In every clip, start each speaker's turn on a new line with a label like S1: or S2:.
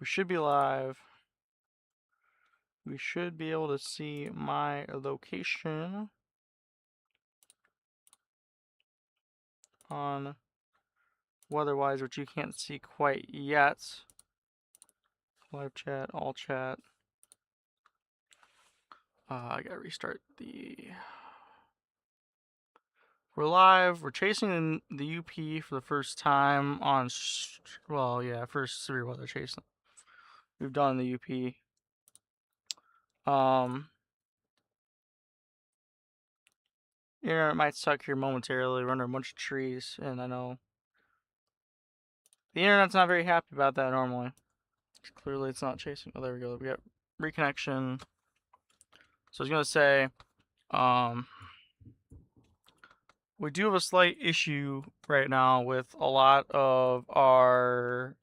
S1: We should be live. We should be able to see my location on WeatherWise, which you can't see quite yet. Live chat, all chat. I gotta restart the... We're live. We're chasing the UP for the first time on... Well, yeah, first severe weather chasing. We've done the UP. Internet might suck here momentarily. We're under a bunch of trees, and I know the internet's not very happy about that normally. Clearly, it's not chasing. Oh, there we go. We got reconnection. So I was gonna say, we do have a slight issue right now with a lot of our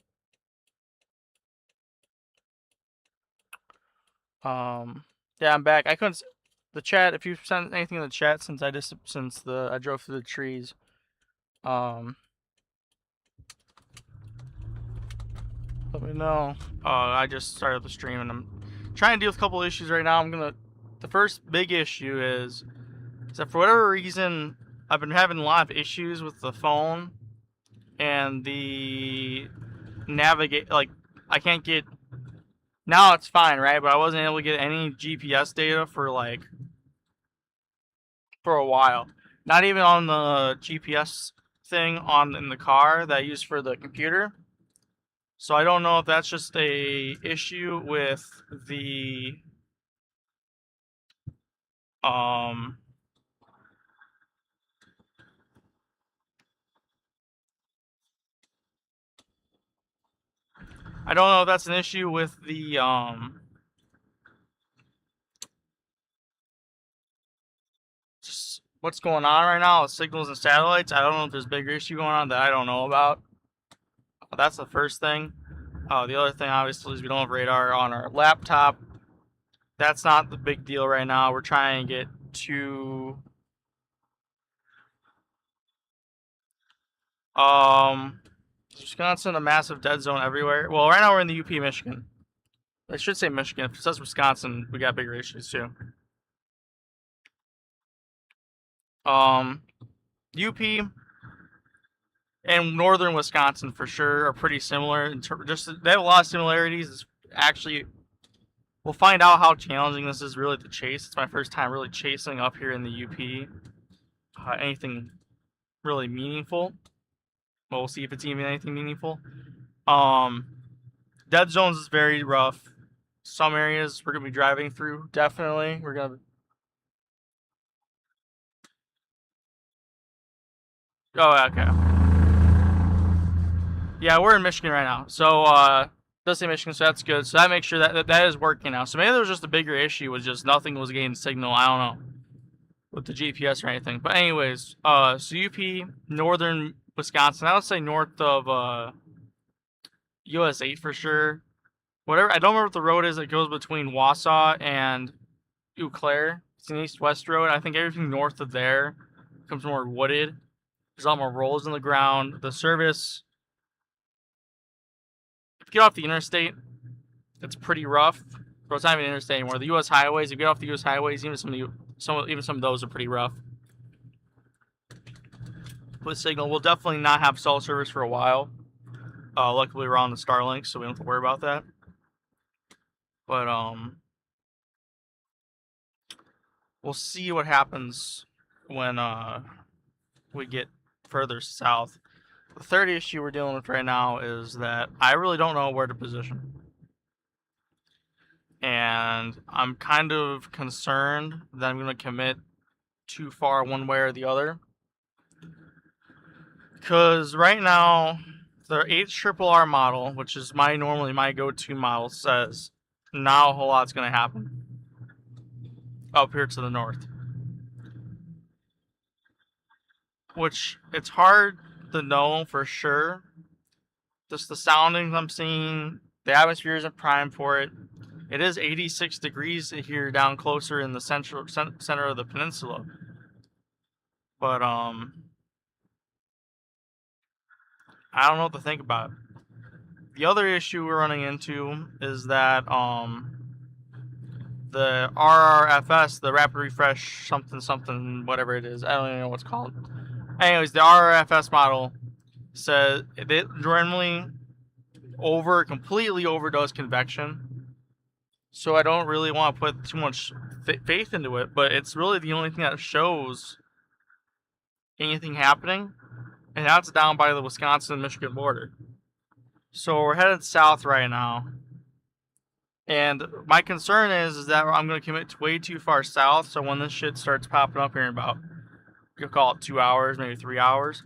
S1: yeah, I'm back. I couldn't the chat. If you sent anything in the chat since I drove through the trees, let me know. I just started the stream and I'm trying to deal with a couple issues right now. The first big issue is that for whatever reason, I've been having a lot of issues with the phone and the navigate. Like, I can't get. Now it's fine, right? But I wasn't able to get any GPS data for a while. Not even on the GPS thing in the car that I use for the computer. So I don't know if that's just a issue with the I don't know if that's an issue with the just what's going on right now with signals and satellites. I don't know if there's a bigger issue going on that I don't know about. That's the first thing. The other thing, obviously, is we don't have radar on our laptop. That's not the big deal right now. We're trying to get to Wisconsin, a massive dead zone everywhere. Well, right now we're in the UP, Michigan. I should say Michigan. If it says Wisconsin, we got bigger issues too. UP and northern Wisconsin for sure are pretty similar. They have a lot of similarities. It's actually, we'll find out how challenging this is really to chase. It's my first time really chasing up here in the UP. Anything really meaningful. Well, we'll see if it's even anything meaningful. Dead zones is very rough. Some areas we're gonna be driving through. Definitely, we're gonna. Oh, okay. Yeah, we're in Michigan right now. So, it does say Michigan, so that's good. So that makes sure that is working now. So maybe there was just a bigger issue was just nothing was getting signal. I don't know with the GPS or anything. But anyways, so UP, northern Wisconsin. I would say north of US 8 for sure. Whatever. I don't remember what the road is that goes between Wausau and Eau Claire. It's an east-west road. I think everything north of there becomes more wooded. There's a lot more rolls in the ground. The service, if you get off the interstate, it's pretty rough. But it's not even interstate anymore. The U.S. highways, if you get off the U.S. highways, even some of those are pretty rough. With signal, we'll definitely not have cell service for a while. Luckily, we're on the Starlink, so we don't have to worry about that. But we'll see what happens when we get further south. The third issue we're dealing with right now is that I really don't know where to position. And I'm kind of concerned that I'm going to commit too far one way or the other. Because right now, the HRRR model, which is normally my go-to model, says not a whole lot's going to happen up here to the north. Which, it's hard to know for sure. Just the soundings I'm seeing, the atmosphere isn't primed for it. It is 86 degrees here down closer in the center of the peninsula. But, I don't know what to think about it. The other issue we're running into is that the RRFS, the rapid refresh something whatever it is, I don't even know what's called. Anyways, the RRFS model says it generally completely overdoes convection. So I don't really want to put too much faith into it, but it's really the only thing that shows anything happening, and that's down by the Wisconsin-Michigan border. So we're headed south right now, and my concern is that I'm going to commit way too far south, so when this shit starts popping up here in about, you'll call it 2 hours, maybe 3 hours,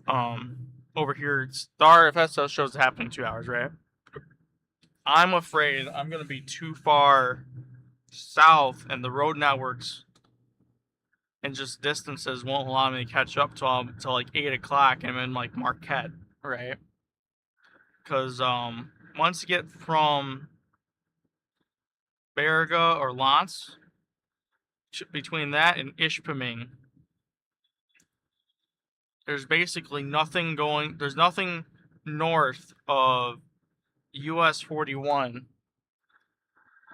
S1: over here, the RFS shows it happening 2 hours, right? I'm afraid I'm going to be too far south, and the road networks and just distances won't allow me to catch up till like 8 o'clock, and I'm in like Marquette, right? Because once you get from Baraga or Lance, between that and Ishpeming, there's basically nothing going. There's nothing north of US 41,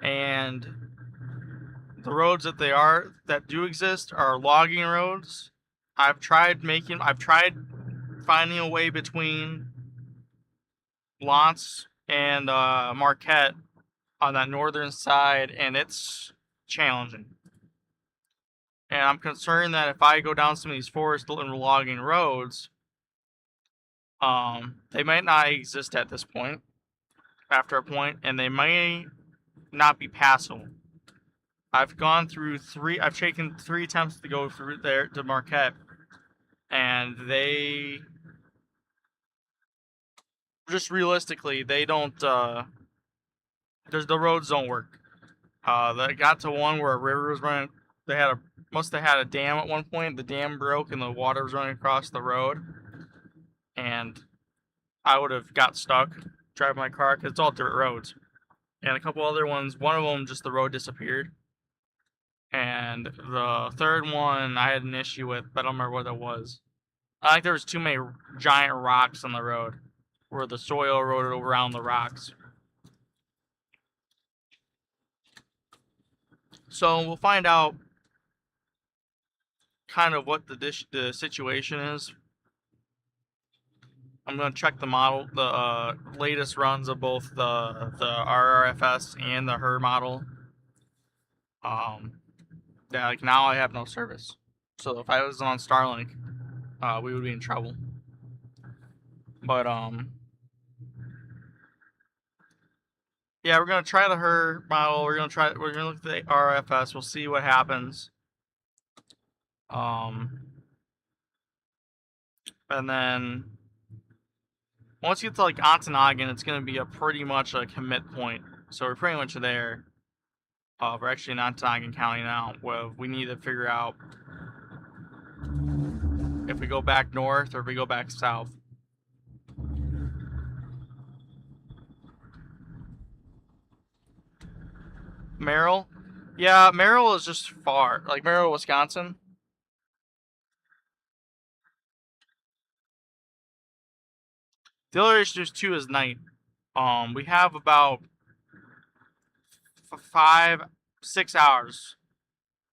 S1: and the roads that do exist are logging roads. I've tried finding a way between Lance and Marquette on that northern side, and it's challenging. And I'm concerned that if I go down some of these forest and logging roads, they might not exist at this point, after a point, and they may not be passable. I've taken 3 attempts to go through there to Marquette, and they just realistically, they don't, the roads don't work. They got to one where a river was running. Must have had a dam at one point. The dam broke and the water was running across the road, and I would have got stuck driving my car because it's all dirt roads. And a couple other ones, one of them just the road disappeared, and the third one I had an issue with, but I don't remember what it was. I think there was too many giant rocks on the road where the soil eroded around the rocks. So we'll find out kind of what the situation is. I'm going to check the latest runs of both the RRFS and the HER model. Yeah, like now I have no service. So if I was on Starlink, we would be in trouble. But yeah, we're gonna try the HER model. We're gonna look at the RFS. We'll see what happens. And then once you get to like Ontonagon, it's gonna be pretty much a commit point. So we're pretty much there. We're actually in Ontonagon County now, where we need to figure out if we go back north or if we go back south. Merrill? Yeah, Merrill is just far. Like Merrill, Wisconsin. The other issue too is night. We have about 6 hours,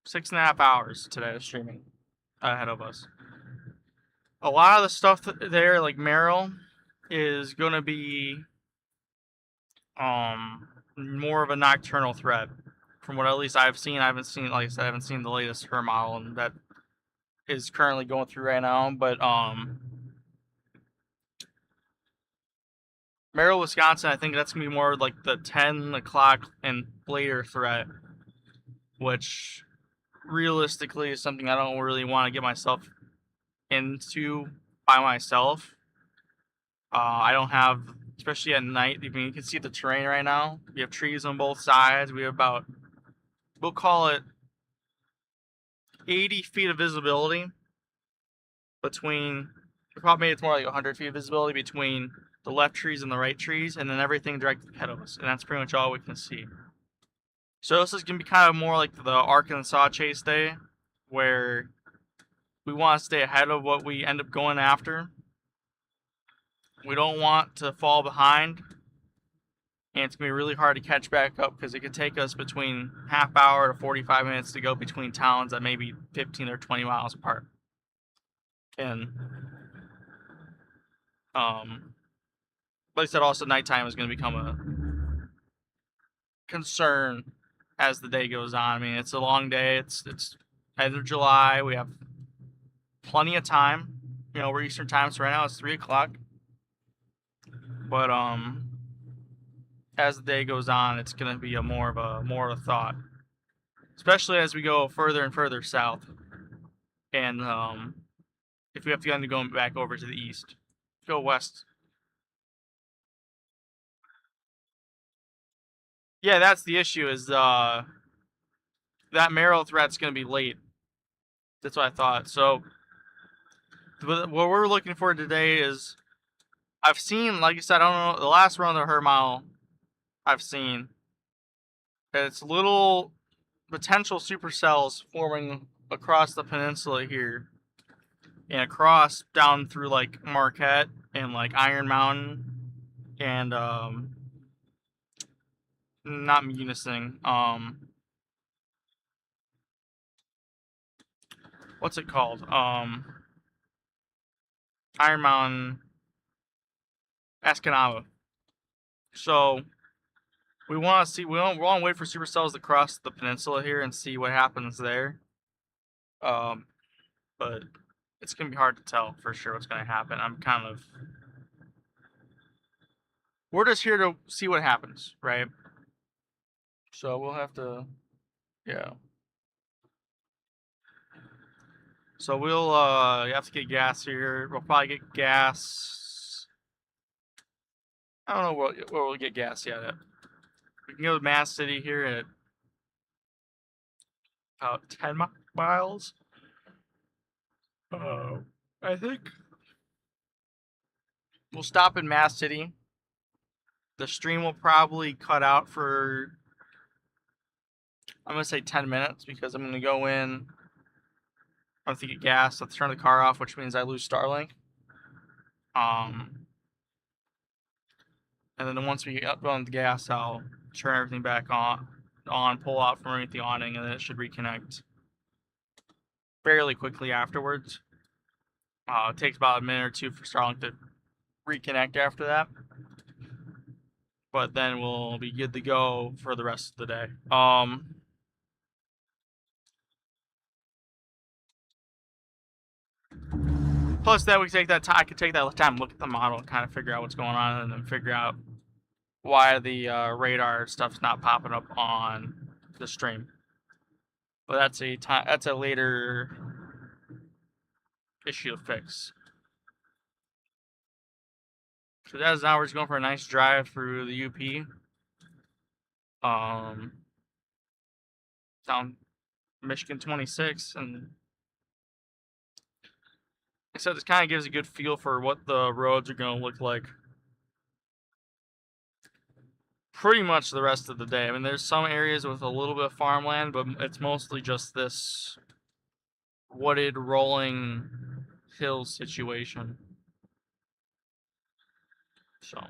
S1: 6.5 hours today of streaming ahead of us. A lot of the stuff there, like Merrill, is gonna be more of a nocturnal threat. From what at least I've seen, like I said, I haven't seen the latest HER model, and that is currently going through right now. But Merrill, Wisconsin, I think that's gonna be more like the 10 o'clock and later threat, which realistically is something I don't really want to get myself into by myself. I don't have, especially at night. I mean, you can see the terrain right now. We have trees on both sides. We have about, we'll call it 80 feet of visibility between, probably it's more like 100 feet of visibility between the left trees and the right trees, and then everything directly ahead of us, and that's pretty much all we can see. So this is going to be kind of more like the Arkansas chase day, where we want to stay ahead of what we end up going after. we don't want to fall behind, and it's going to be really hard to catch back up because it could take us between half hour to 45 minutes to go between towns that may be 15 or 20 miles apart. And like I said, also nighttime is going to become a concern as the day goes on. I mean, it's a long day. It's end of July. We have plenty of time. You know, we're Eastern time, so right now it's 3 o'clock. But as the day goes on, it's going to be more of a thought, especially as we go further and further south, and if we have to end up going back over to the east, go west. Yeah, that's the issue. Is that Merrill threat's going to be late. That's what I thought. So what we're looking for today is, I've seen, like I said, I don't know, the last run of the Hermile I've seen, it's little potential supercells forming across the peninsula here, and across down through like Marquette and like Iron Mountain and not Munising, what's it called? Iron Mountain, Escanaba. So we want to see. We want to wait for supercells to cross the peninsula here and see what happens there. But it's gonna be hard to tell for sure what's gonna happen. We're just here to see what happens, right? So we'll have to, yeah. So we'll have to get gas here. We'll probably get gas. I don't know where we'll get gas yet. We can go to Mass City here at about 10 miles. I think we'll stop in Mass City. The stream will probably cut out for, I'm going to say 10 minutes, because I'm going to go in, I have to get gas, let's turn the car off, which means I lose Starlink. And then once we get on the gas, I'll turn everything back on, pull out from underneath the awning, and then it should reconnect fairly quickly afterwards. It takes about a minute or two for Starlink to reconnect after that. But then we'll be good to go for the rest of the day. Plus that we take that time. I could take that time, look at the model, and kind of figure out what's going on, and then figure out why the radar stuff's not popping up on the stream. But that's a later issue to fix. So that's now we're just going for a nice drive through the UP. Down Michigan 26, and so this kind of gives a good feel for what the roads are going to look like pretty much the rest of the day. I mean, there's some areas with a little bit of farmland, but it's mostly just this wooded, rolling hills situation. So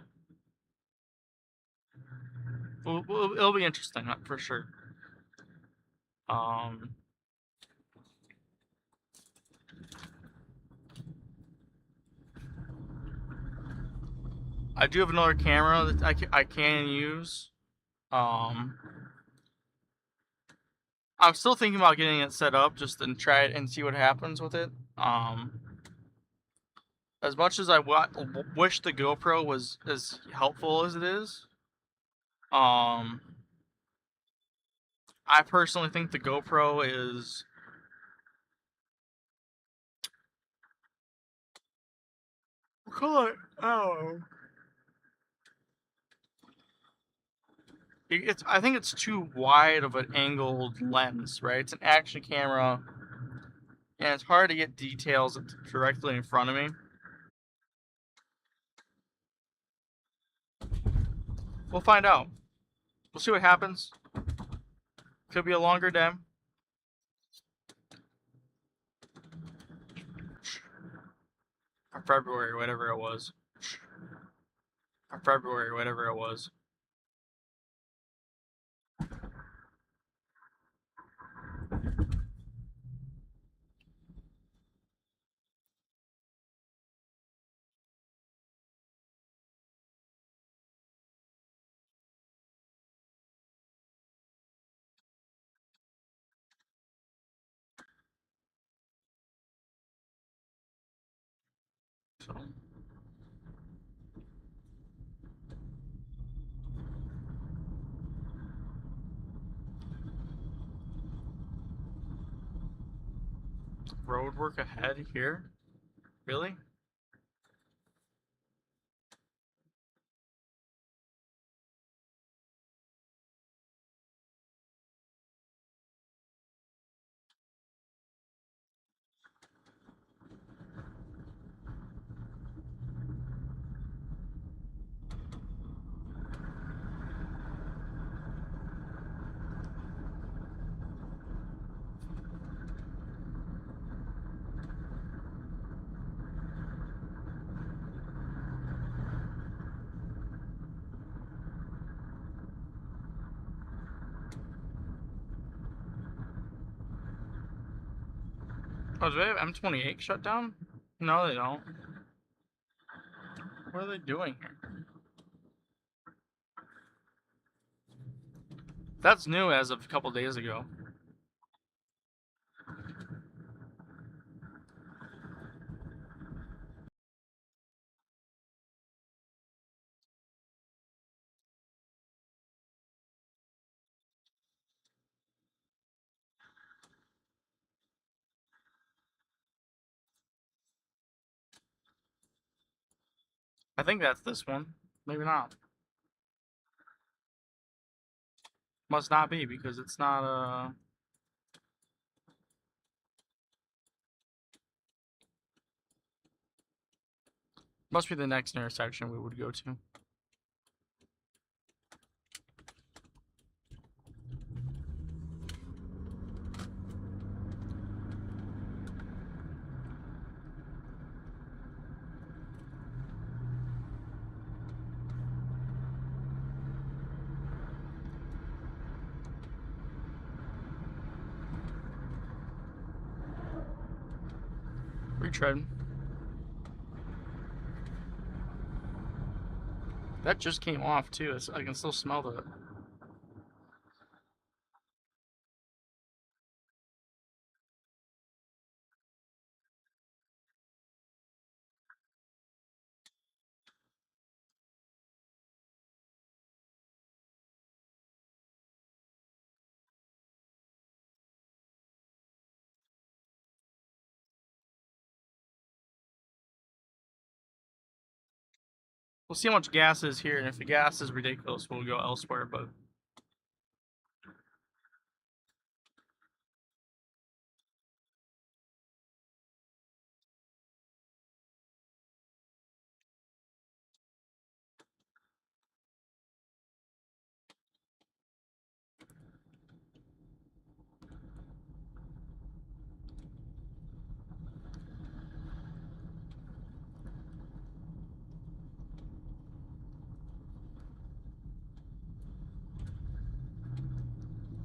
S1: it'll be interesting, for sure. I do have another camera that I can use. I'm still thinking about getting it set up just to try it and see what happens with it. As much as I wish the GoPro was as helpful as it is, I personally think the GoPro is I think it's too wide of an angled lens, right? It's an action camera, and it's hard to get details directly in front of me. We'll find out. We'll see what happens. Could be a longer day. Or February, whatever it was. or February, whatever it was. So, road work ahead here? Really? Oh, do they have M28 shut down? No, they don't. What are they doing here? That's new as of a couple days ago. I think that's this one. Maybe not. Must not be because it's not must be the next intersection we would go to. Retread. That just came off too. I can still smell it. We'll see how much gas is here, and if the gas is ridiculous, we'll go elsewhere. But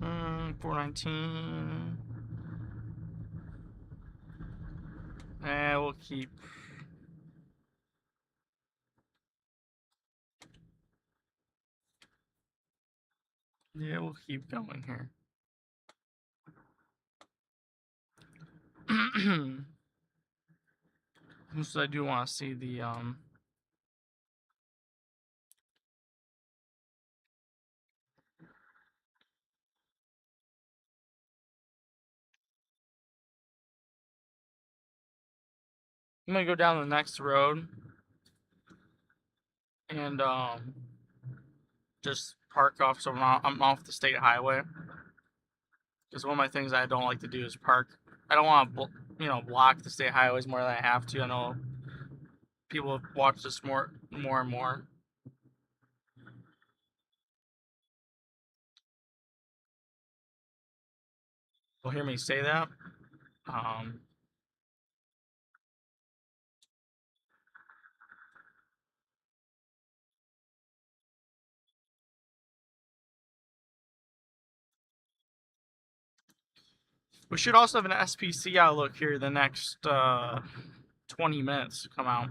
S1: mm, 419. We'll keep. Yeah, we'll keep going here. So I do want to see the I'm gonna go down the next road and just park off so I'm off the state highway. Because one of my things I don't like to do is park. I don't want to, block the state highways more than I have to. I know people watch this more and more. Will hear me say that. Um, We should also have an SPC outlook here the next 20 minutes come out.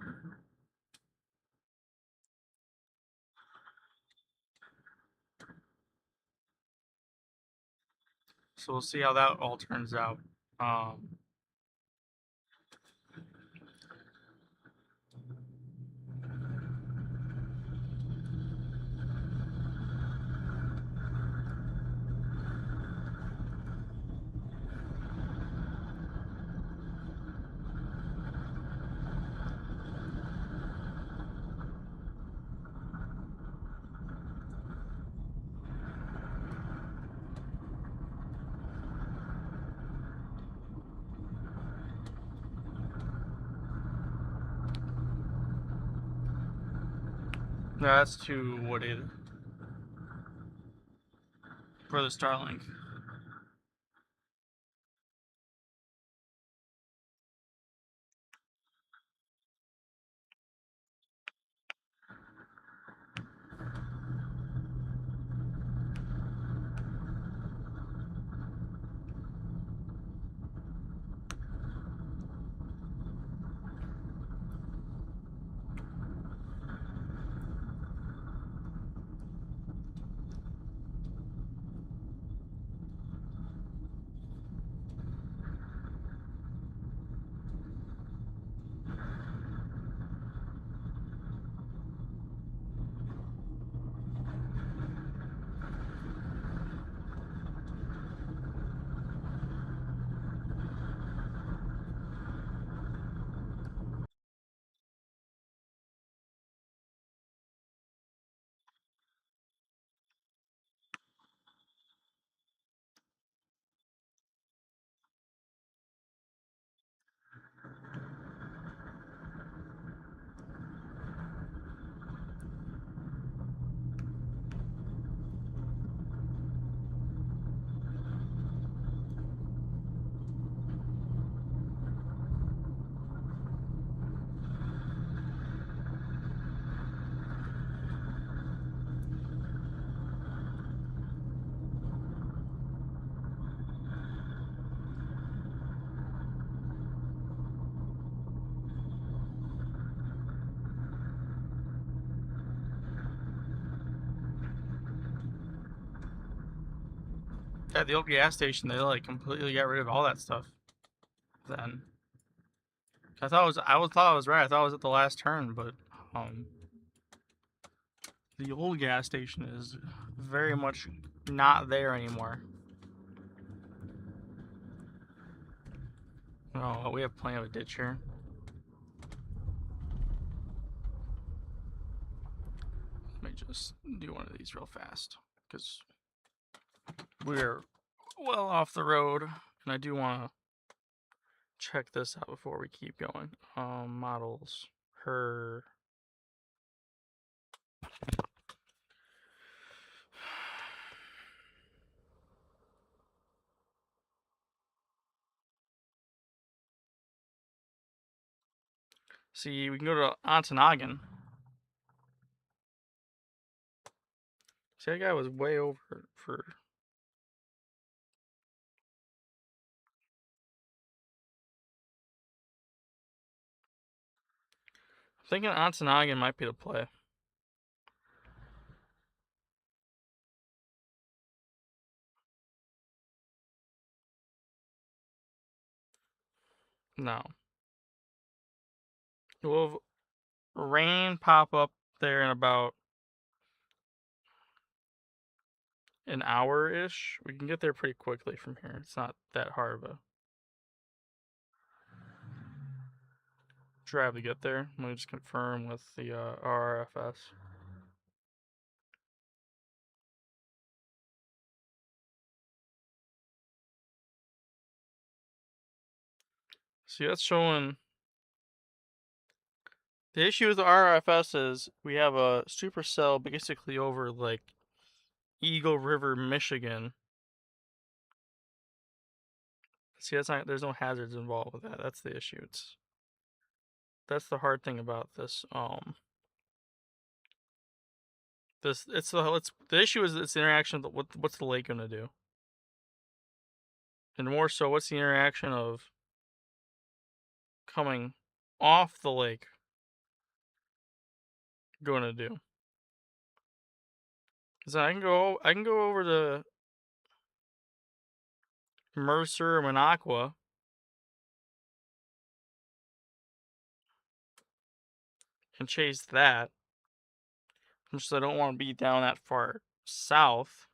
S1: So we'll see how that all turns out. No, that's too wooded for the Starlink. At the old gas station, they like completely got rid of all that stuff. Then I thought I was right. I thought I was at the last turn, but the old gas station is very much not there anymore. Oh, we have plenty of a ditch here. Let me just do one of these real fast because we're well off the road, and I do want to check this out before we keep going. Models, her. See, we can go to Ontonagon. See, that guy was way over for. I'm thinking Ontonagon might be the play. No. We'll have rain pop up there in about an hour-ish. We can get there pretty quickly from here. It's not that hard of a drive to get there. Let me just confirm with the RRFS. See, that's showing. The issue with the RRFS is we have a supercell basically over like Eagle River, Michigan. See, that's not. There's no hazards involved with that. That's the issue. That's the hard thing about this. The issue is its interaction with what's the lake gonna do? And more so, what's the interaction of coming off the lake going to do? Because I can go over to Mercer or Minocqua and chase that. Just I don't want to be down that far south.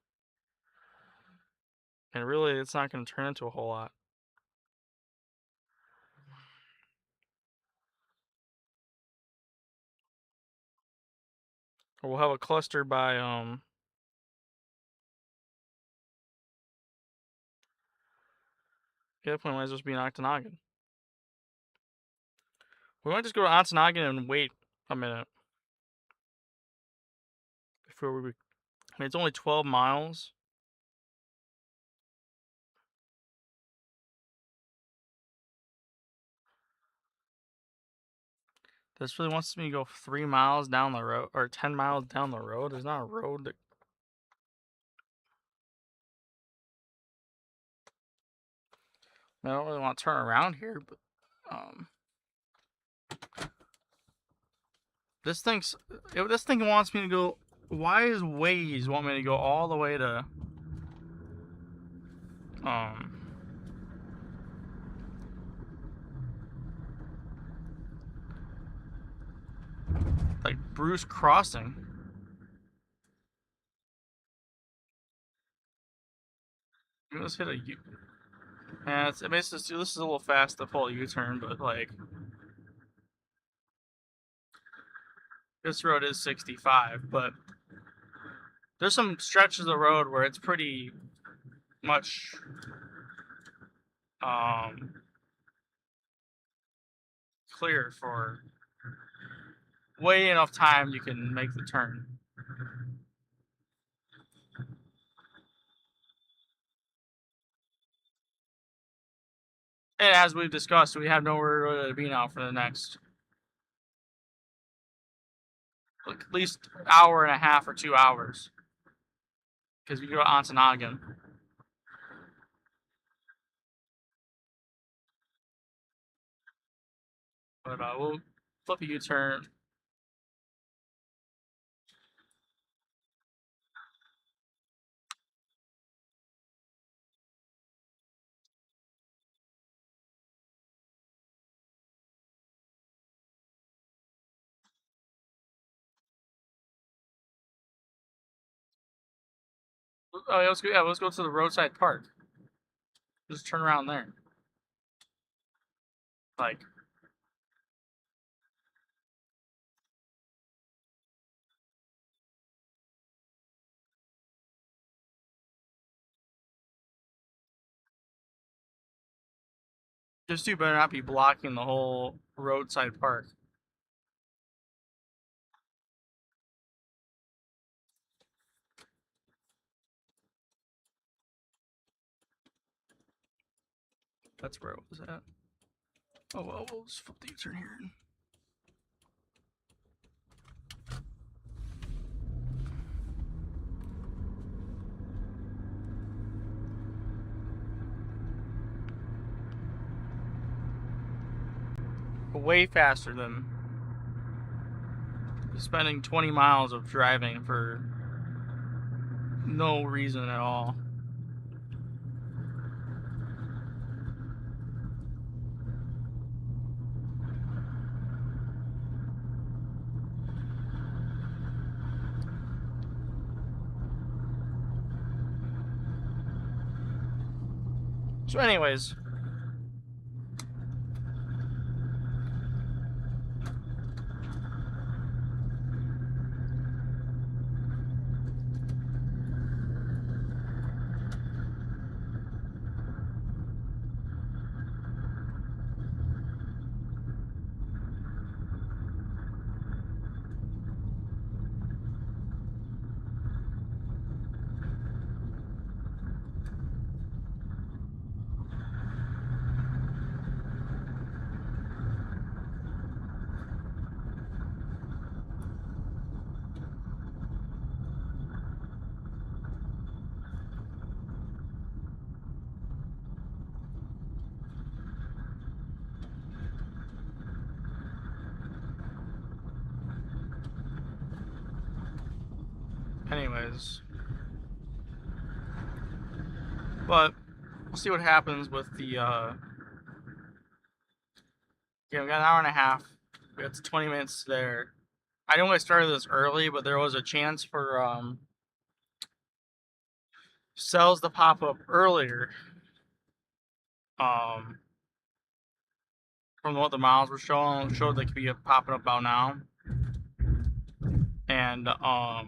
S1: And really, it's not going to turn into a whole lot. Or we'll have a cluster by yeah, that point might just be in Octonagon. We might just go to Octonagon and wait a minute before we. I mean, it's only 12 miles. This really wants me to go 3 miles down the road or 10 miles down the road. There's not a road that. I don't really want to turn around here, but this thing wants me to go. Why is Waze want me to go all the way to like Bruce Crossing? Let's hit a U. Yeah, I mean, this is a little fast to pull a U-turn, but like this road is 65, but there's some stretches of the road where it's pretty much clear for way enough time you can make the turn. And as we've discussed, we have nowhere really to be now for the next at least hour and a half or 2 hours. Because we go to Ontonagon. But we'll flip a U-turn. Oh, yeah, let's go. Yeah, let's go to the roadside park. Just turn around there. Like, just you better not be blocking the whole roadside park. That's where it was at. Oh well, we'll just flip the U-turn here. Way faster than spending 20 miles of driving for no reason at all. So anyways, anyways. But we'll see what happens with the yeah, we got an hour and a half. We got 20 minutes there. I know I started this early, but there was a chance for cells to pop up earlier. From what the models were showed they could be popping up about now. And I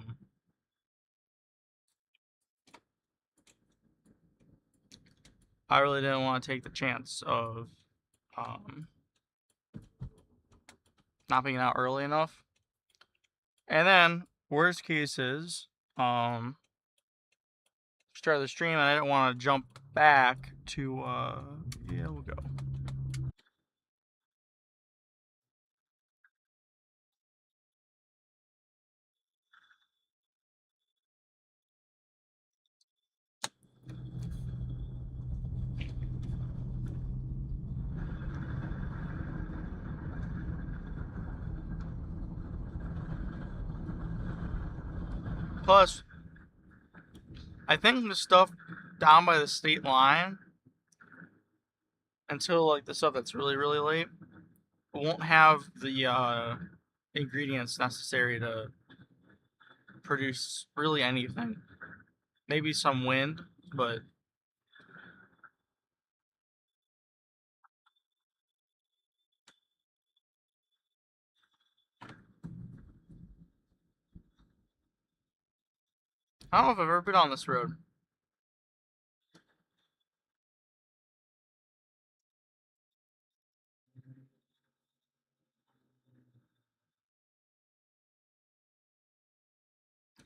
S1: really didn't want to take the chance of not being out early enough. And then worst case is start the stream and I didn't want to jump back to yeah, we'll go. Plus, I think the stuff down by the state line, until like the stuff that's really, really late, won't have the ingredients necessary to produce really anything. Maybe some wind, but I don't know if I've ever been on this road.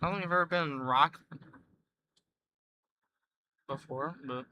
S1: I don't think I've ever been in Rockland before, but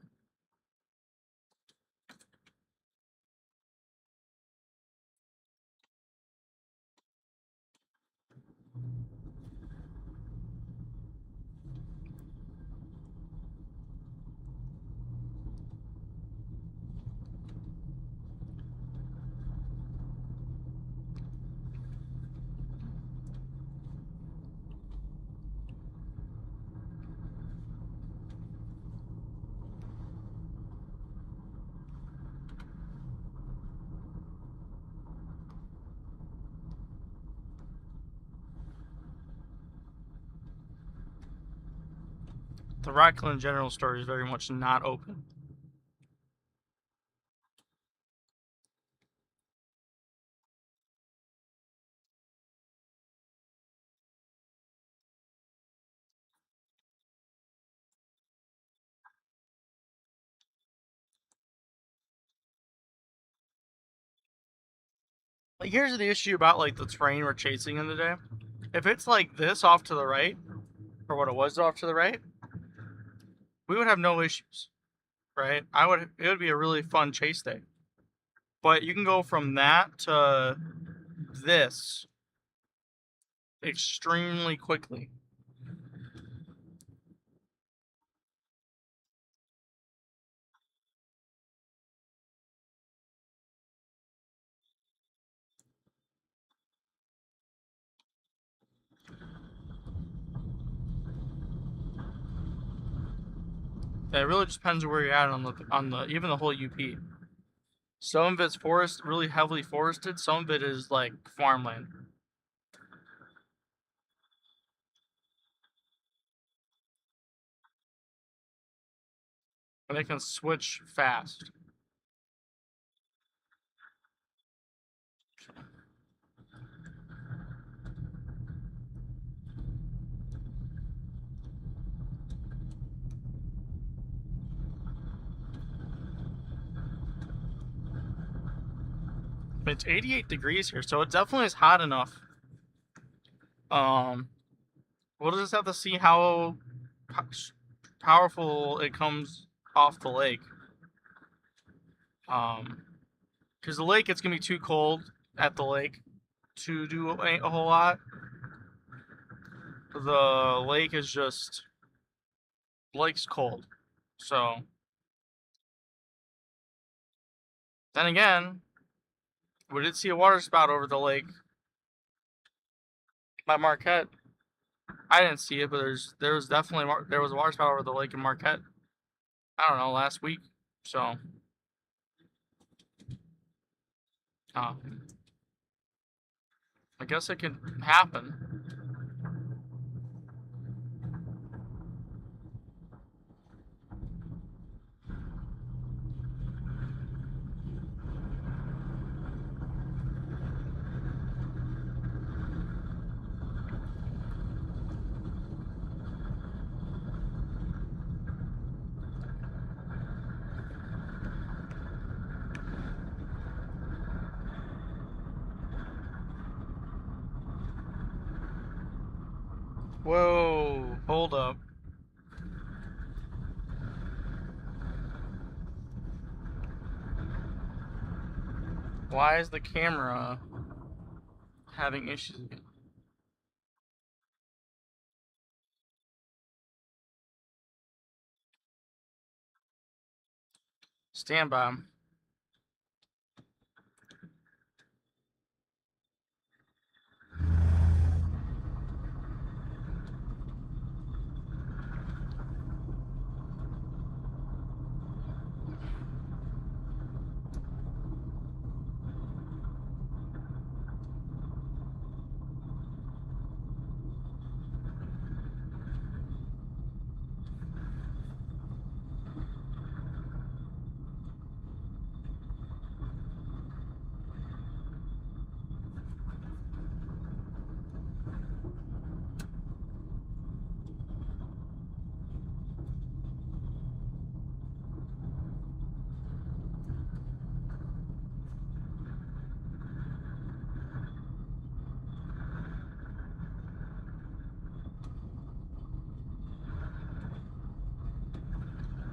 S1: the Rockland General Store is very much not open. Like, here's the issue about like the terrain we're chasing in the day. If it's like this off to the right, or what it was off to the right, we would have no issues, right? It would be a really fun chase day. But you can go from that to this extremely quickly. It really just depends where you're at on the even the whole UP. Some of it's really heavily forested. Some of it is like farmland. And they can switch fast. It's 88 degrees here, so it definitely is hot enough. We'll just have to see how powerful it comes off the lake. Because the lake, it's gonna be too cold at the lake to do a whole lot. The lake is just lake's cold, so then again, we did see a water spout over the lake by Marquette. I didn't see it, but there was definitely there was a water spout over the lake in Marquette. I don't know, last week. So, I guess it can happen. Whoa, hold up. Why is the camera having issues again? Stand by.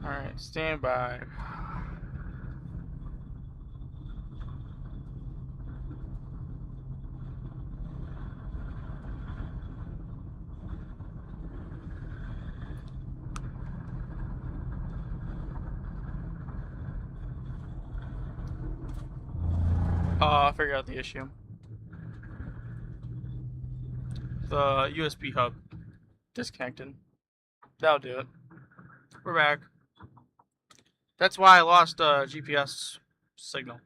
S1: Alright, stand by. I figured out the issue. The USB hub disconnected. That'll do it. We're back. That's why I lost GPS signal.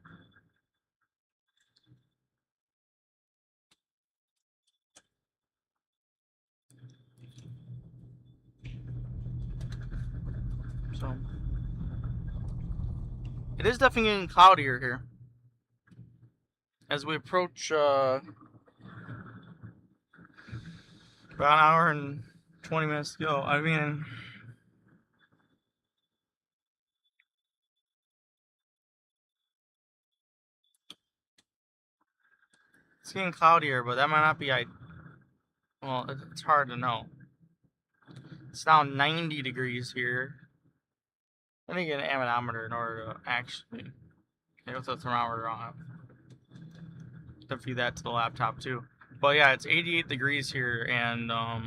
S1: So it is definitely getting cloudier here as we approach about an hour and 20 minutes to go. I mean, it's getting cloudier, but that might not be. Well, it's hard to know. It's now 90 degrees here. I need to get an ammometer in order to actually get the thermometer on. To feed that to the laptop too. But yeah, it's 88 degrees here, and I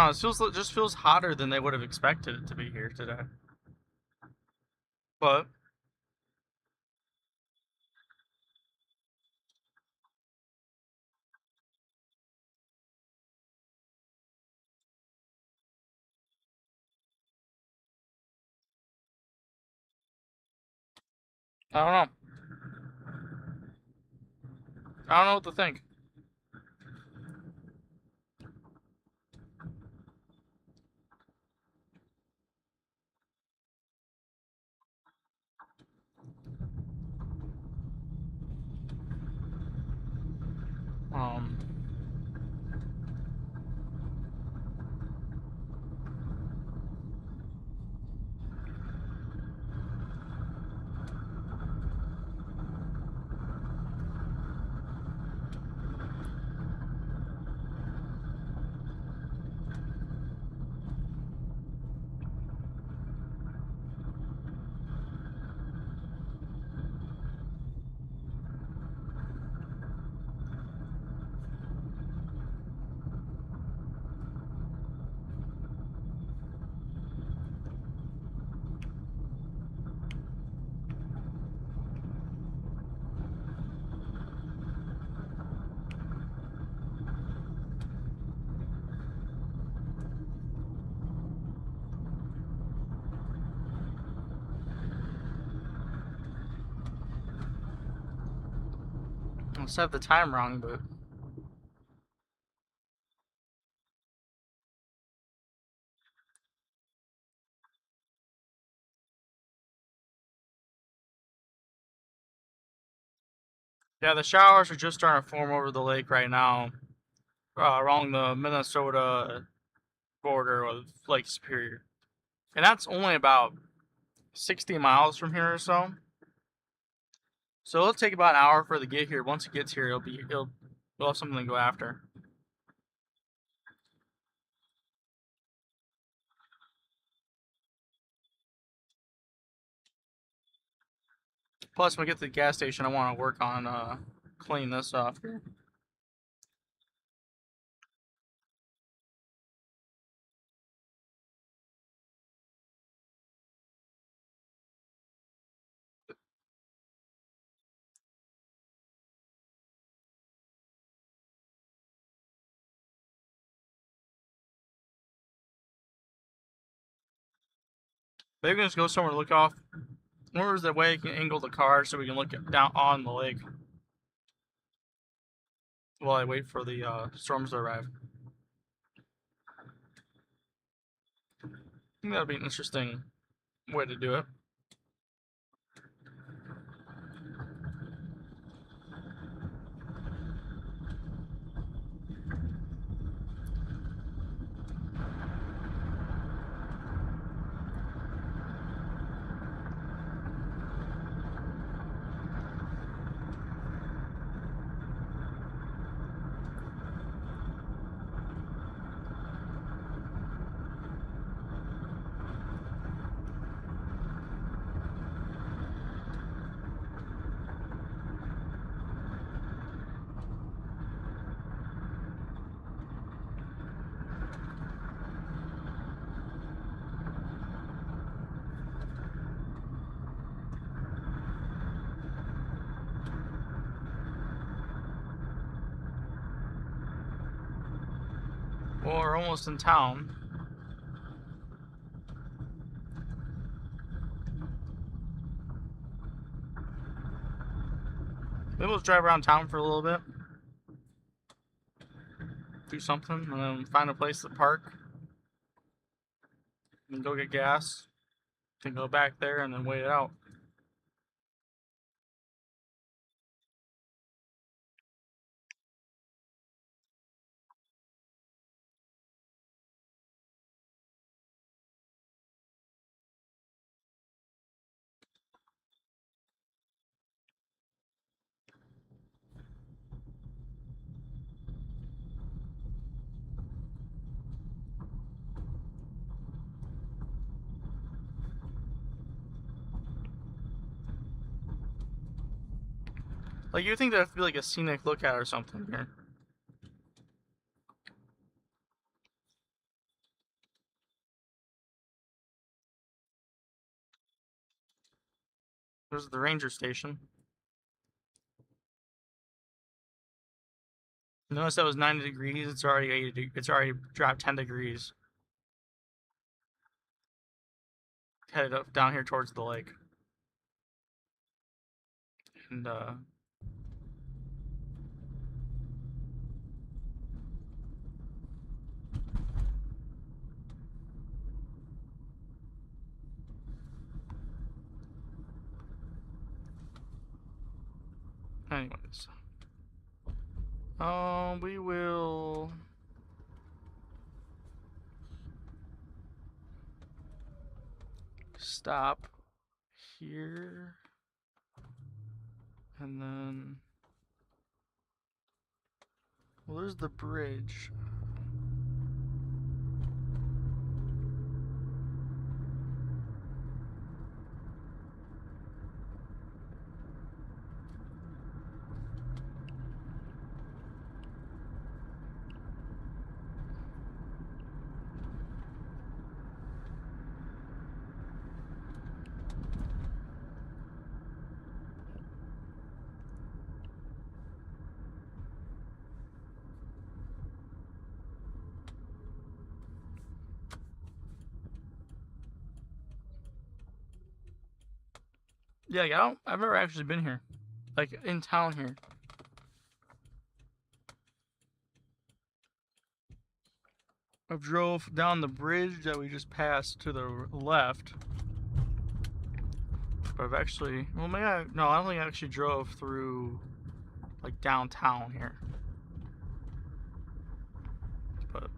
S1: don't know, it just feels hotter than they would have expected it to be here today. But I don't know. I don't know what to think. Um, must have the time wrong, but... Yeah, the showers are just starting to form over the lake right now, along the Minnesota border with Lake Superior. And that's only about 60 miles from here or so. So it'll take about an hour for it to get here. Once it gets here, it'll have something to go after. Plus, when we get to the gas station, I want to work on cleaning this off here. Maybe we can just go somewhere to look off. Where's the way you can angle the car so we can look down on the lake while I wait for the storms to arrive. I think that'd be an interesting way to do it. Well, we're almost in town. Maybe let's drive around town for a little bit. Do something, and then find a place to park. And go get gas. Then go back there and then wait it out. Like, you think that'd be like a scenic lookout or something here. There's the ranger station. Notice that was 90 degrees. It's already 80. It's already dropped 10 degrees. Headed up down here towards the lake. And anyways, we will stop here, and then, well, there's the bridge. Yeah, I've never actually been here, like in town here. I've drove down the bridge that we just passed to the left. But I've actually, well, maybe no, I don't think I actually drove through like downtown here. But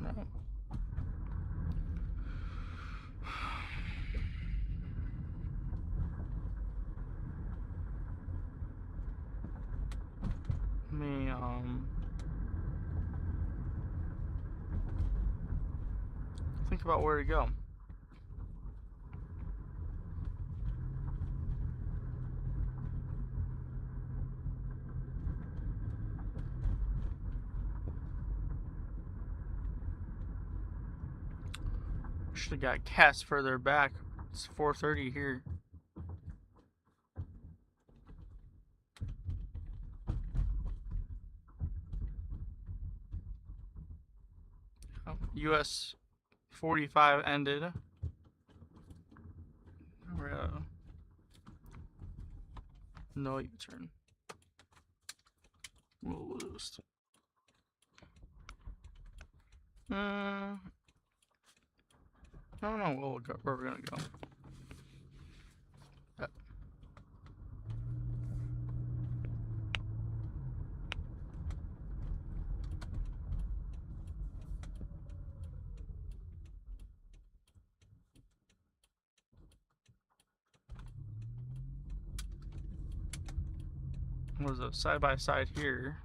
S1: no. Let me think about where to go. Should have got cast further back. It's 4:30 here. US 45 ended. We're no U-turn. We'll lose. I don't know where we're gonna go. There's a side by side here.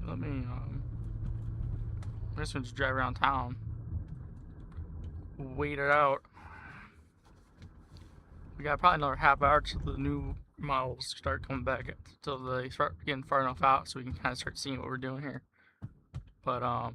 S1: Let me I'm just gonna drive around town. Wait it out. We got probably another half hour till the new models start coming back, till they start getting far enough out so we can kind of start seeing what we're doing here. But oh,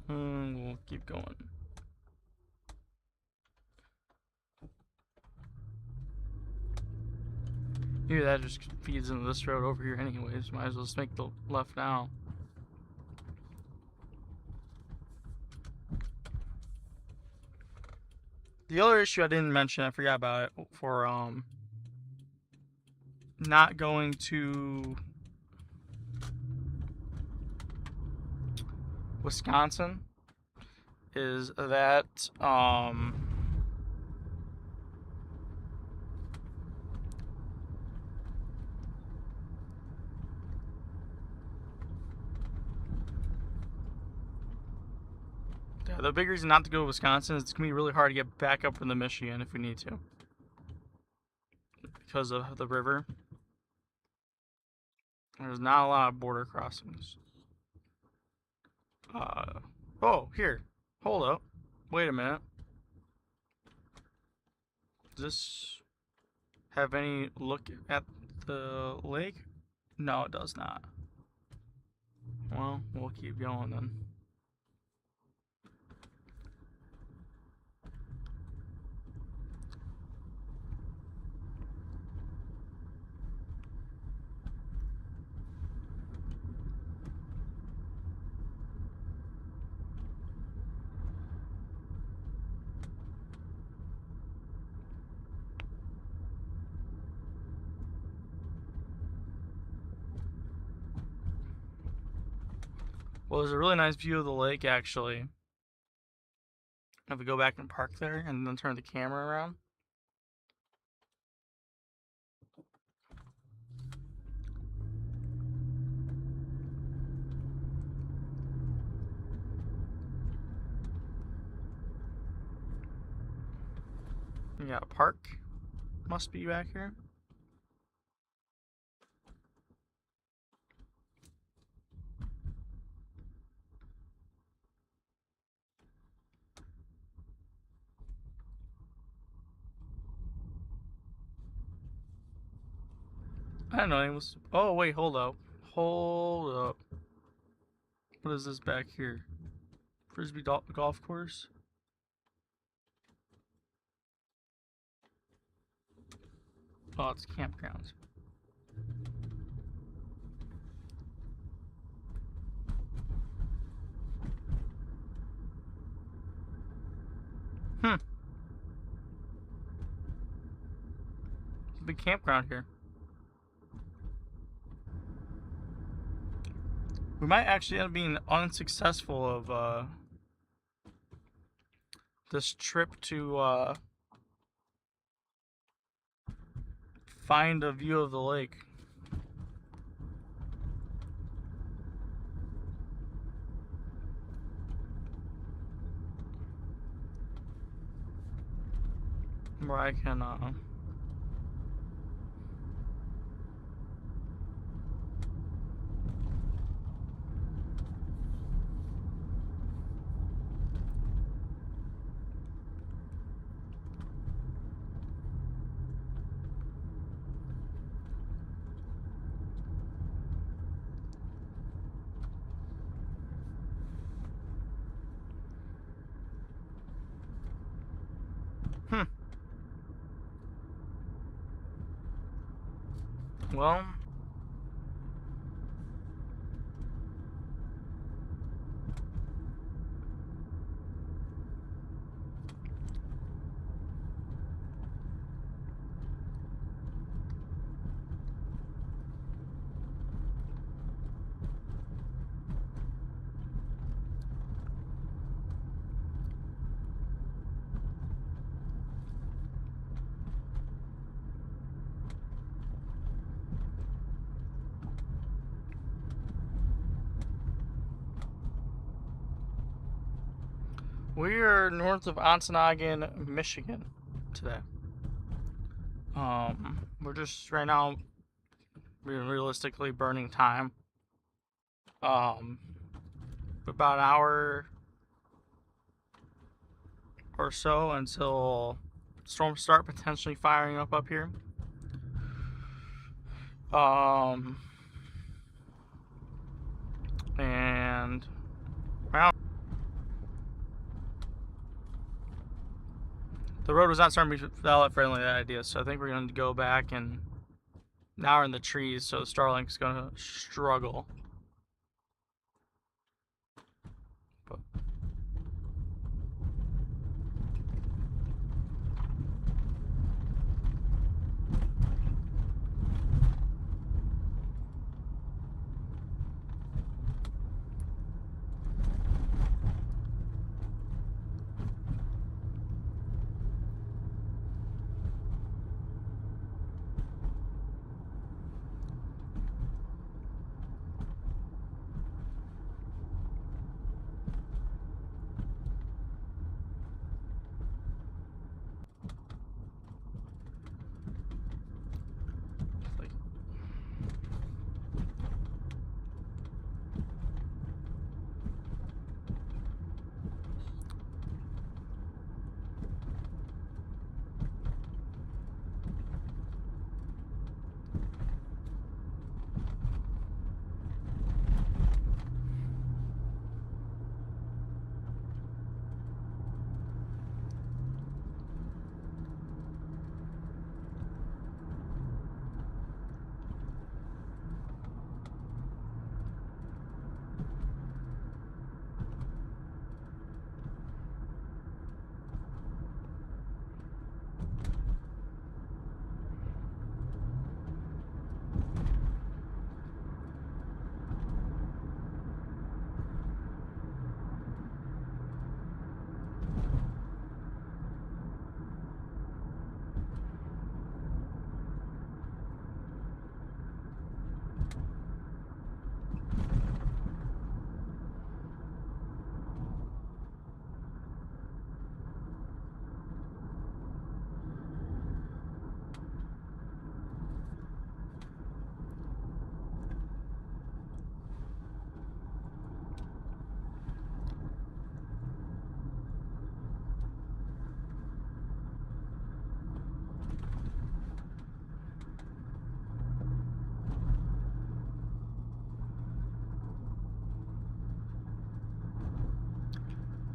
S1: we'll keep going. Maybe that just feeds into this road over here anyways. Might as well just make the left now. The other issue I didn't mention, I forgot about it, for not going to Wisconsin is that the big reason not to go to Wisconsin is it's gonna be really hard to get back up into Michigan if we need to, because of the river. There's not a lot of border crossings. Oh, here. Hold up. Wait a minute. Does this have any look at the lake? No, it does not. Well, we'll keep going then. Well, there's a really nice view of the lake, actually. If we go back and park there and then turn the camera around. We got a park. Must be back here. I know it was. Oh wait, hold up. Hold up. What is this back here? Frisbee golf course? Oh, it's campgrounds. Big campground here. We might actually end up being unsuccessful of this trip to find a view of the lake. Where I can well, we are north of Ontonagon, Michigan today. We're just right now realistically burning time. About an hour or so until storms start potentially firing up here. And well, the road was not starting to be valet friendly, that idea, so I think we're going to go back, and now we're in the trees, so Starlink's going to struggle. But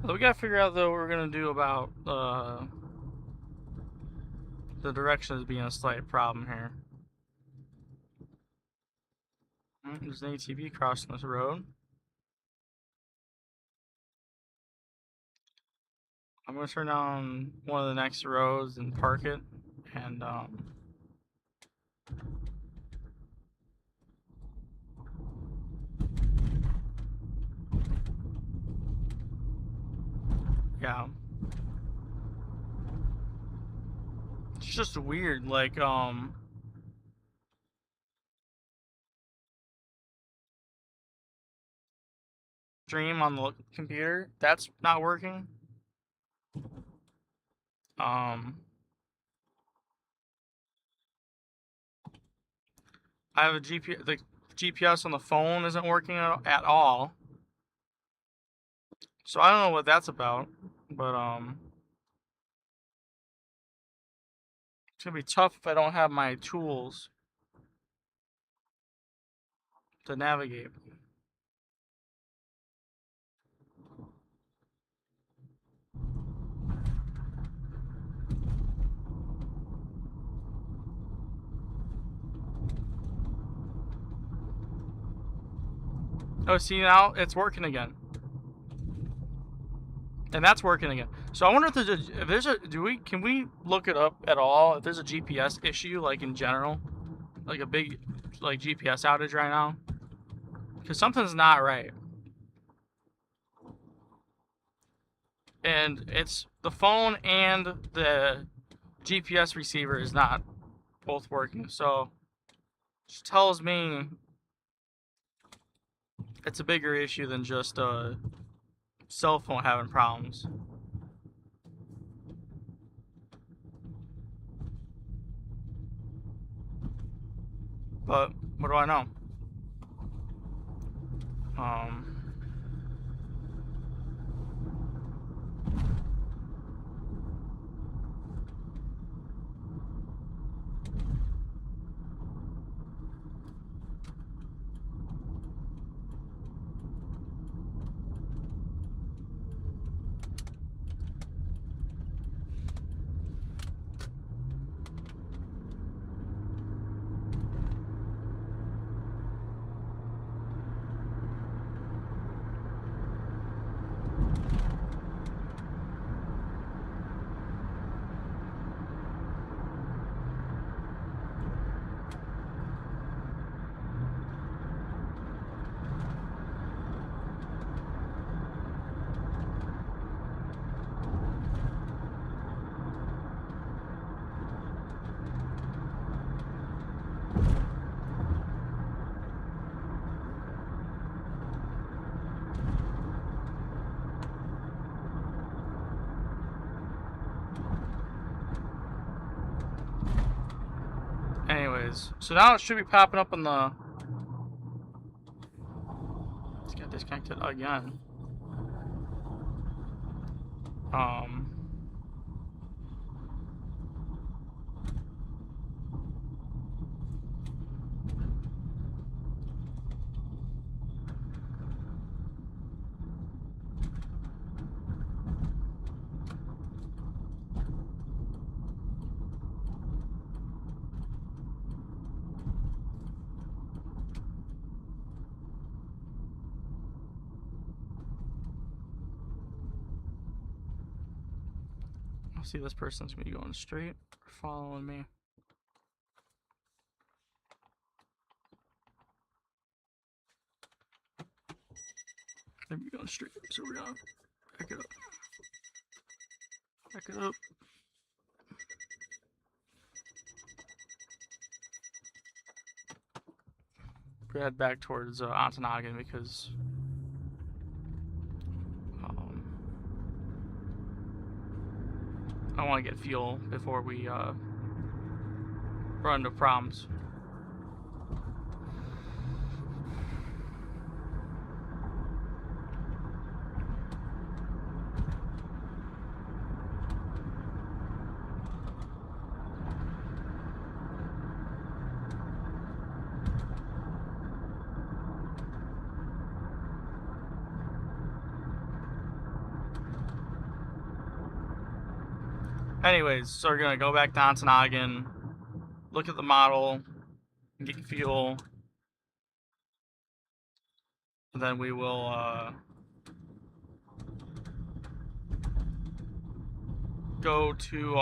S1: We gotta figure out though what we're gonna do about the directions being a slight problem here. There's an ATV crossing this road. I'm gonna turn down one of the next roads and park it, and yeah. It's just weird, like stream on the computer, that's not working. I have a GPS. The GPS on the phone isn't working at all. So I don't know what that's about, but it's gonna be tough if I don't have my tools to navigate. Oh, see, now it's working again. And that's working again. So I wonder if can we look it up at all if there's a GPS issue, like in general, like a big like GPS outage right now, because something's not right. And it's the phone and the GPS receiver is not both working. So it just tells me it's a bigger issue than just a cell phone having problems. But what do I know? Anyways, so now it should be popping up on the. It's got disconnected again. See, this person's gonna be going straight or following me. They're going straight, so we're gonna back it up. Back it up. We head back towards Ontonagon because I want to get fuel before we run into problems. Anyways, so we're gonna go back to Ontonagon, look at the model, get fuel, and then we will go to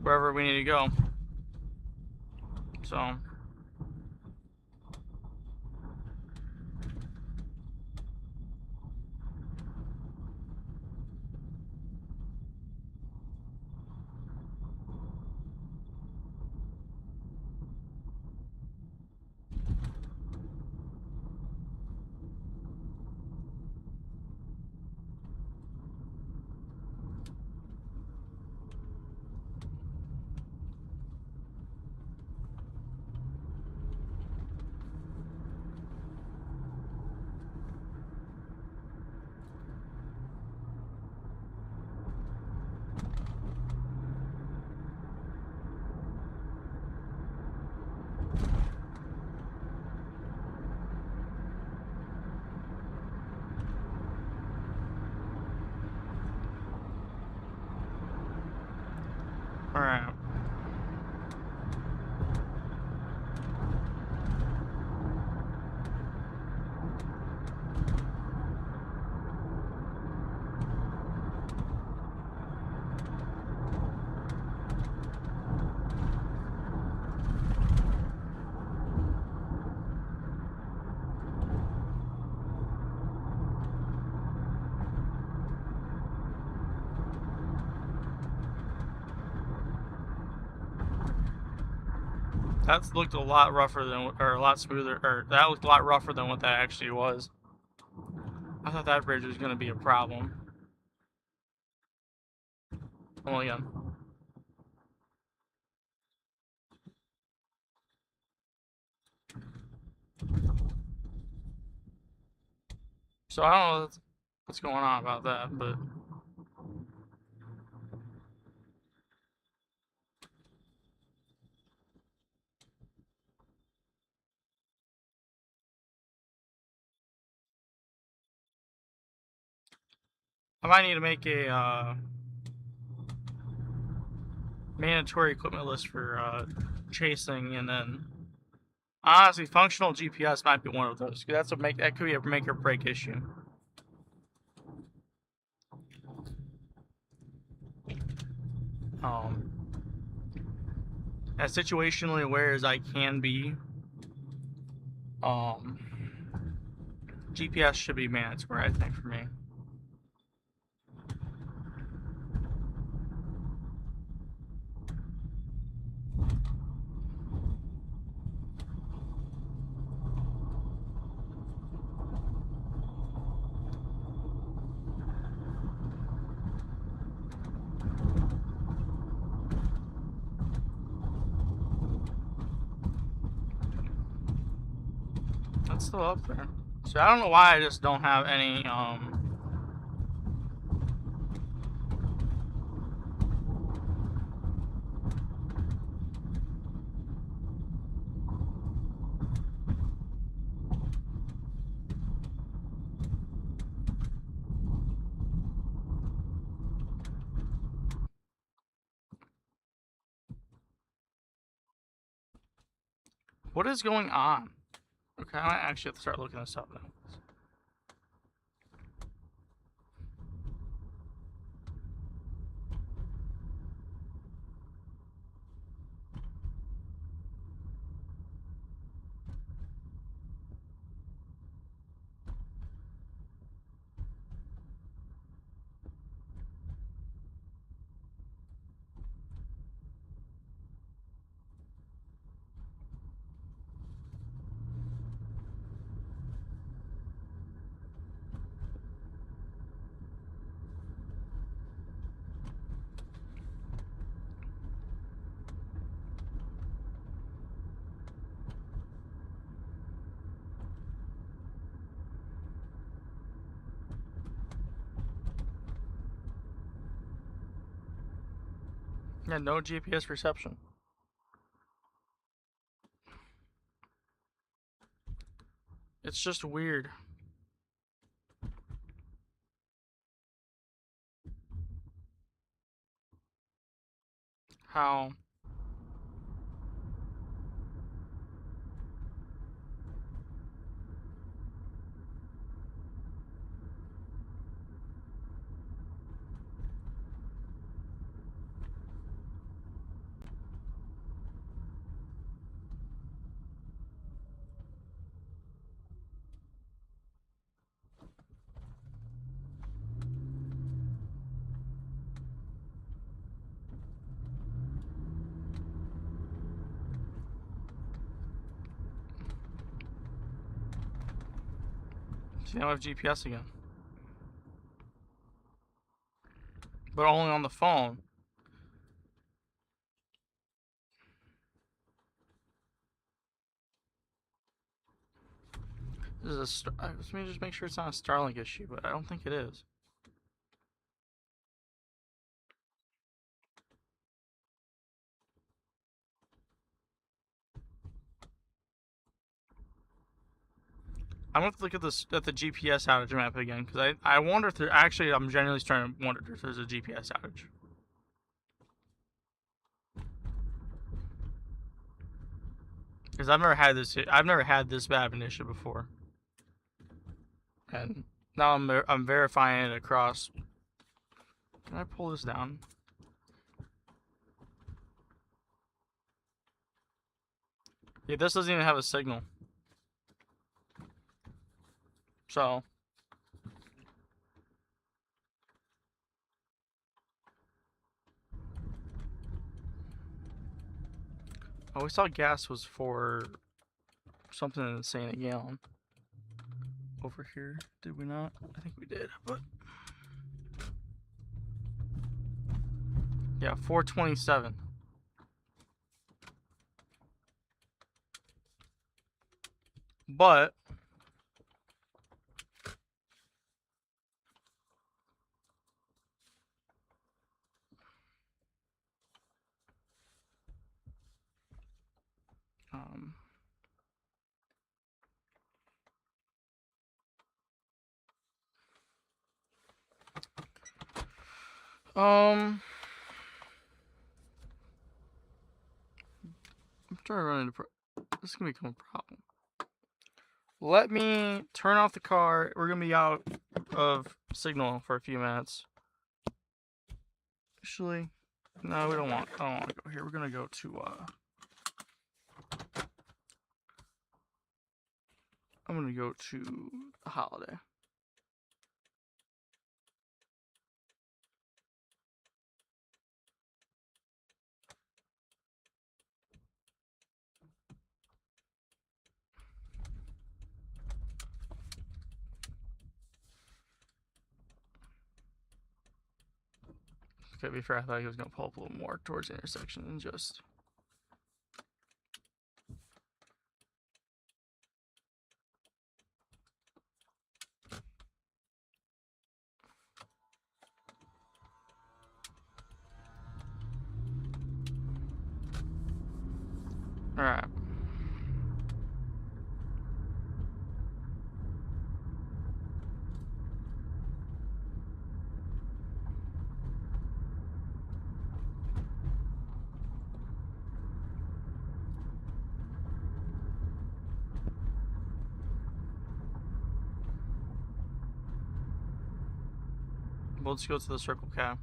S1: wherever we need to go. So alright. That looked a lot rougher than, or a lot smoother, or that looked a lot rougher than what that actually was. I thought that bridge was going to be a problem. Well, again. So I don't know what's going on about that, but I might need to make a mandatory equipment list for chasing, and then honestly, functional GPS might be one of those. That could be a make or break issue. As situationally aware as I can be, GPS should be mandatory, I think, for me. That's still up there. So I don't know why I just don't have any, what is going on? Okay, I might actually have to start looking this up now. Yeah, no GPS reception. It's just weird. How? See, now I have GPS again. But only on the phone. This is let me just make sure it's not a Starlink issue, but I don't think it is. I'm gonna have to look at the GPS outage map again, because I wonder if there actually, I'm genuinely starting to wonder if there's a GPS outage. Because I've never had this bad of an issue before, and now I'm verifying it across. Can I pull this down? Yeah, this doesn't even have a signal. So. Oh, we saw gas was for something insane a gallon. Over here, did we not? I think we did, but. Yeah, 427. But I'm trying to run into this is gonna become a problem. Let me turn off the car. We're gonna be out of signal for a few minutes. Actually, no, I don't want to go here. We're gonna go to I'm gonna go to Holiday. To be fair, I thought he was gonna pull up a little more towards the intersection than just. All right. We'll just go to the Circle K.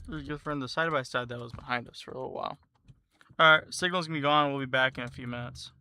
S1: There's a good friend, the side-by-side that was behind us for a little while. Alright, signal's gonna be gone. We'll be back in a few minutes.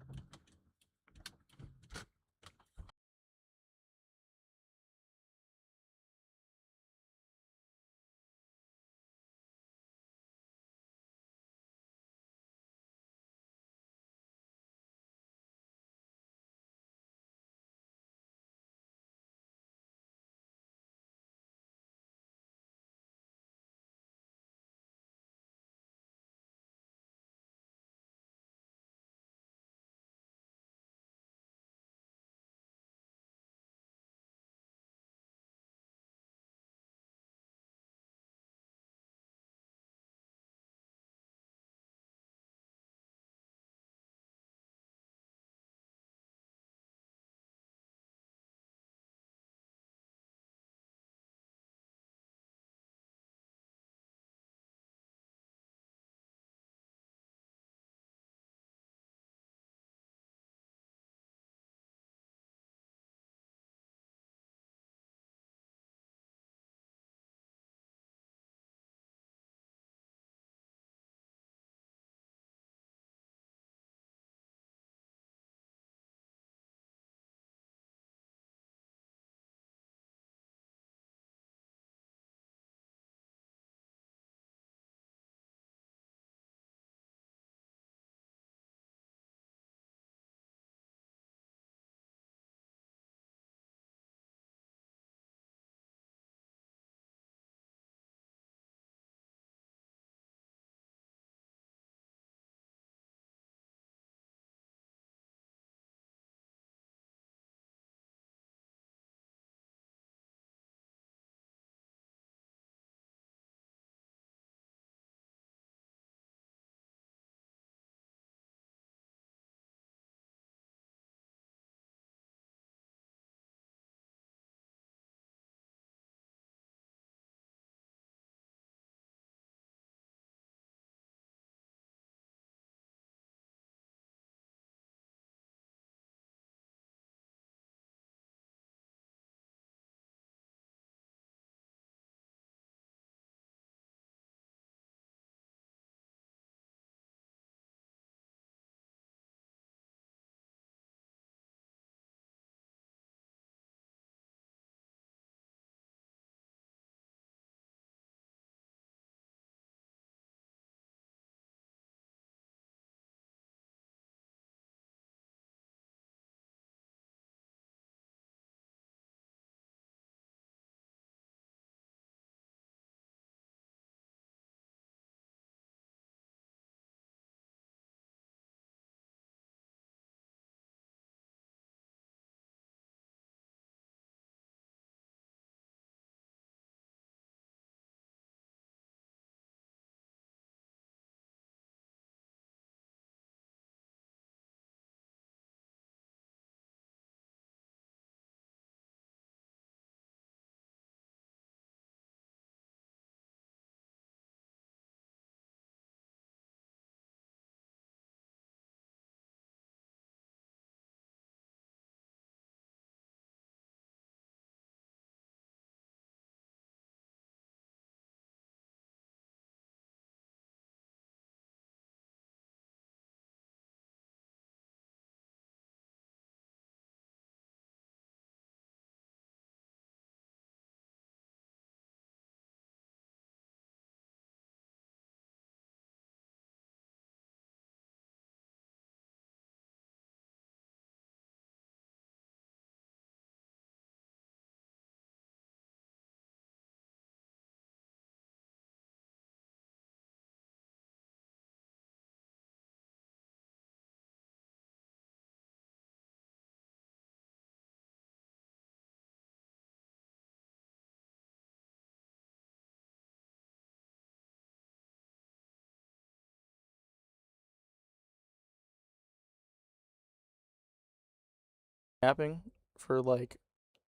S1: napping for like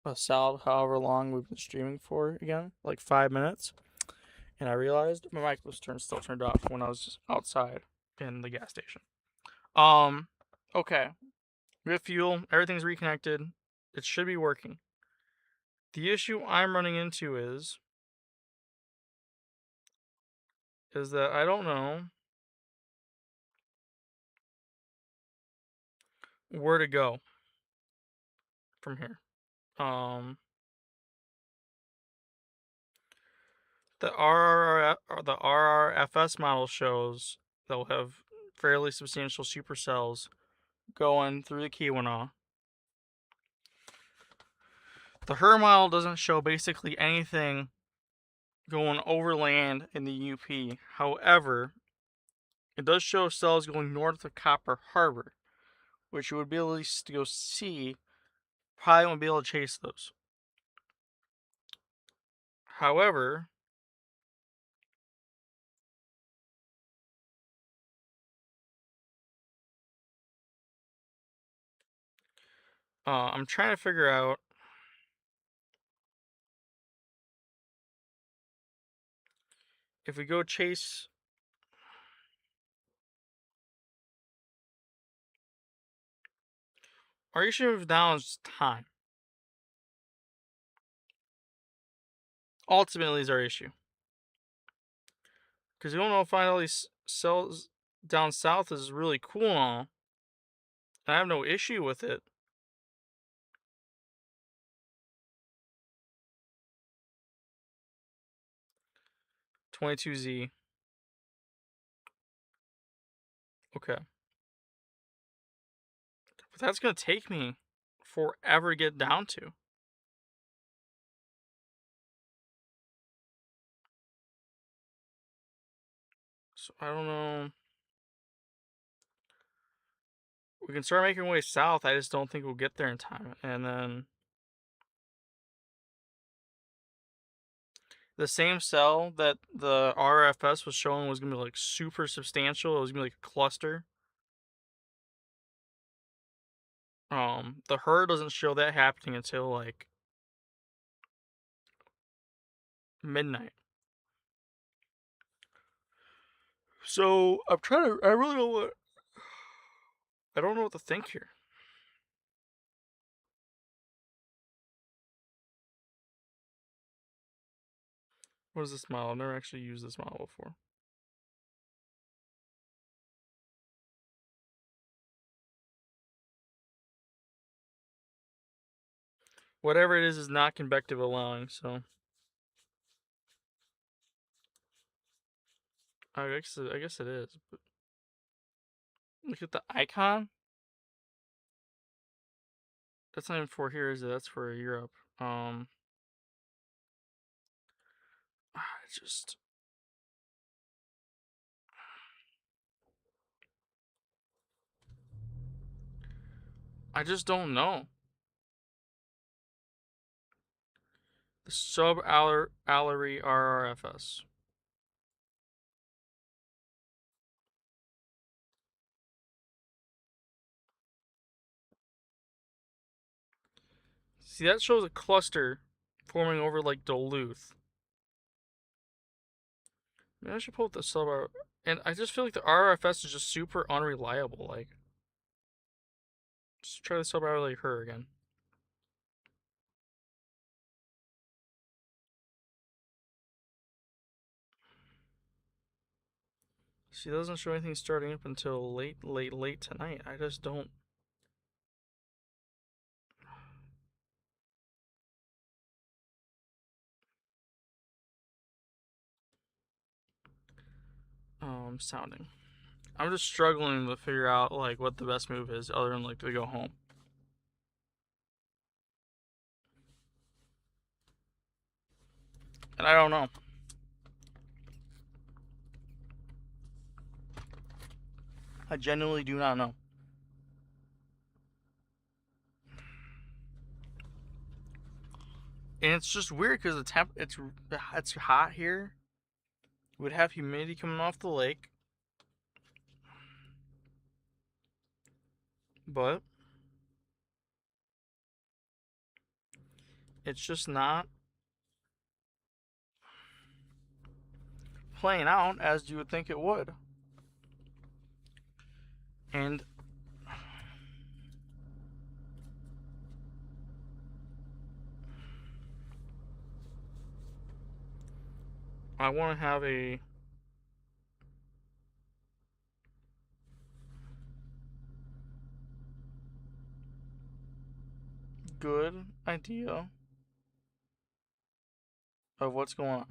S1: a solid however long we've been streaming for again, like 5 minutes. And I realized my mic was still turned off when I was just outside in the gas station. Okay. We have fuel, everything's reconnected. It should be working. The issue I'm running into is that I don't know where to go from here. The RRFS model shows they'll have fairly substantial supercells going through the Keweenaw. The HER model doesn't show basically anything going overland in the UP. However, it does show cells going north of Copper Harbor, which you would be able to go see. Probably won't be able to chase those. However, I'm trying to figure out if we go chase. Our issue now is time. Ultimately is our issue. Because we don't know if find all these cells down south is really cool and all. I have no issue with it. $22Z. Okay. But that's going to take me forever to get down to. So I don't know. We can start making our way south. I just don't think we'll get there in time. And then the same cell that the RFS was showing was going to be like super substantial. It was going to be like a cluster. The HER doesn't show that happening until like midnight. So I'm trying to. I really don't want. I don't know what to think here. What is this model? I've never actually used this model before. Whatever it is not convective allowing, so. I guess it is. But look at the icon. That's not even for here, is it? That's for Europe. I just don't know. The sub-Allery RRFS. See, that shows a cluster forming over like Duluth. Maybe I should pull up the sub. And I just feel like the RRFS is just super unreliable. Like, just try the sub-Allery HER again. See, it doesn't show anything starting up until late tonight. I just don't. Sounding. I'm just struggling to figure out like what the best move is, other than like to go home. And I don't know. I genuinely do not know. And it's just weird because it's hot here. We would have humidity coming off the lake. But it's just not playing out as you would think it would. And I want to have a good idea of what's going on.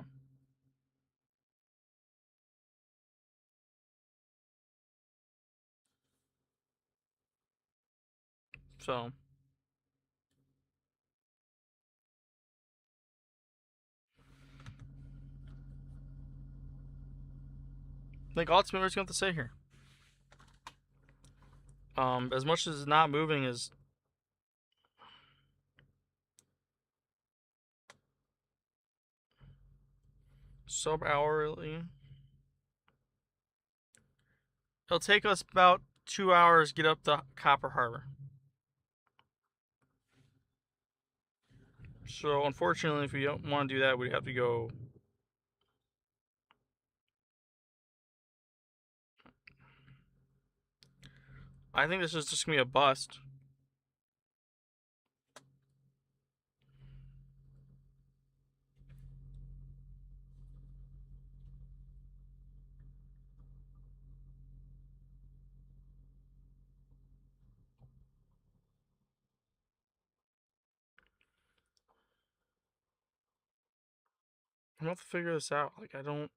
S1: So, I think ultimately, what's going to say here. As much as not moving is sub-hourly, it'll take us about 2 hours to get up to Copper Harbor. So, unfortunately, if we don't want to do that, we'd have to go. I think this is just going to be a bust. I'm going to have to figure this out. Like, I don't.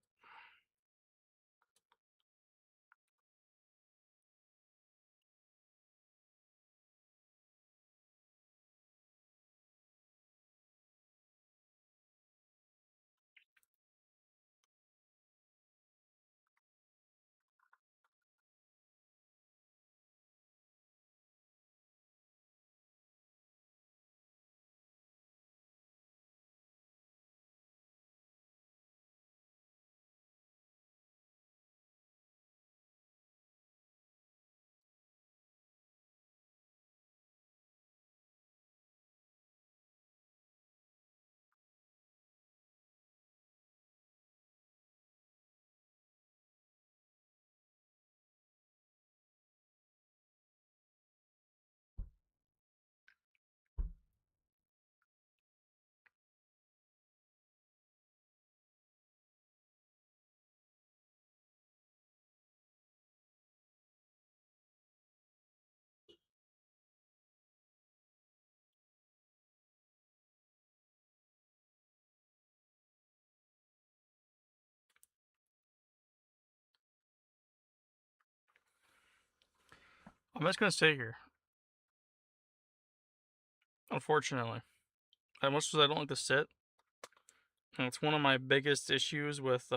S1: I'm just going to stay here. Unfortunately. As much as I don't like to sit, and it's one of my biggest issues with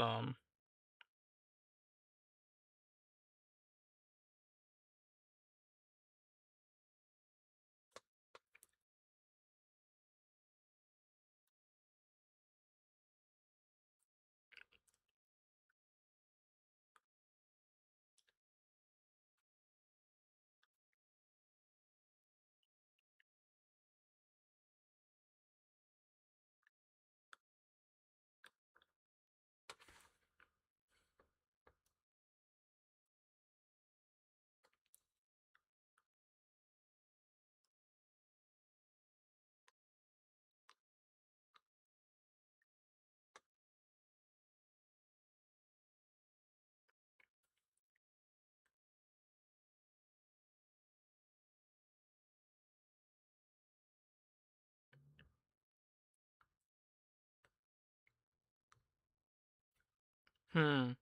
S1: hmm.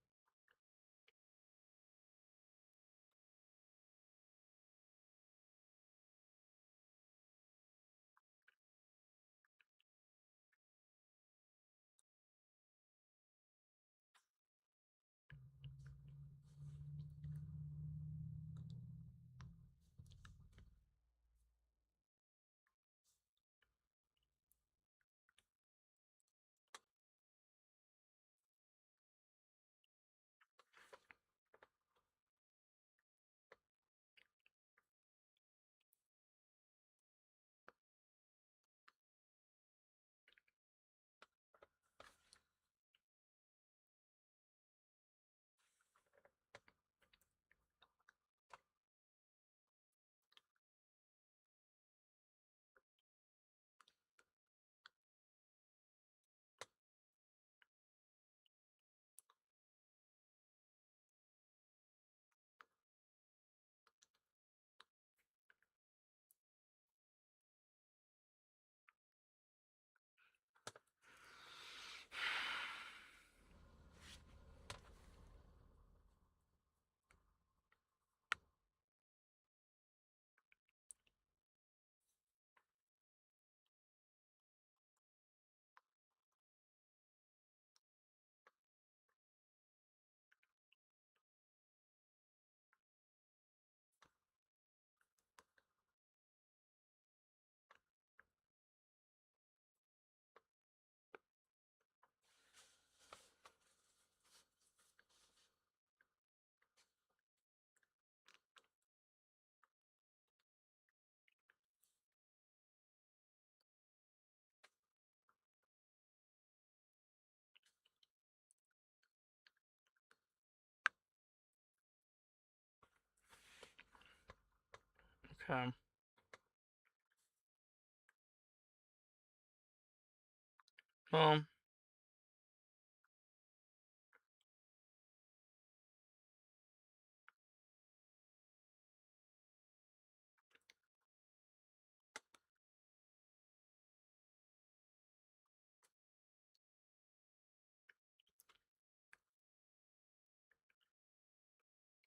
S1: Okay.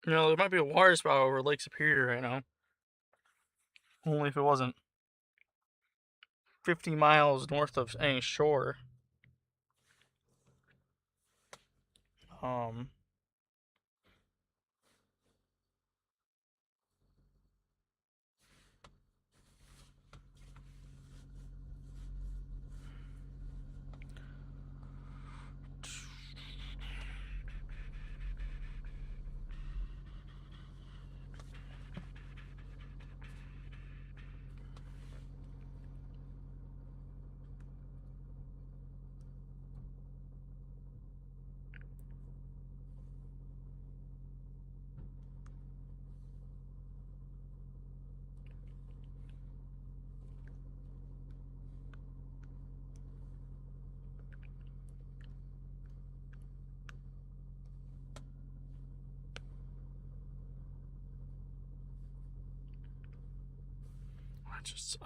S1: Well, there might be a water spout over Lake Superior right now. Only if it wasn't 50 miles north of any shore. Um,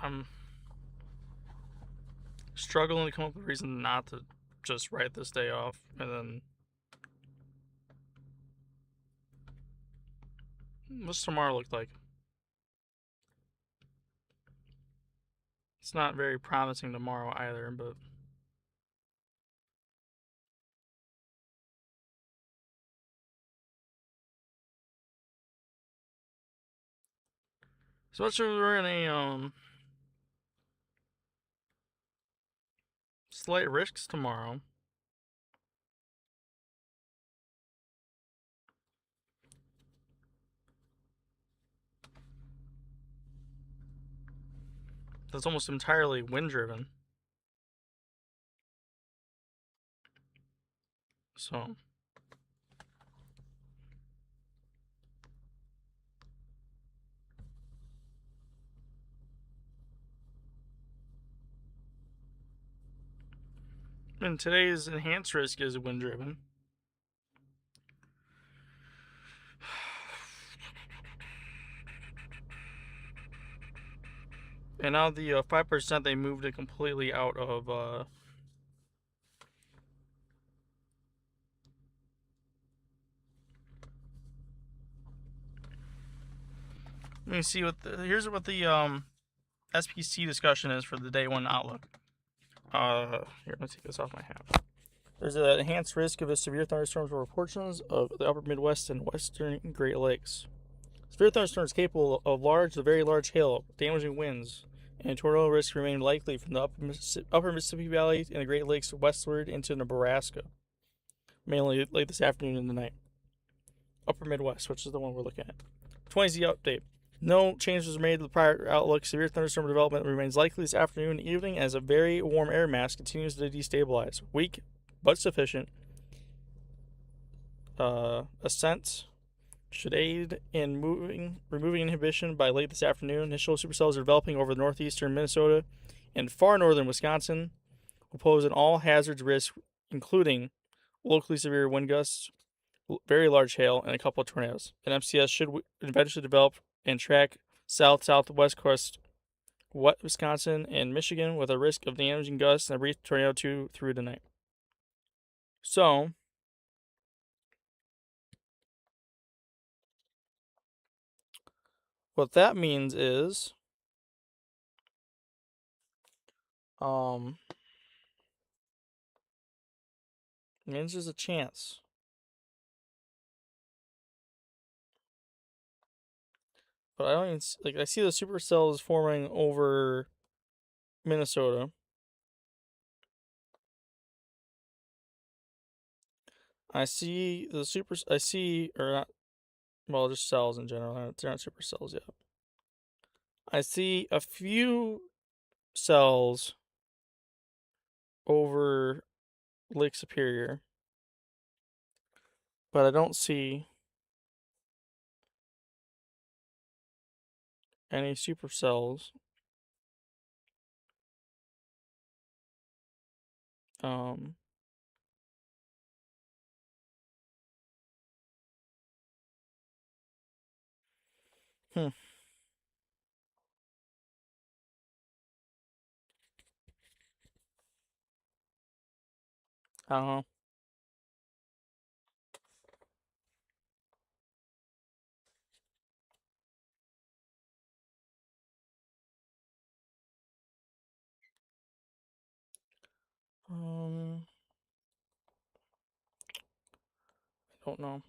S1: I'm struggling to come up with a reason not to just write this day off, and then what's tomorrow look like? It's not very promising tomorrow either, but especially we're in a slight risks tomorrow. That's almost entirely wind driven. So and today's enhanced risk is wind driven. And now the 5% they moved it completely out of let me see here's what the SPC discussion is for the day one outlook. Here, let's take this off my hat. There's an enhanced risk of a severe thunderstorms over portions of the upper Midwest and western Great Lakes. Severe thunderstorms capable of large to very large hail, damaging winds, and tornado risk remain likely from the upper Mississippi Valley and the Great Lakes westward into Nebraska, mainly late this afternoon and tonight. Upper Midwest, which is the one we're looking at. 20Z update. No changes were made to the prior outlook. Severe thunderstorm development remains likely this afternoon and evening as a very warm air mass continues to destabilize. Weak but sufficient. Ascent should aid in removing inhibition by late this afternoon. Initial supercells are developing over northeastern Minnesota and far northern Wisconsin, will pose an all hazards risk, including locally severe wind gusts, very large hail, and a couple of tornadoes. An MCS should eventually develop and track southwest coast, Wisconsin and Michigan, with a risk of damaging gusts and a brief tornado 2 through tonight. So, what that means is, means there's a chance. But I don't even I see the supercells forming over Minnesota. I see just cells in general. They're not supercells yet. I see a few cells over Lake Superior, but I don't see any supercells. Um, hmm. I don't know. I don't know.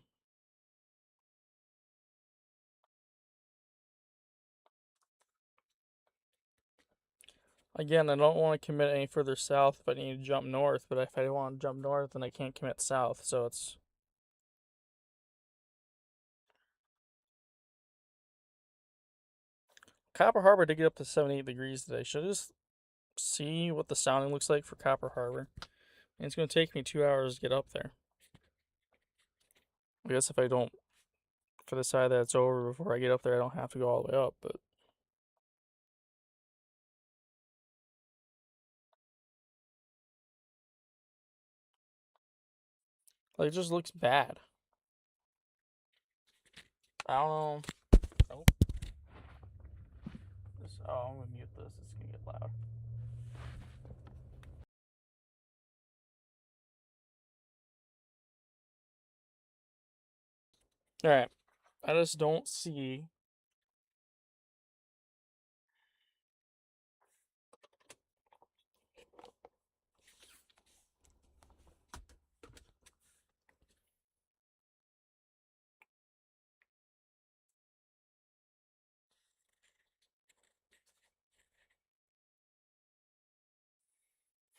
S1: Again, I don't want to commit any further south if I need to jump north, but if I want to jump north, then I can't commit south, so it's... Copper Harbor did get up to 78 degrees today. Should I just see what the sounding looks like for Copper Harbor? And it's going to take me 2 hours to get up there. I guess if I decide that it's over before I get up there, I don't have to go all the way up, but... Like, it just looks bad. I don't know. Oh. I'm gonna mute this. It's gonna get loud. Alright. I just don't see...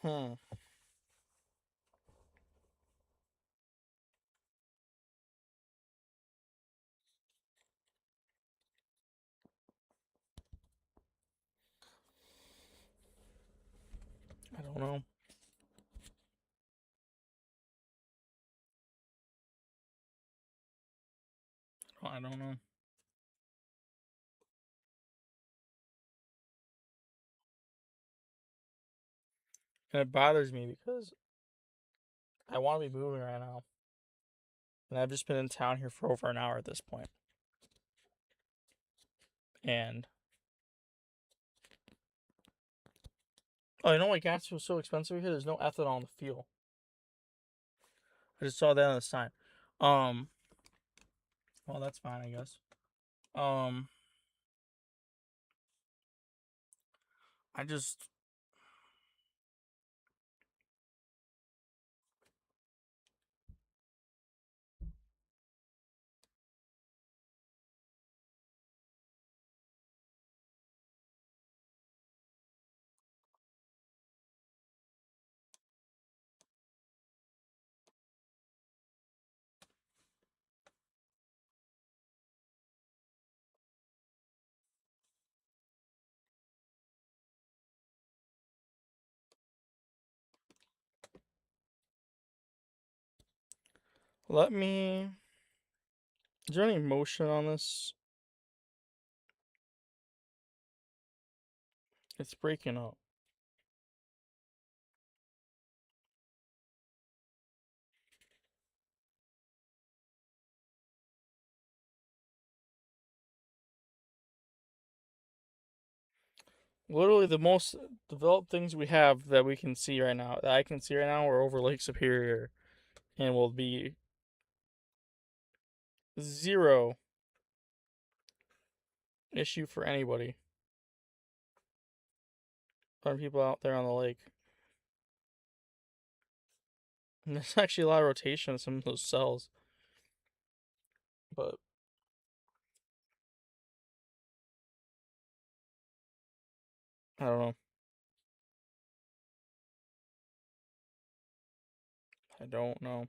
S1: I don't know. I don't know. And it bothers me because I want to be moving right now. And I've just been in town here for over an hour at this point. And... Oh, you know why gas was so expensive here? There's no ethanol in the fuel. I just saw that on the sign. Well, that's fine, I guess. I just... Let me... Is there any motion on this? It's breaking up. Literally the most developed things we have that we can see right now, that I can see right now, are over Lake Superior. And will be 0 issue for anybody. Or people out there on the lake. And there's actually a lot of rotation in some of those cells. But I don't know. I don't know.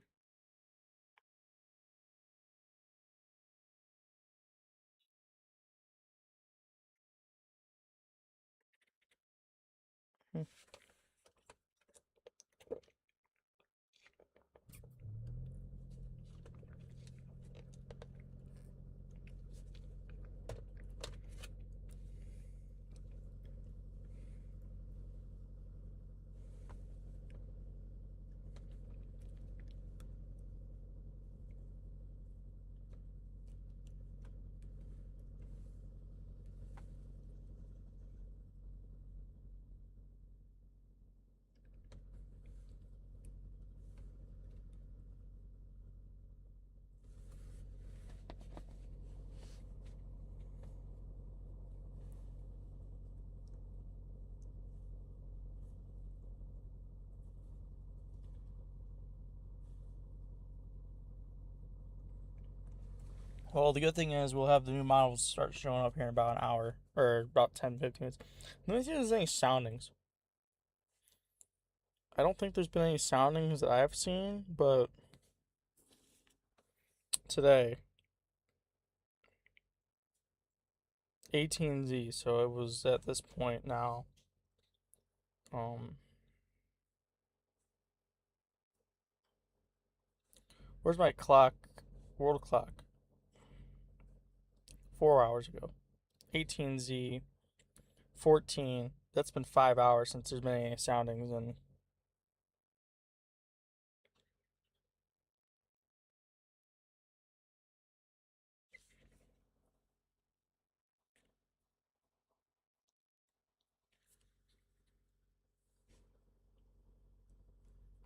S1: Well, the good thing is we'll have the new models start showing up here in about an hour, or about 10, 15 minutes. Let me see if there's any soundings. I don't think there's been any soundings that I've seen, but today, 18Z, so it was at this point now. Where's my clock? World clock. 4 hours ago. 18Z, 14. That's been 5 hours since there's been any soundings, and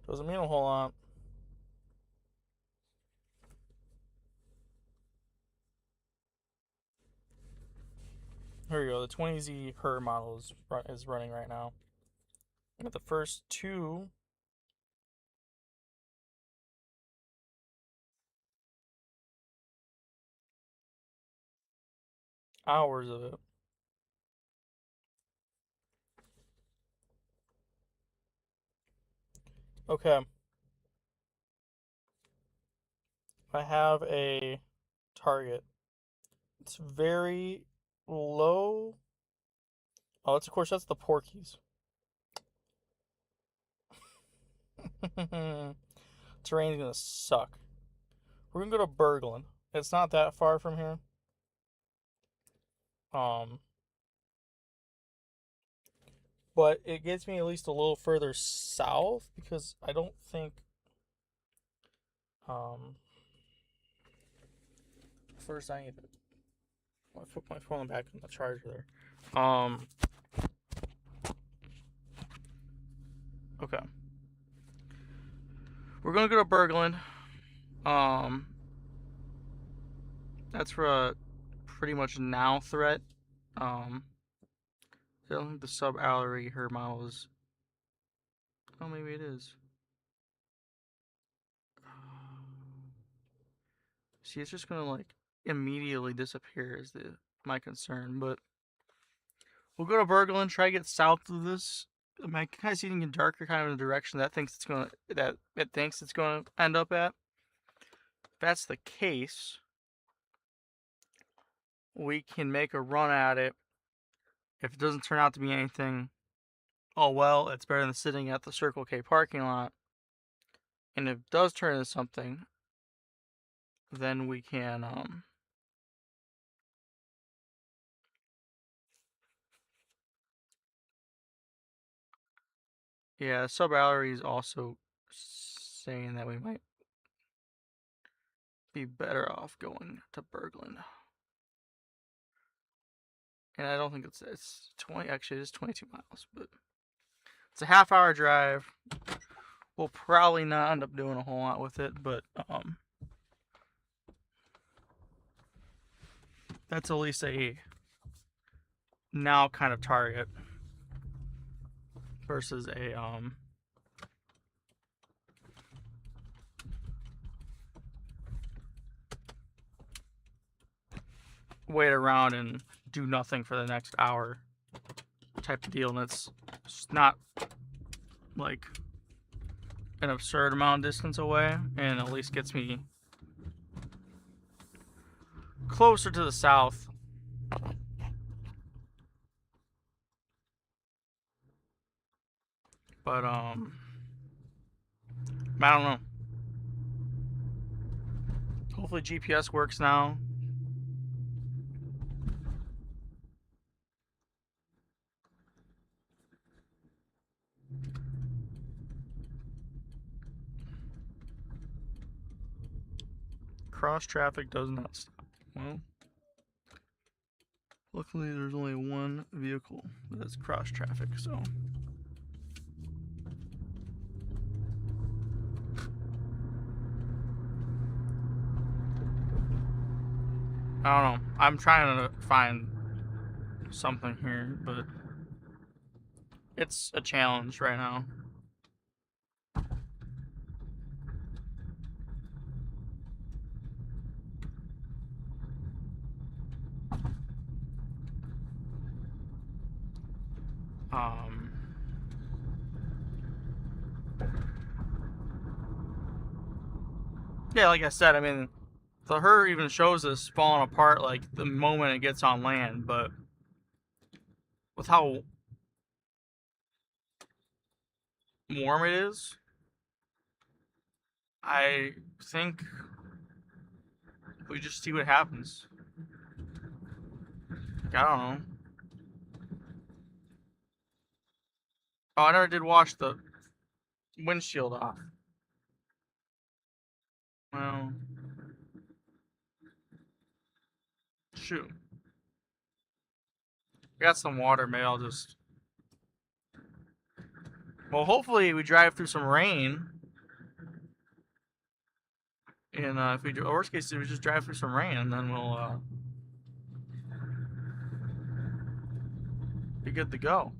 S1: doesn't mean a whole lot. Here we go. The 20Z her model is running right now. With the first 2 hours of it. Okay. I have a target. It's very low. Oh, of course, that's the Porkies. Terrain's gonna suck. We're gonna go to Berglund. It's not that far from here. But it gets me at least a little further south because I don't think first I need to put my phone back on the charger there. Okay. We're gonna go to Berglund. That's for a pretty much now threat. I don't think the sub-Allery her model is. Oh, maybe it is. See, it's just gonna like immediately disappear is my concern, but we'll go to Berglund, try to get south of this. I'm kind of seeing in darker kind of in the direction that it thinks it's gonna end up at. If that's the case, we can make a run at it. If it doesn't turn out to be anything, oh well, it's better than sitting at the Circle K parking lot. And if it does turn into something, then we can yeah, sub-Allery is also saying that we might be better off going to Berglund. And I don't think it's 20, actually it is 22 miles, but it's a half-hour drive. We'll probably not end up doing a whole lot with it, but that's at least a now kind of target versus a wait around and do nothing for the next hour type of deal. And it's not like an absurd amount of distance away, and at least gets me closer to the south. But I don't know. Hopefully GPS works now. Cross traffic does not stop. Well, luckily there's only one vehicle that's cross traffic, so. I don't know. I'm trying to find something here, but it's a challenge right now. Yeah, like I said, I mean, the hurt even shows us falling apart like the moment it gets on land, but with how warm it is, I think we just see what happens. I don't know. Oh, I never did wash the windshield off. Well, shoot. I got some water, maybe I'll just... Well, hopefully we drive through some rain. And if we do, worst case, we just drive through some rain, and then we'll be good to go.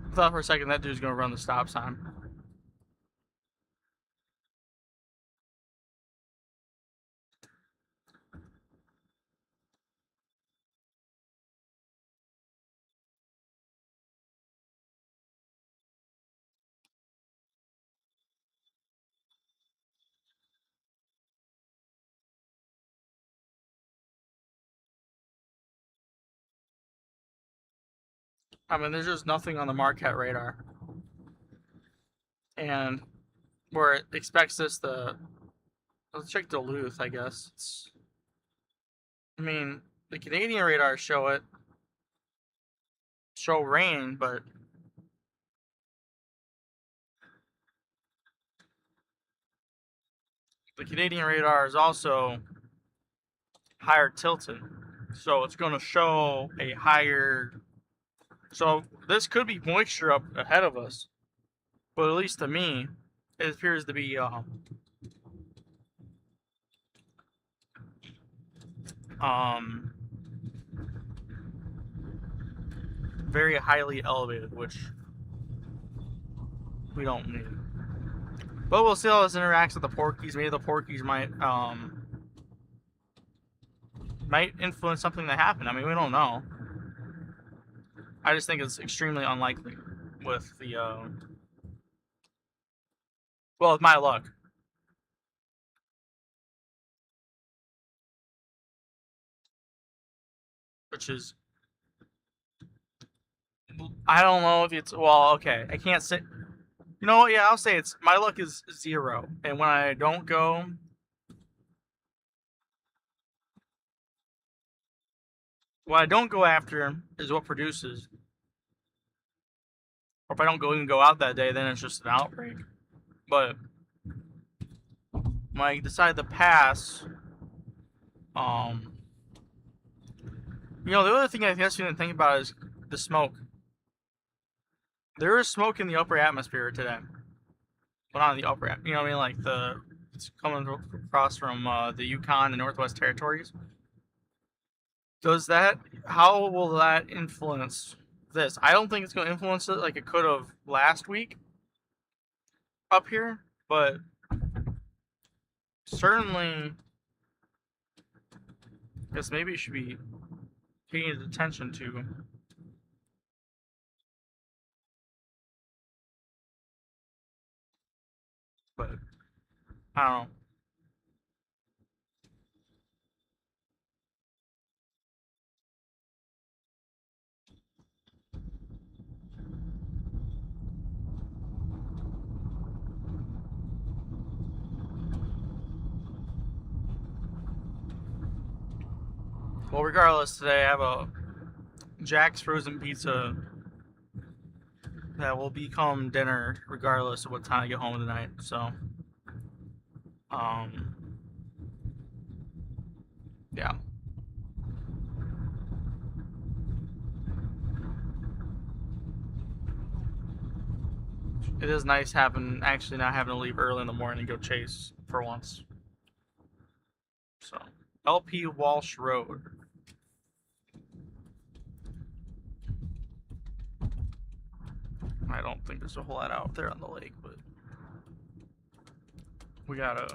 S1: I thought for a second that dude's gonna run the stop sign. I mean, there's just nothing on the Marquette radar. And where it expects us to... Let's check Duluth, I guess. I mean, the Canadian radars show rain, but the Canadian radar is also higher tilted. So it's going to show a higher... So this could be moisture up ahead of us. But at least to me, it appears to be very highly elevated, which we don't need. But we'll see how this interacts with the Porkies. Maybe the Porkies might influence something that happened. I mean, we don't know. I just think it's extremely unlikely with the well, with my luck. Which is, I don't know if it's, well, okay, I can't say, you know what, yeah, I'll say my luck is 0, and when I don't go, what I don't go after is what produces, or if I don't even go out that day, then it's just an outbreak, but when I decide to pass, you know, the other thing I guess you didn't think about is the smoke. There is smoke in the upper atmosphere today. Well, not in the upper, you know what I mean? Like it's coming across from the Yukon and Northwest Territories. How will that influence this? I don't think it's going to influence it like it could have last week up here, but certainly, I guess maybe it should be paying attention to. But I don't know. Well, regardless, today I have a Jack's frozen pizza that will become dinner regardless of what time I get home tonight. So, yeah. It is nice actually not having to leave early in the morning and go chase for once. So, LP Walsh Road. I don't don't think there's a whole lot out there on the lake, but we gotta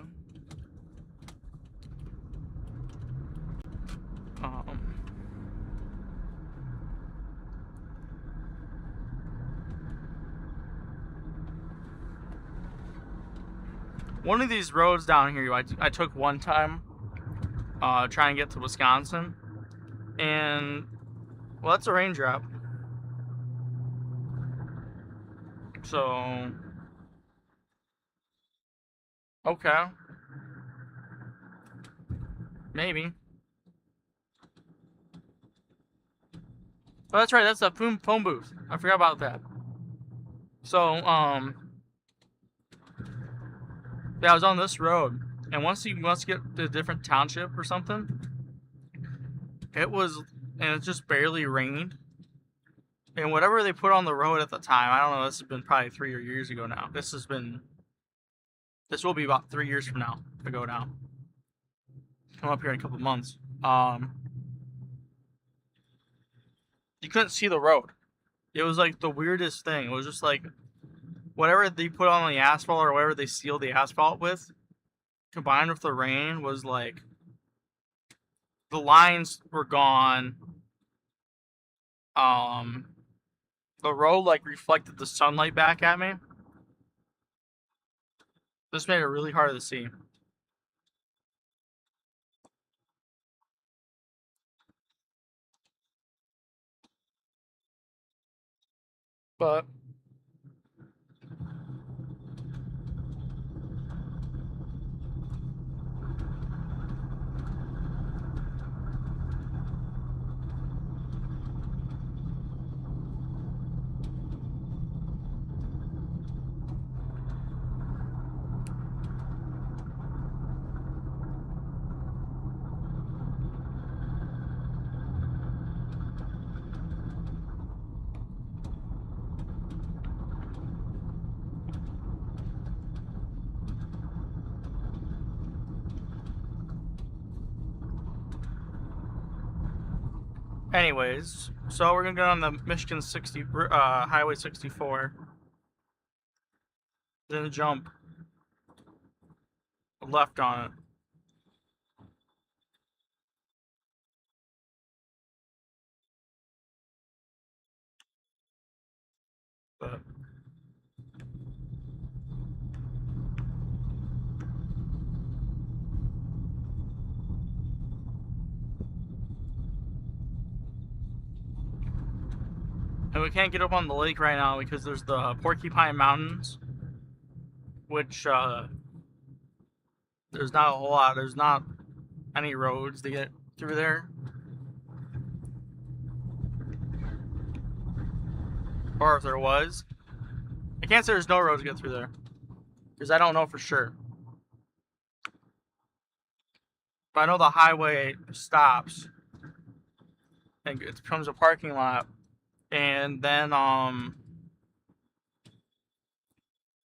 S1: one of these roads down here I took one time trying to get to Wisconsin, and well, that's a raindrop. So okay, maybe. Oh, that's right. That's the phone booth. I forgot about that. So yeah, I was on this road, and once you get to a different township or something, it just barely rained. And whatever they put on the road at the time, I don't know, this has been probably 3 years ago now. This will be about 3 years from now ago now. Come up here in a couple months. You couldn't see the road. It was like the weirdest thing. It was just like whatever they put on the asphalt or whatever they sealed the asphalt with, combined with the rain, was like the lines were gone. The road like reflected the sunlight back at me. This made it really hard to see. But anyways, so we're gonna go on the Michigan Highway 64. Then jump left on it. But and we can't get up on the lake right now because there's the Porcupine Mountains, which there's not a whole lot. There's not any roads to get through there. Or if there was. I can't say there's no roads to get through there, because I don't know for sure. But I know the highway stops and it becomes a parking lot, and then I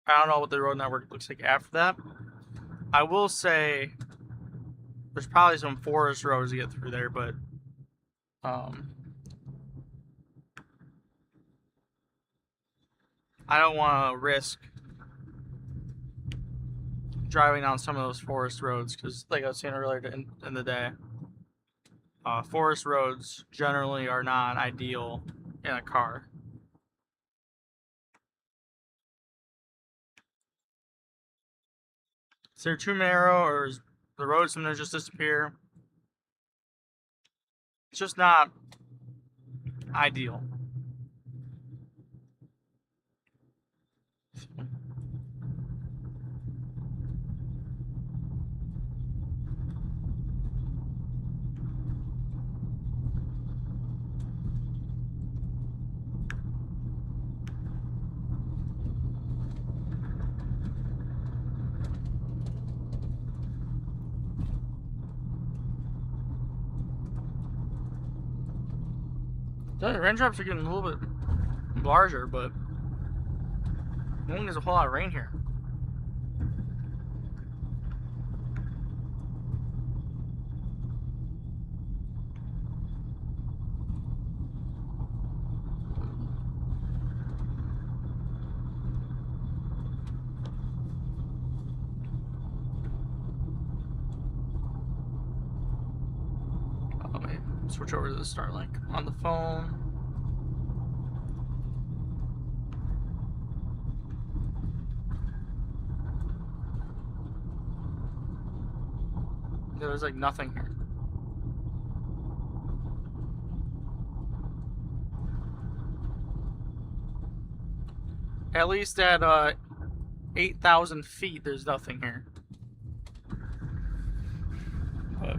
S1: don't know what the road network looks like after that. I will say there's probably some forest roads to get through there, but I don't want to risk driving down some of those forest roads, because like I was saying earlier in the day, forest roads generally are not ideal in a car. Is there too narrow, or is the road sometimes just disappear? It's just not ideal. The raindrops are getting a little bit larger, but I don't think there's a whole lot of rain here. switch over to the Starlink on the phone. There's like nothing here. At least at 8,000 feet, there's nothing here. But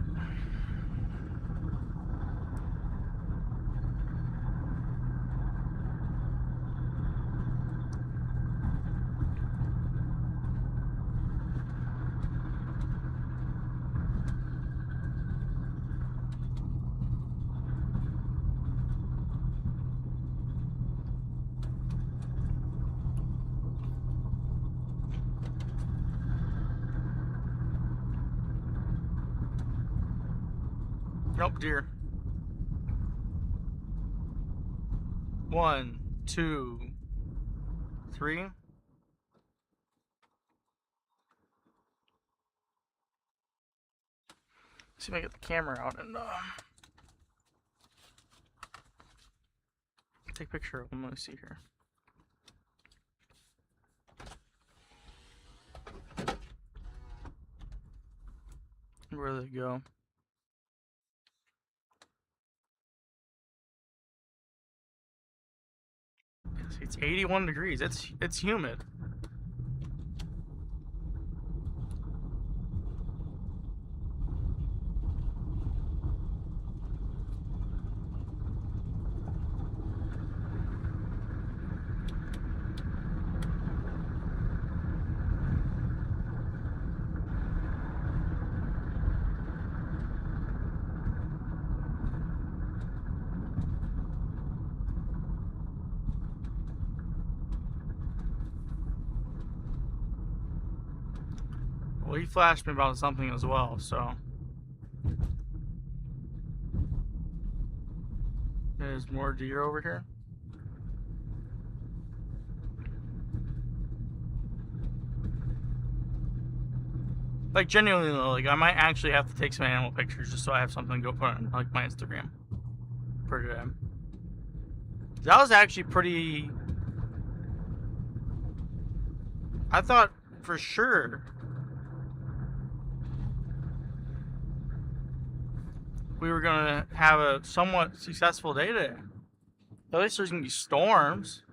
S1: nope, deer. 1, 2, 3. See if I get the camera out and take a picture of them. Let me see here. Where do they go? It's 81 degrees. It's humid. Well, he flashed me about something as well, so. There's more deer over here. Like, genuinely, like, I might actually have to take some animal pictures just so I have something to go put on, like, my Instagram for today. That was actually pretty. I thought for sure we were gonna have a somewhat successful day today. At least there's gonna be storms,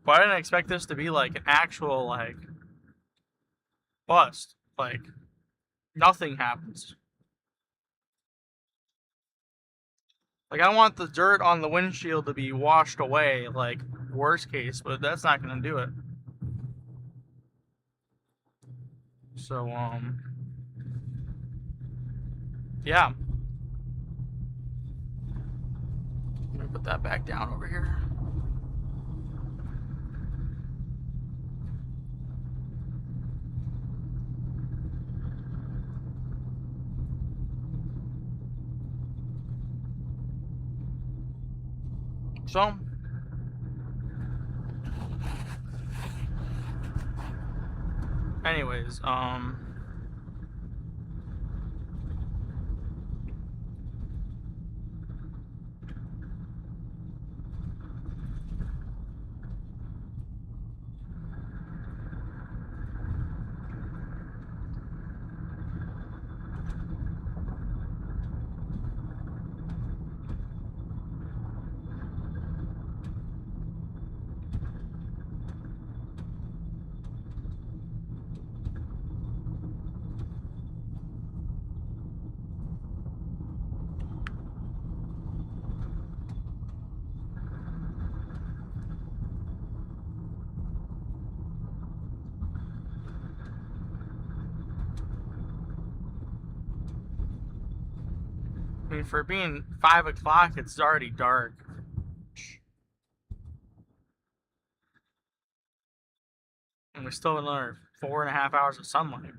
S1: but I didn't expect this to be like an actual like bust. Like nothing happens. Like I want the dirt on the windshield to be washed away, like worst case, but that's not gonna do it. So yeah. Let me put that back down over here. So, anyways, I mean, for being 5 o'clock, it's already dark. And we still have another 4.5 hours of sunlight.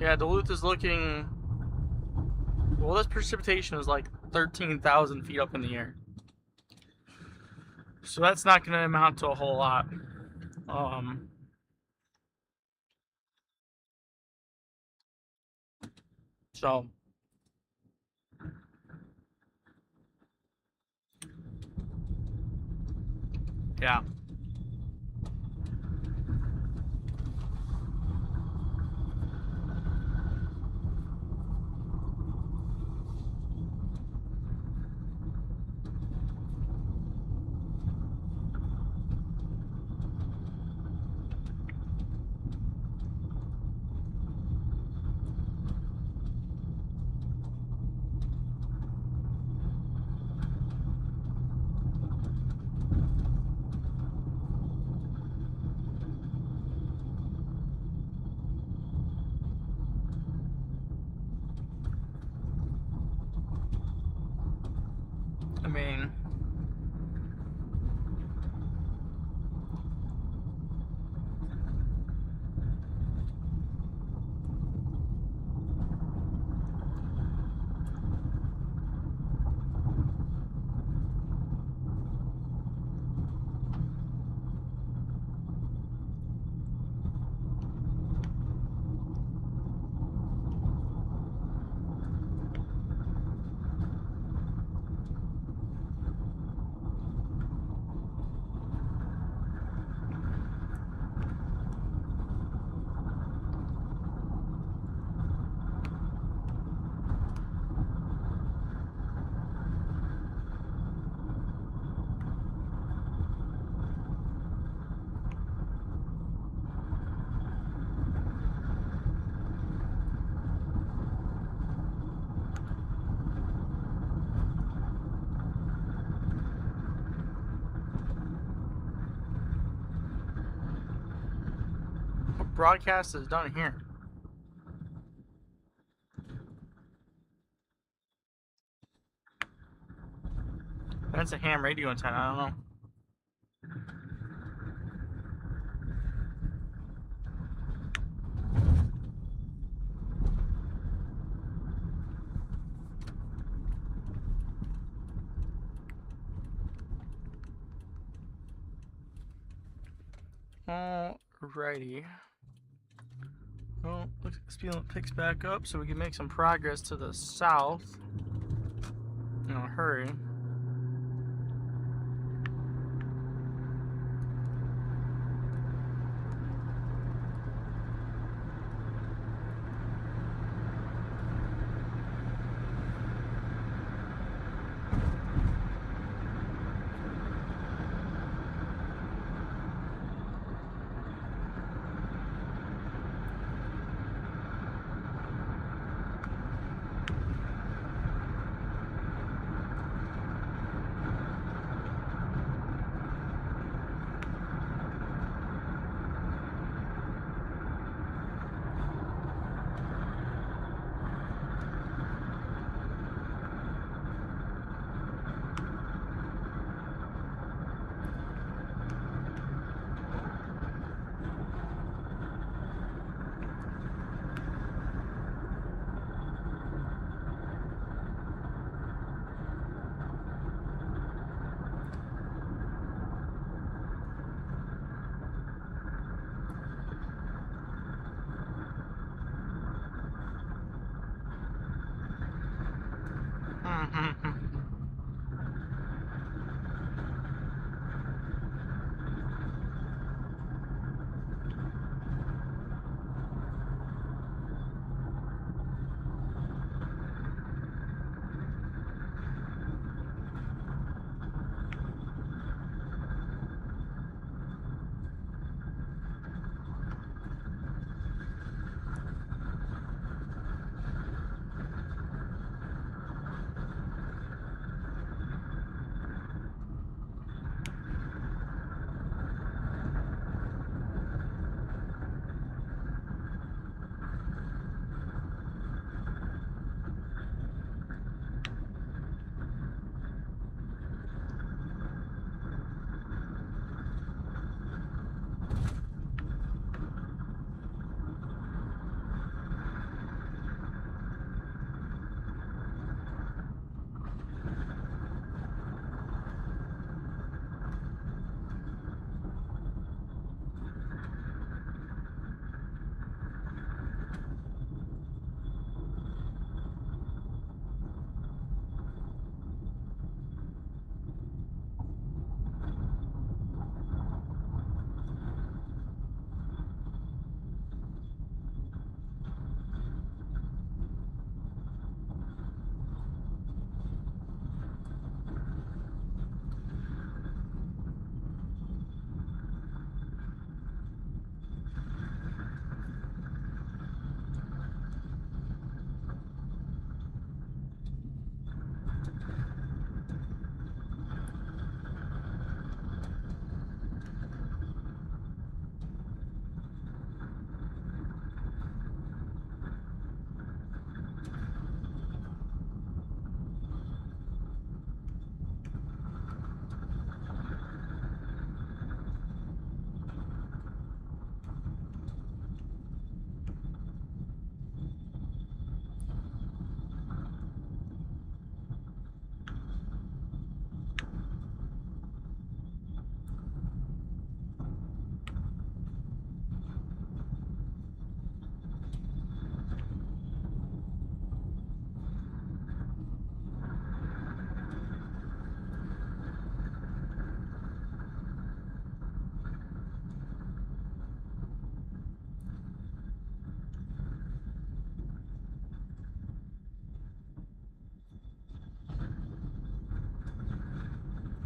S1: Yeah, Duluth is looking... Well, this precipitation is like 13,000 feet up in the air. So that's not going to amount to a whole lot. So... Yeah. I mean... What broadcast is done here? That's a ham radio antenna, I don't know. Alrighty. Well, looks like the speed limit picks back up so we can make some progress to the south. In a hurry.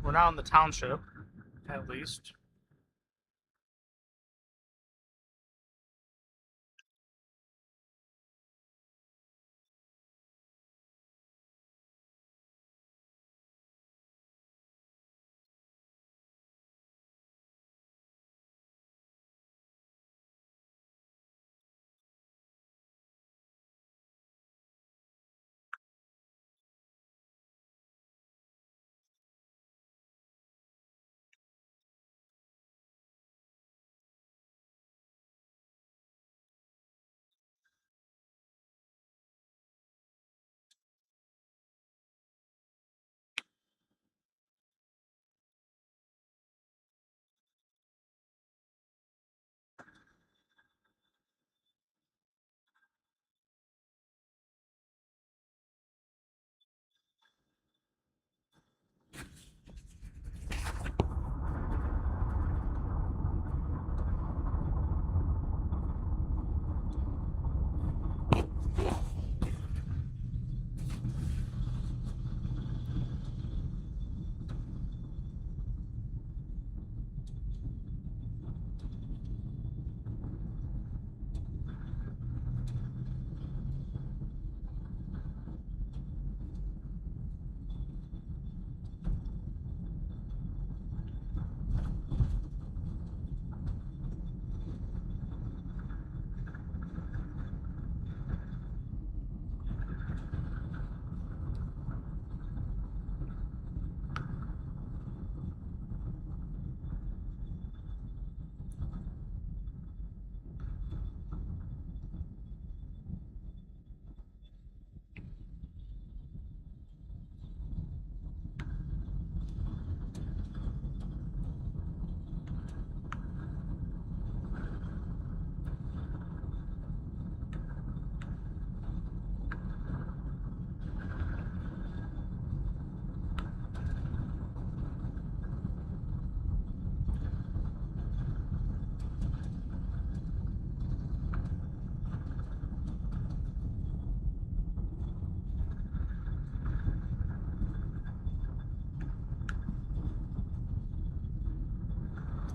S1: We're now in the township, at least.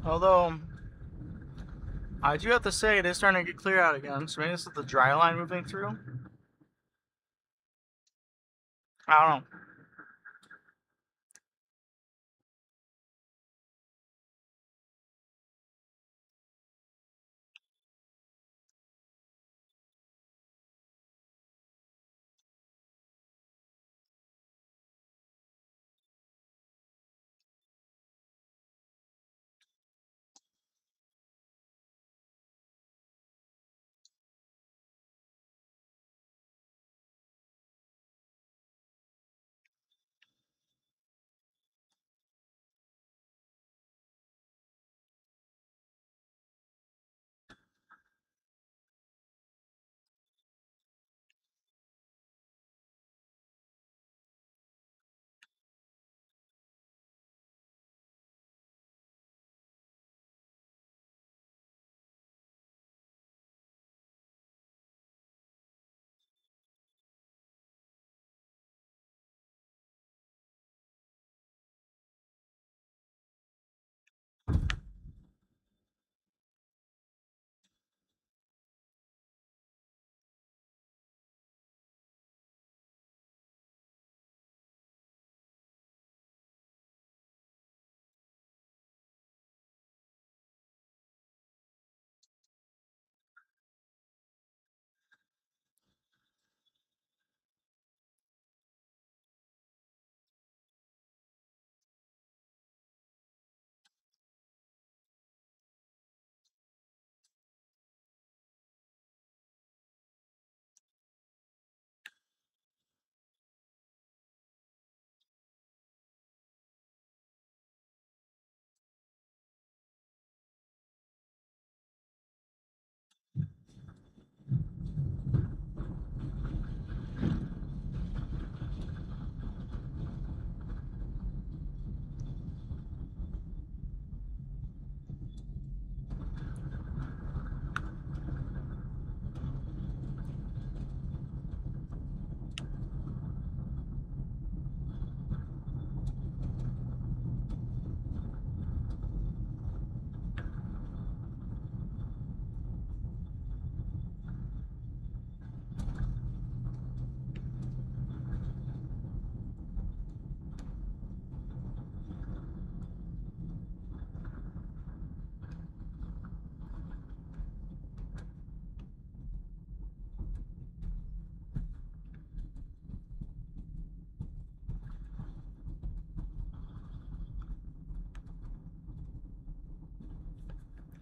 S1: Although, I do have to say, it is starting to get clear out again. So maybe this is the dry line moving through. I don't know.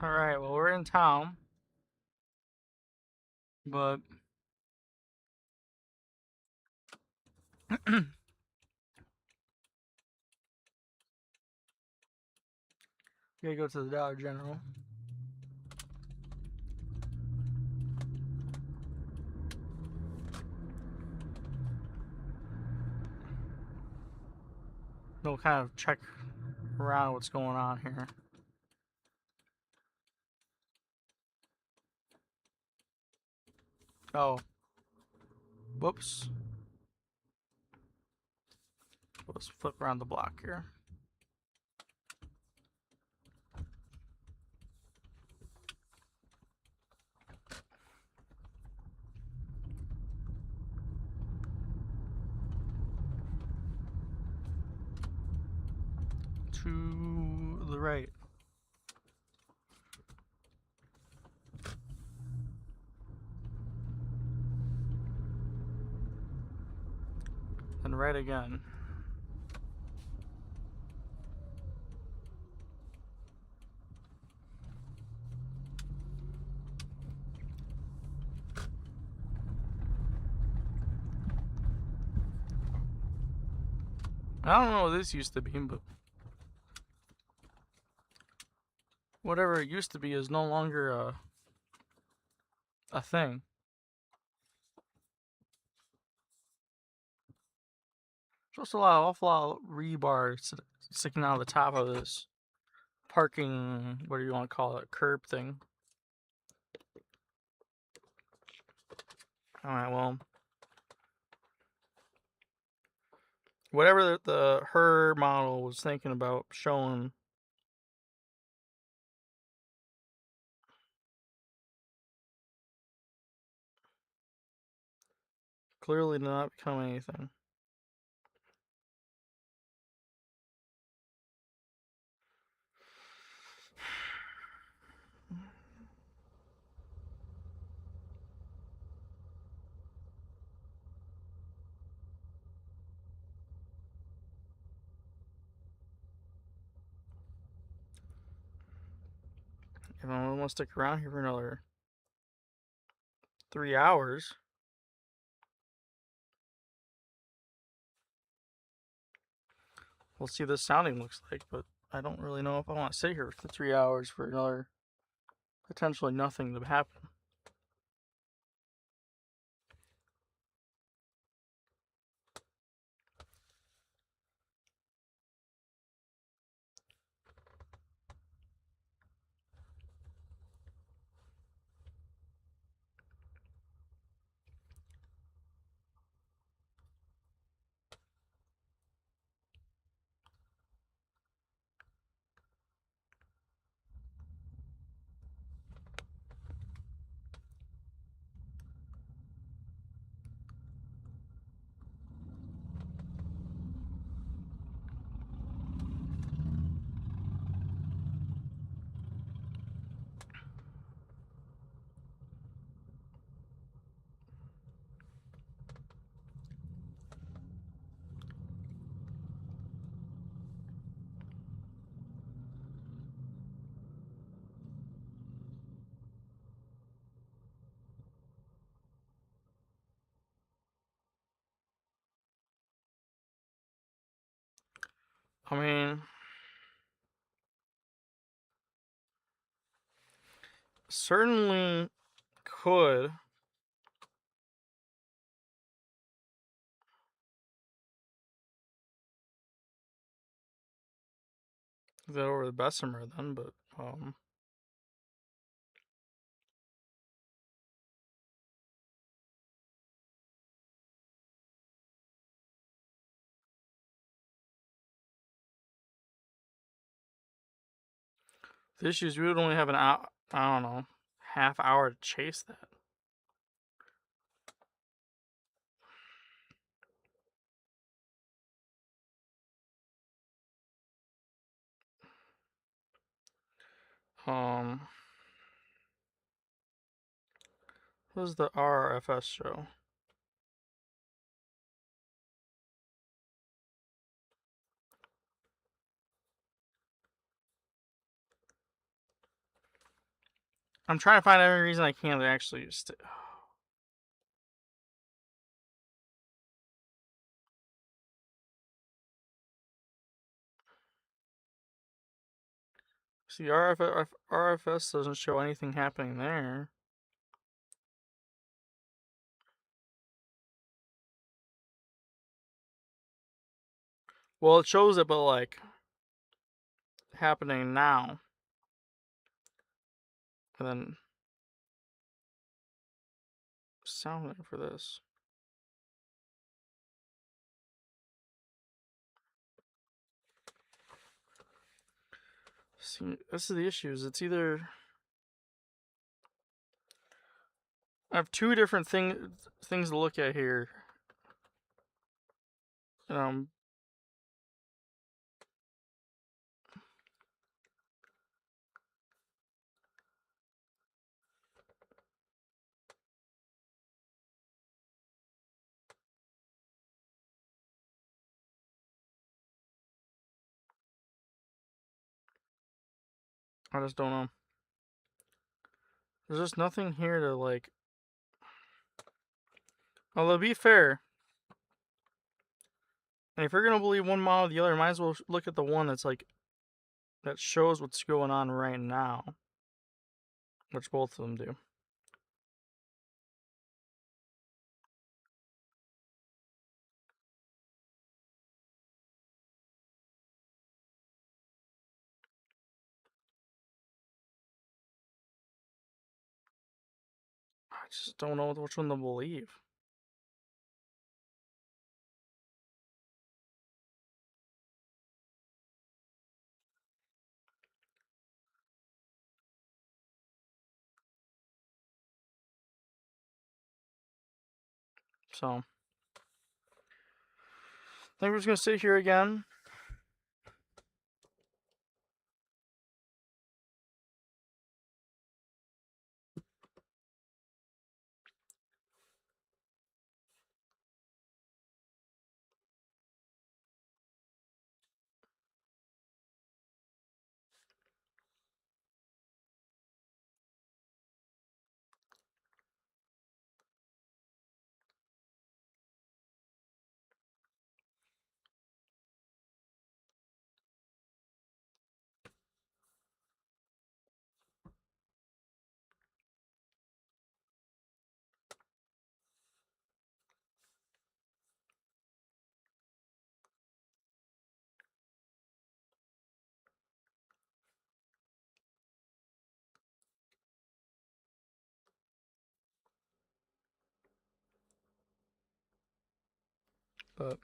S1: Alright, well, we're in town. But gotta go to the Dollar General. We'll kind of check around what's going on here. Oh. Whoops. Let's flip around the block here. To the right. And right again. I don't know what this used to be, but whatever it used to be is no longer a thing. Just awful lot of rebar sticking out of the top of this parking, what do you want to call it, curb thing. Alright, well, whatever her model was thinking about showing, clearly did not become anything. If I want to stick around here for another 3 hours, we'll see what this sounding looks like, but I don't really know if I want to sit here for 3 hours for another potentially nothing to happen. I mean, certainly could. That over the Bessemer then, but the issue is we would only have an hour, I don't know, half hour to chase that. What does the RRFS show? I'm trying to find every reason I can to actually just. See, RFS doesn't show anything happening there. Well, it shows it, but like happening now, and then sounding for this. See, this is the issues. It's either I have two different things to look at here. I just don't know. There's just nothing here to like. Although, to be fair, and if you're gonna believe one model or the other, might as well look at the one that's like that shows what's going on right now, which both of them do. I just don't know which one to believe. So, I think we're just gonna sit here again. But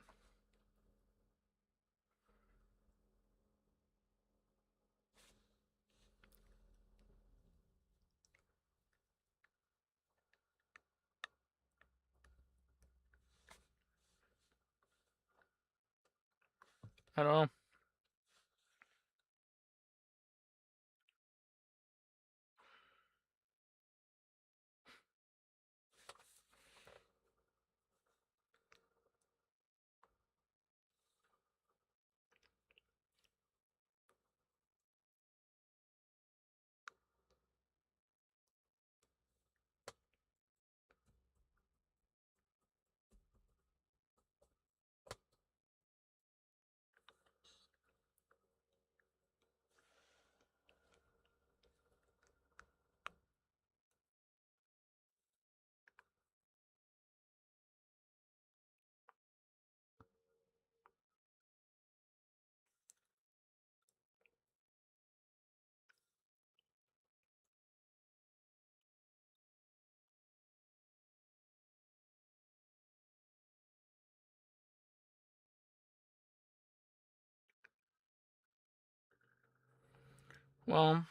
S1: I don't know. Well,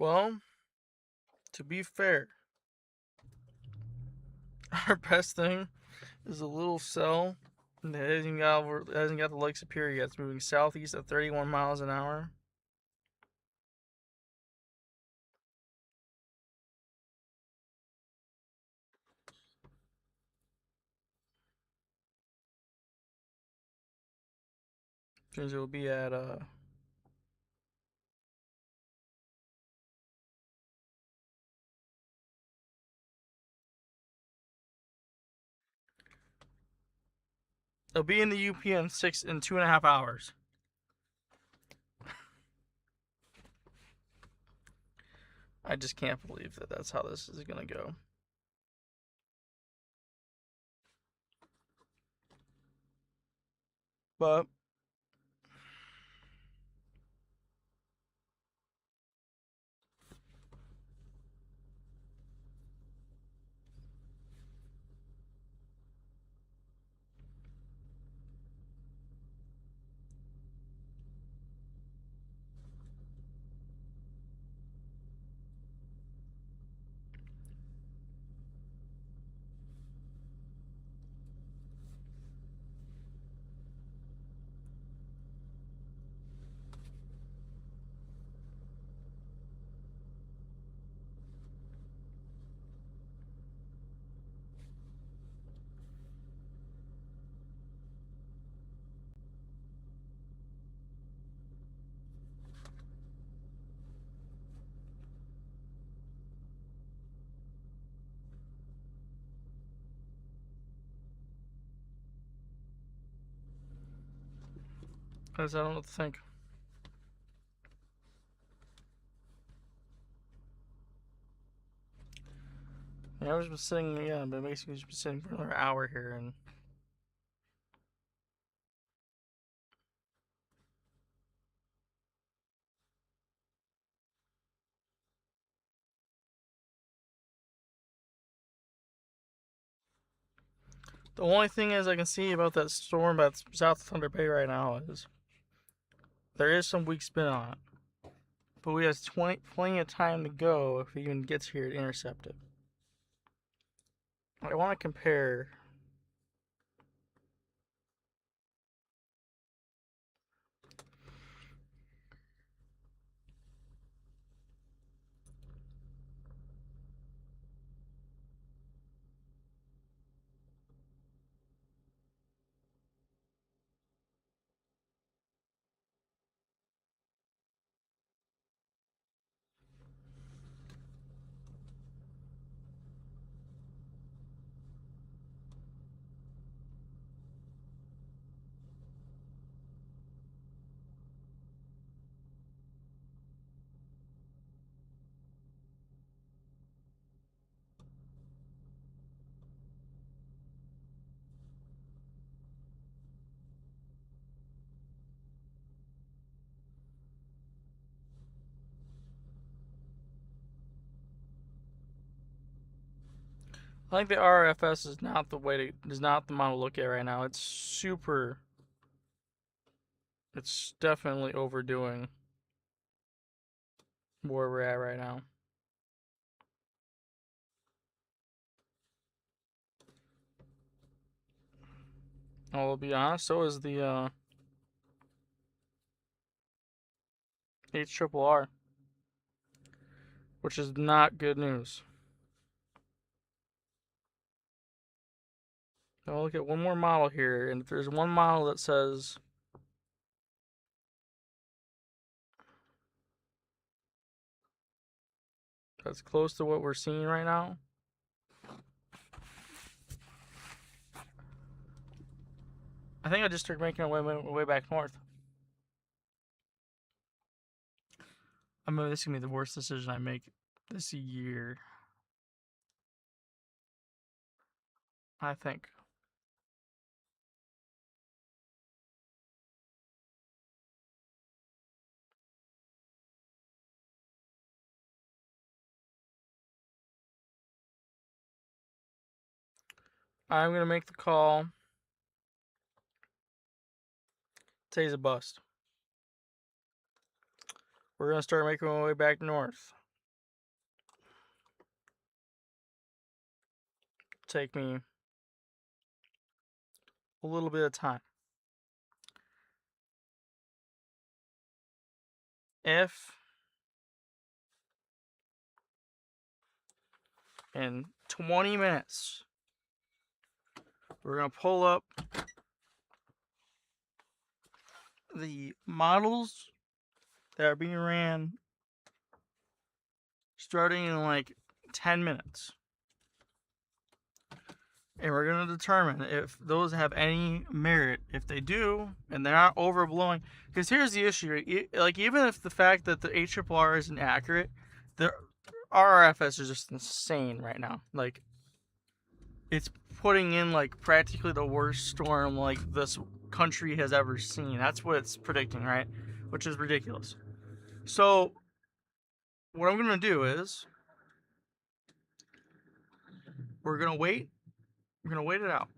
S1: Well, to be fair, our best thing is a little cell that hasn't got the Lake Superior yet. It's moving southeast at 31 miles an hour. It will be at it'll be in the UP in 2.5 hours. I just can't believe that that's how this is gonna go. But I don't know what to think. Yeah, I've just been sitting. Yeah, but basically just been sitting for another hour here, and the only thing is I can see about that storm that's south of Thunder Bay right now is there is some weak spin on it, but we have plenty of time to go if it even gets here to intercept it. I want to compare. I think the RFS is not the model to look at right now. It's super. It's definitely overdoing where we're at right now. I'll be honest. So is the HRRR, which is not good news. I'll look at one more model here, and if there's one model that says that's close to what we're seeing right now, I think I just started making my way back north. I mean, this is gonna be the worst decision I make this year, I think. I'm gonna make the call. Today's a bust. We're gonna start making our way back north. take me a little bit of time. If in 20 minutes we're going to pull up the models that are being ran starting in like 10 minutes. And we're going to determine if those have any merit. If they do, and they're not overblowing. Because here's the issue. Like, even if the fact that the HRRR isn't accurate, the RRFS is just insane right now. Like, it's putting in, like, practically the worst storm, like, this country has ever seen. That's what it's predicting, right? Which is ridiculous. So, what I'm going to do is, we're going to wait. We're going to wait it out.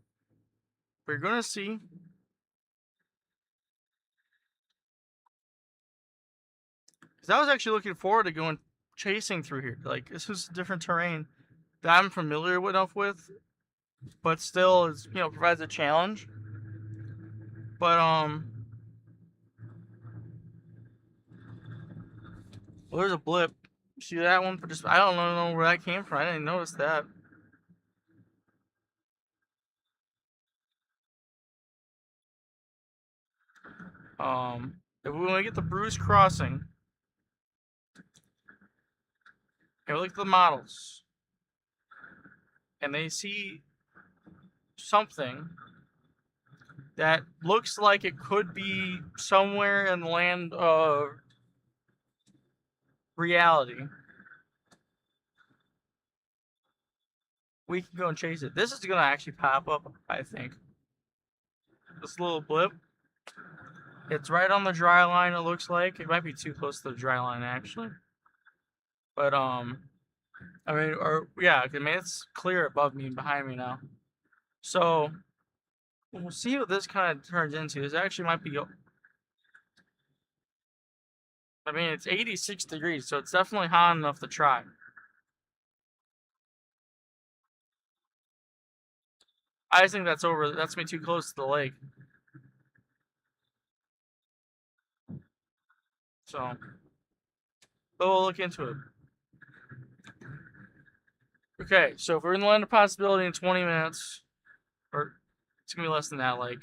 S1: We're going to see. Because I was actually looking forward to going chasing through here. Like, this is different terrain that I'm familiar enough with, but still, it's, you know, provides a challenge. But, well, there's a blip. See that one? Just, I don't know where that came from. I didn't notice that. If we want to get the Bruce crossing, and we look at the models, and they see something that looks like it could be somewhere in the land of reality, we can go and chase it. This is going to actually pop up, I think. This little blip. It's right on the dry line, it looks like. It might be too close to the dry line, actually. But, I mean, yeah, I mean, it's clear above me and behind me now. So, we'll see what this kind of turns into. This actually might be, I mean, it's 86 degrees, so it's definitely hot enough to try. I just think that's me too close to the lake. So, but we'll look into it. Okay, so if we're in the land of possibility in 20 minutes, or it's going to be less than that, like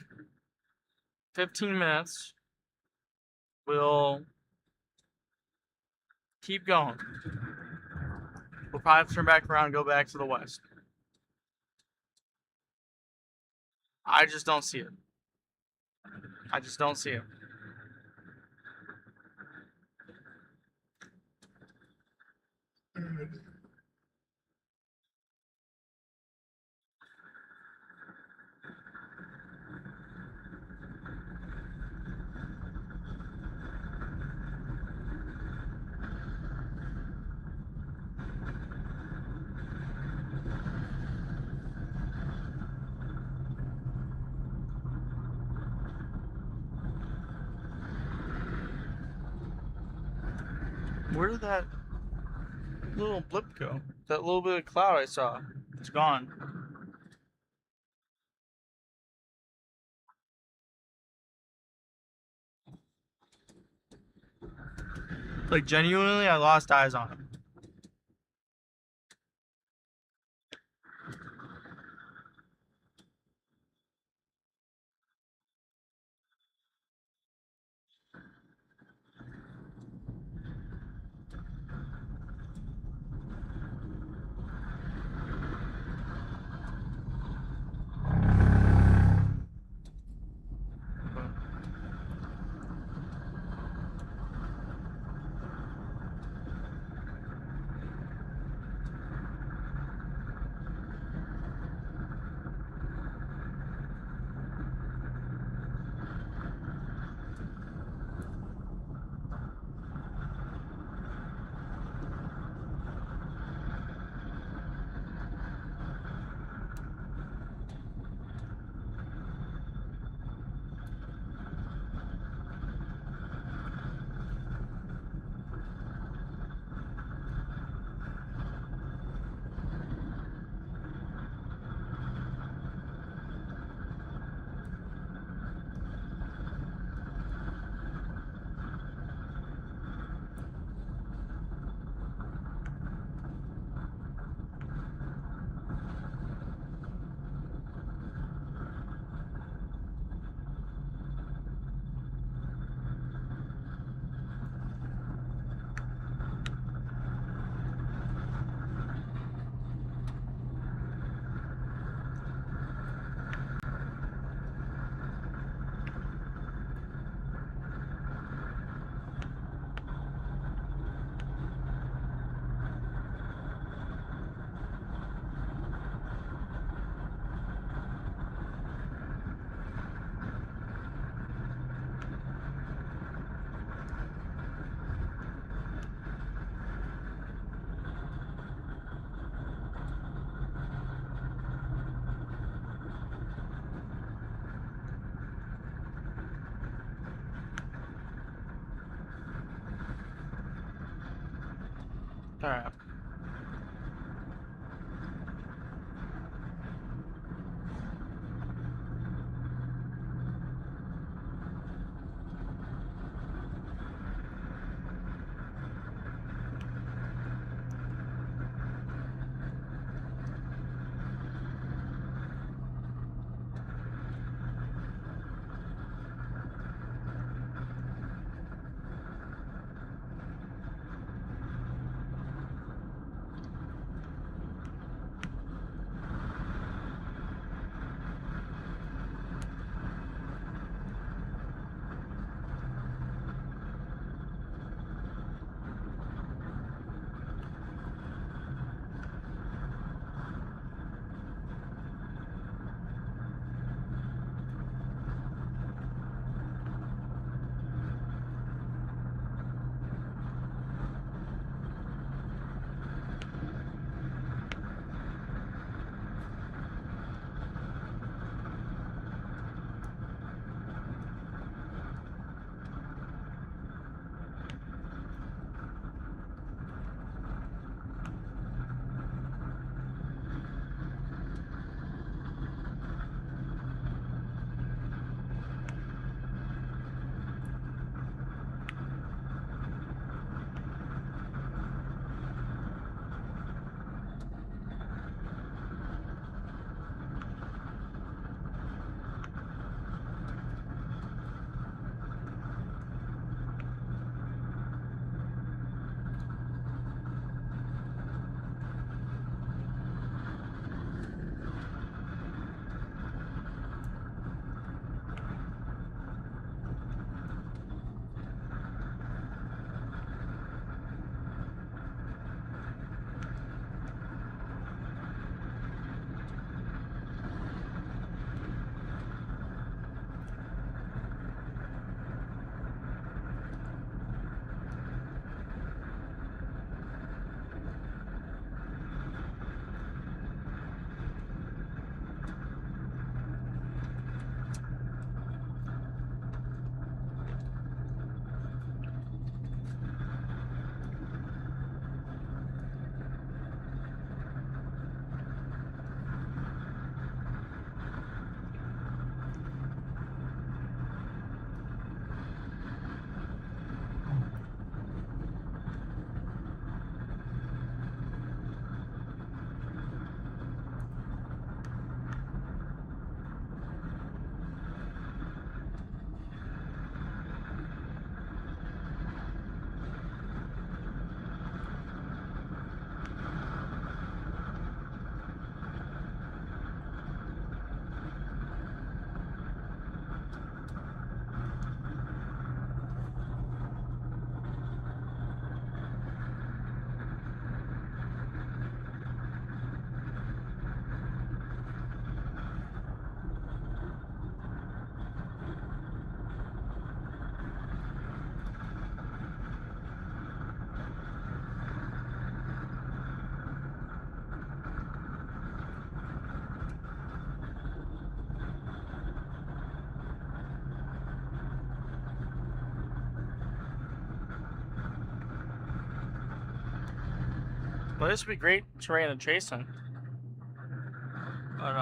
S1: 15 minutes, we'll keep going. We'll probably have to turn back around and go back to the west. I just don't see it. I just don't see it. Where did that little blip go? That little bit of cloud I saw. It's gone. Like, genuinely, I lost eyes on him. Alright. Well, this would be great terrain and chasing. But,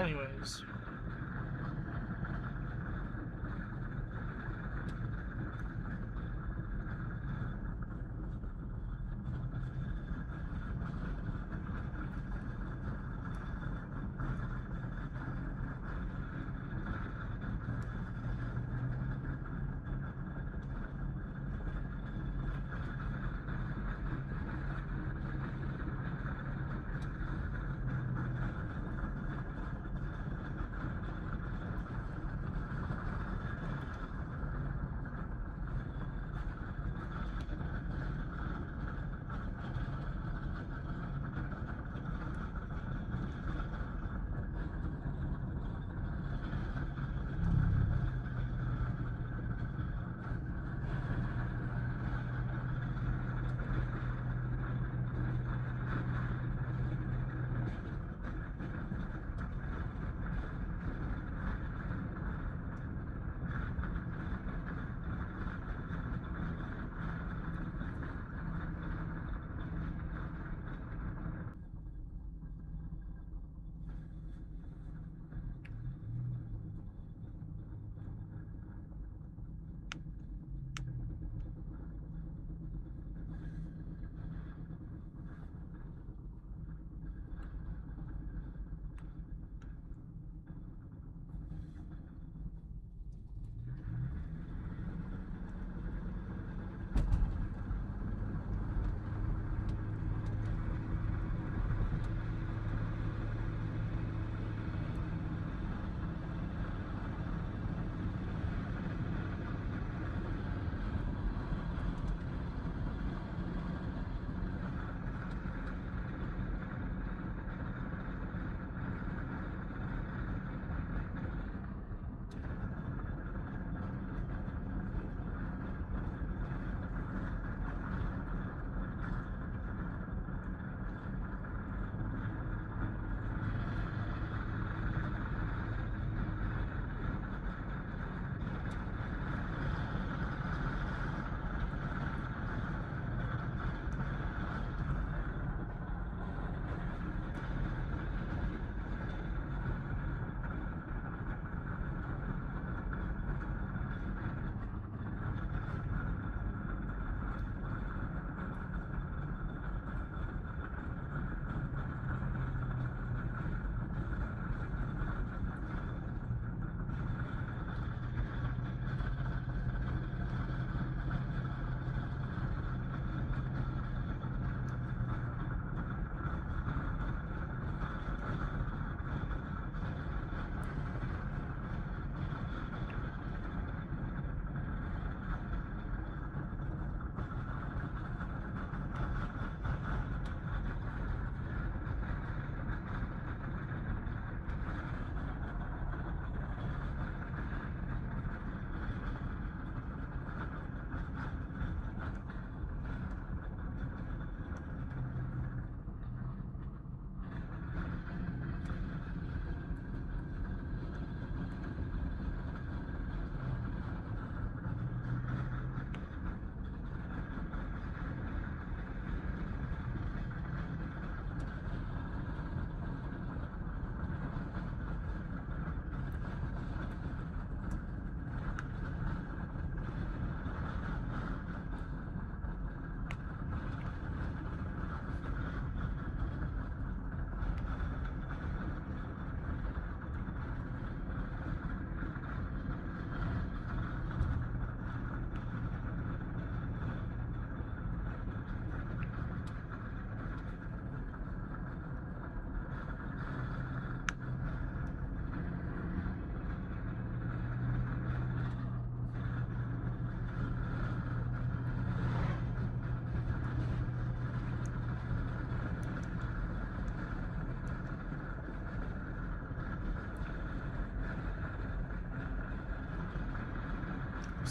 S1: anyways.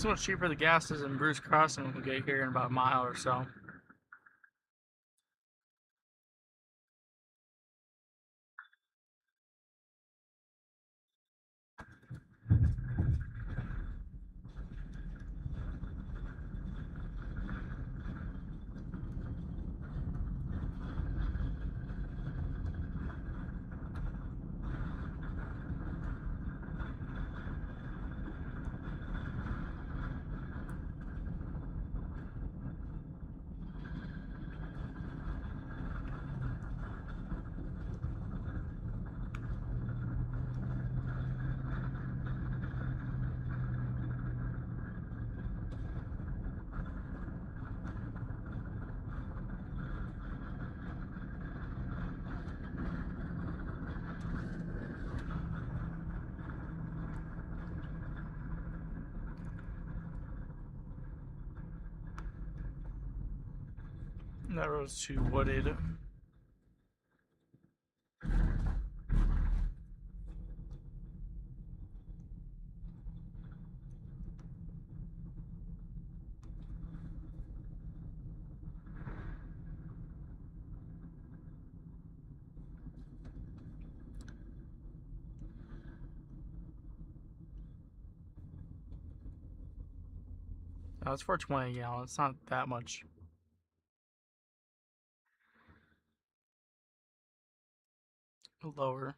S1: So much cheaper the gas is in Bruce Crossing when we get here in about a mile or so. That road's too wooded. No, it's 420 gallons. It's not that much lower.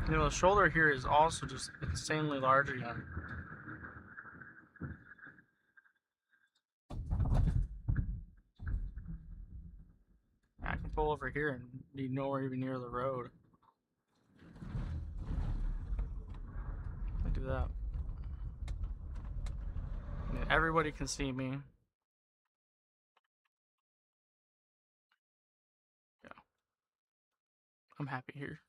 S1: You know, the shoulder here is also just insanely large again. I can pull over here and be nowhere even near the road. I do that. And everybody can see me. Yeah. I'm happy here.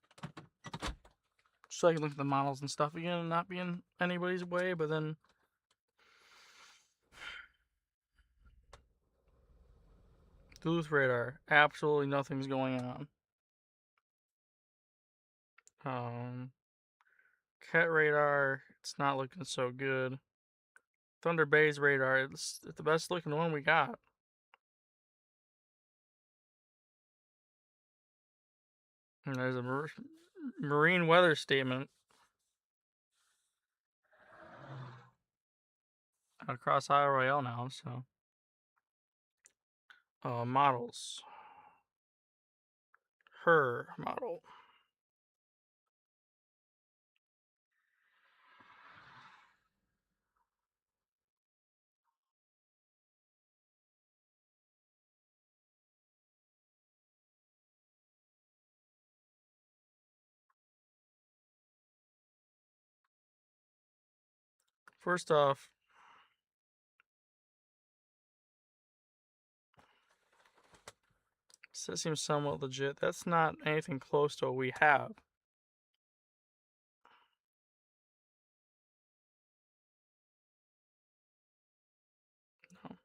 S1: So I can look at the models and stuff again and not be in anybody's way, but then Duluth radar, absolutely nothing's going on. Cat radar, it's not looking so good. Thunder Bay's radar, it's the best looking one we got. And there's a marine weather statement across Isle Royale now, so. Models. Her model. First off, that seems somewhat legit. That's not anything close to what we have. No.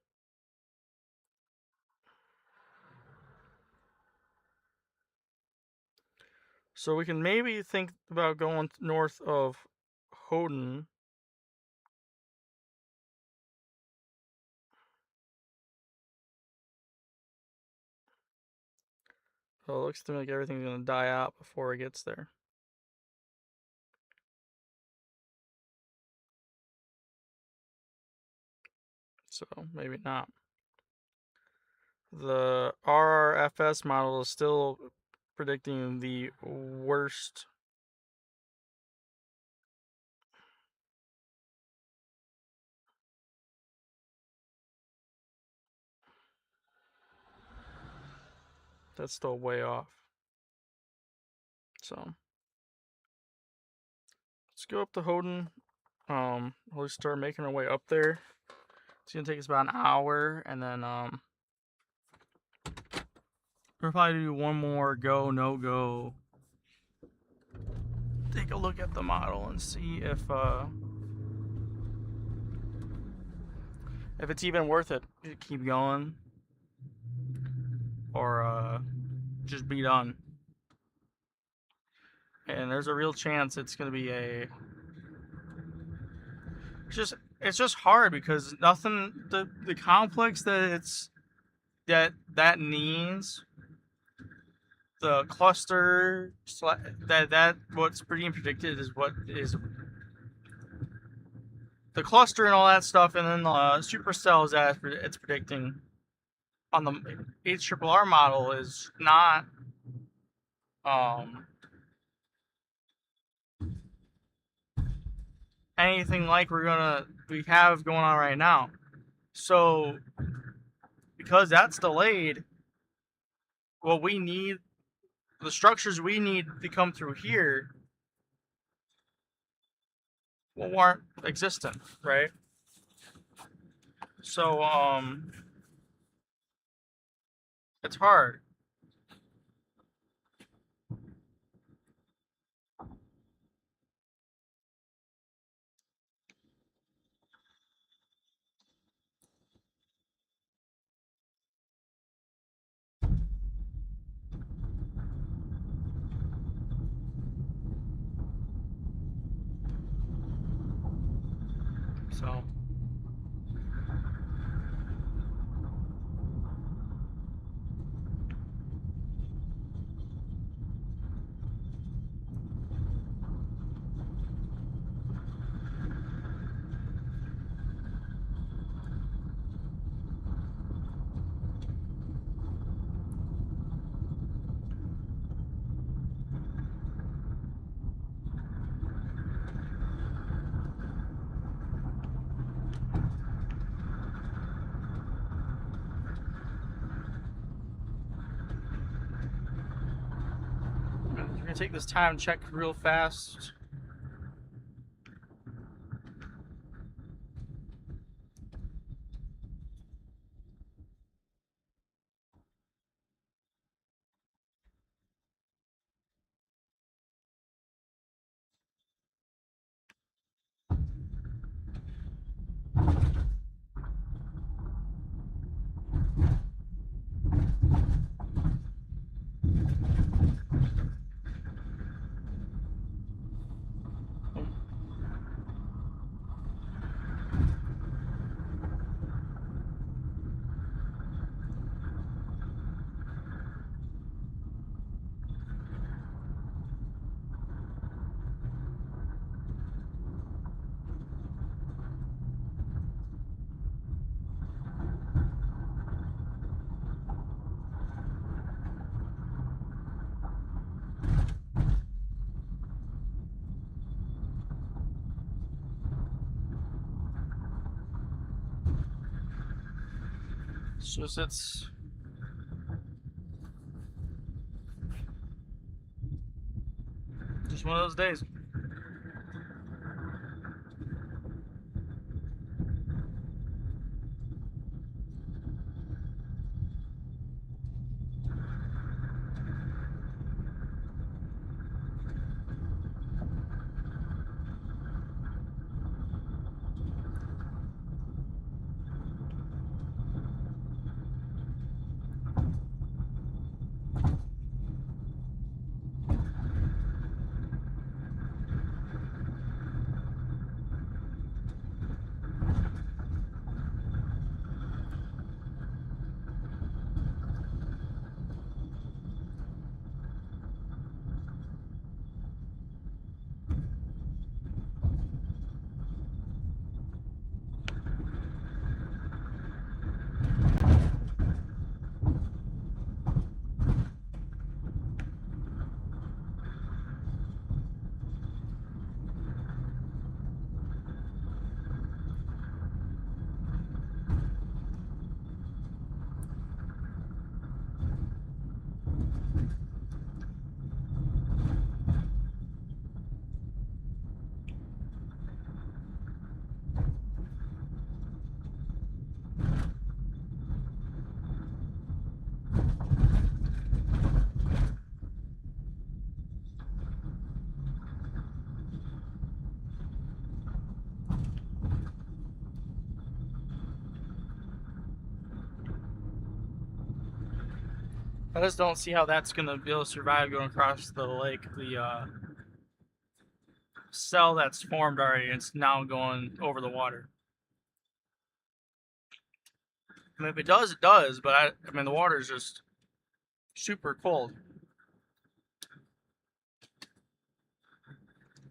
S1: So we can maybe think about going north of Houghton. So it looks to me like everything's going to die out before it gets there. So maybe not. The RRFS model is still predicting the worst. That's still way off. So let's go up to Houghton. We'll start making our way up there It's gonna take us about an hour, and then we'll probably do one more go, no go. Take a look at the model and see if it's even worth it to keep going, or just be done. And there's a real chance it's gonna be a. It's just hard because nothing the complex that needs the cluster that what's being predicted is what is the cluster and all that stuff, and then the supercells that it's predicting on the HRRR model is not anything like we have going on right now. So because that's delayed, what we need, the structures we need to come through here, aren't existent, right? So it's hard. So we're gonna take this time to check real fast. So it's just one of those days. I just don't see how that's gonna be able to survive going across the lake. The cell that's formed already, it's now going over the water. I mean, if it does, it does. But I mean, the water is just super cold.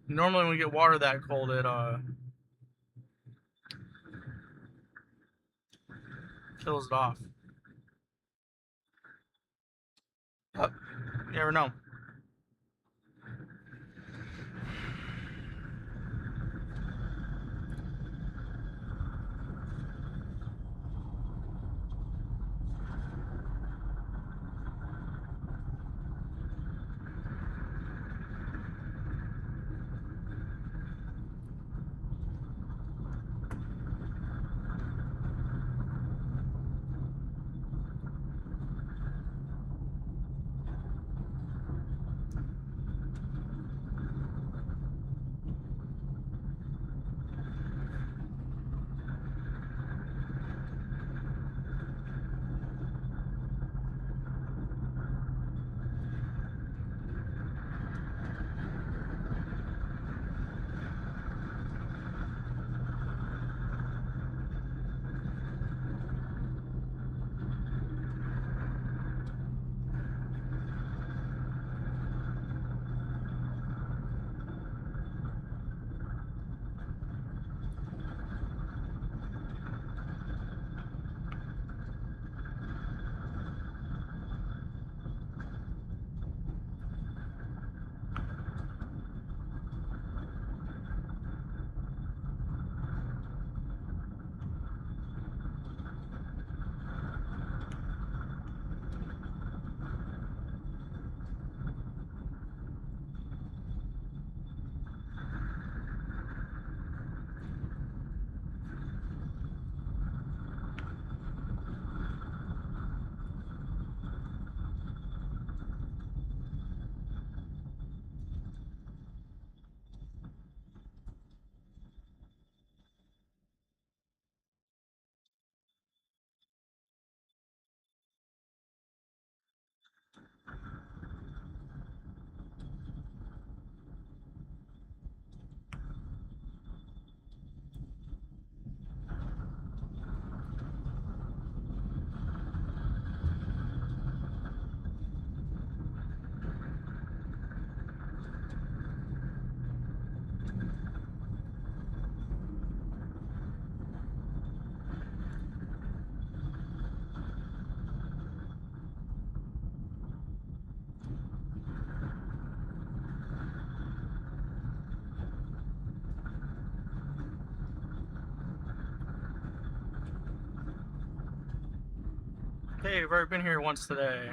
S1: Normally, when we get water that cold, it kills it off. But you never know. Hey, we've already been here once today.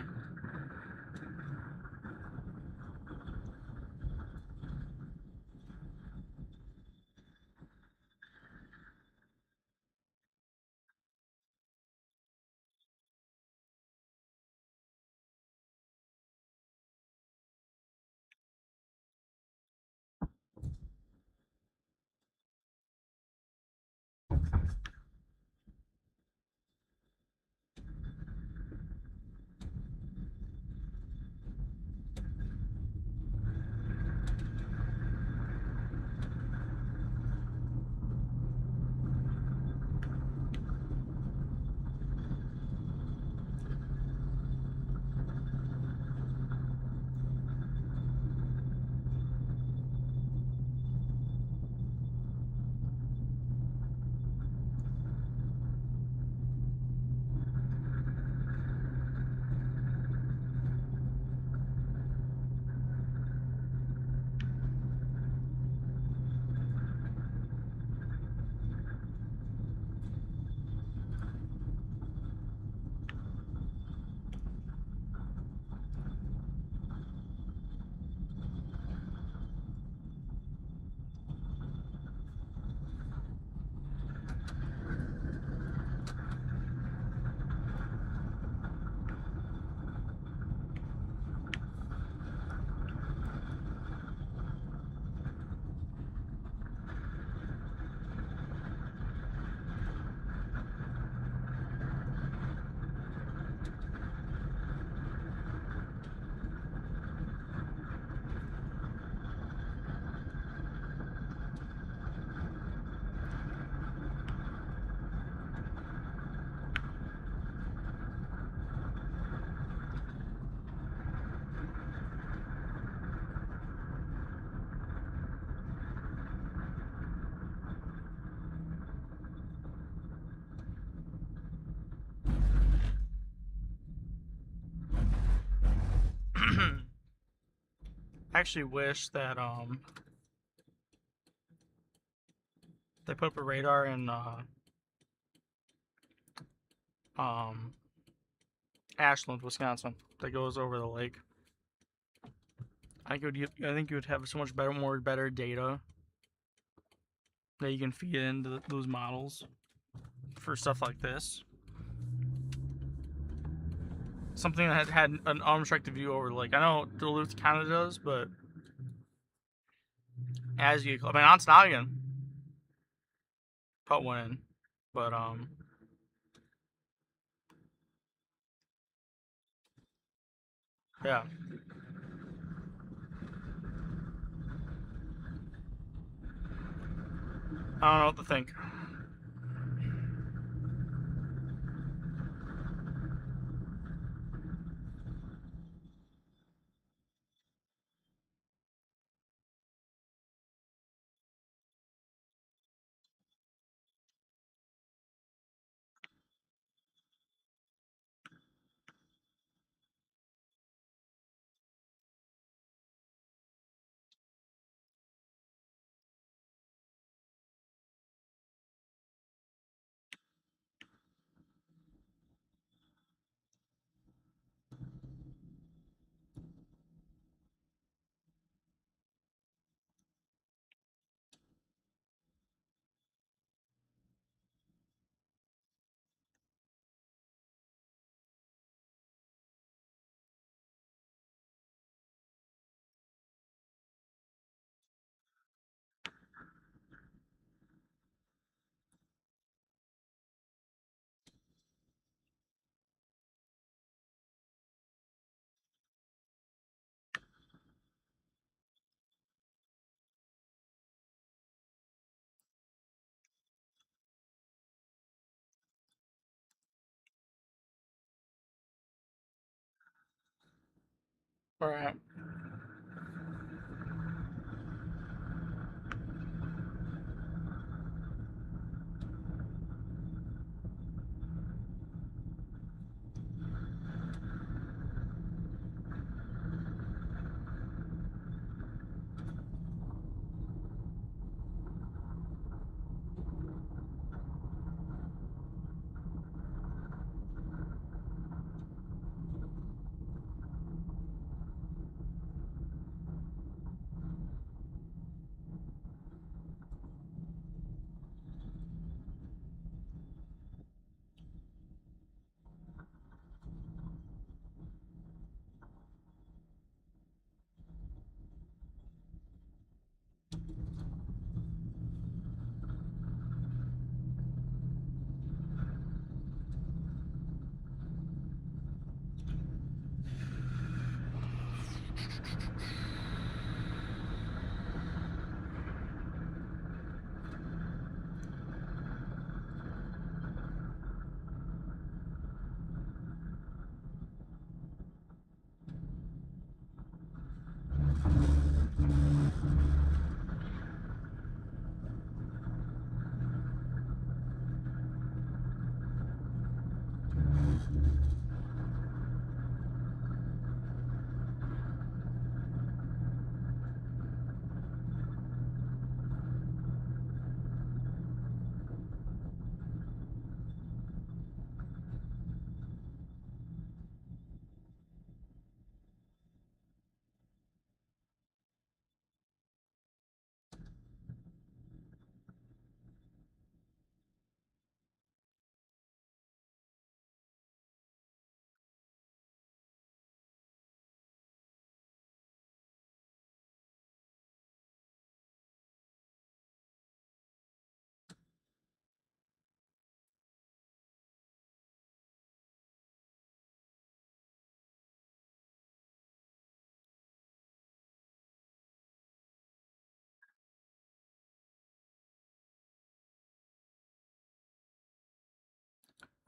S1: I actually wish that they put up a radar in Ashland, Wisconsin, that goes over the lake. I think you would have so much better data that you can feed into those models for stuff like this. Something that had an unrestricted view over the lake. I know Duluth kind of does, but as you, I mean, Ontonagon put one in, but yeah. I don't know what to think. All right.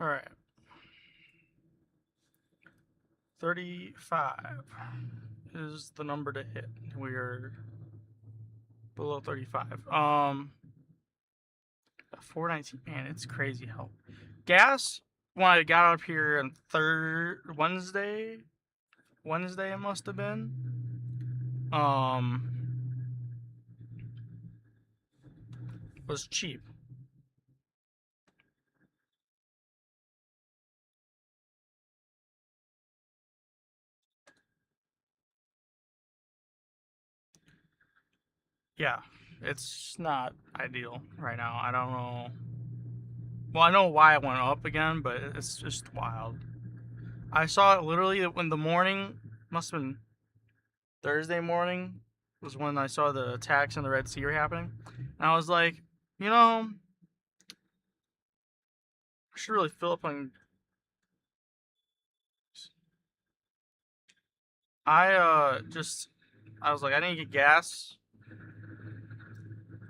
S1: All right. 35 is the number to hit. We are below 35. 419. Man, it's crazy how gas. When I got up here on Wednesday it must have been. was cheap. Yeah, it's not ideal right now. I don't know. Well, I know why it went up again, but it's just wild. I saw it literally in the morning. Must have been Thursday morning was when I saw the attacks in the Red Sea were happening. And I was like, I should really fill up on. I was like, I need to get gas.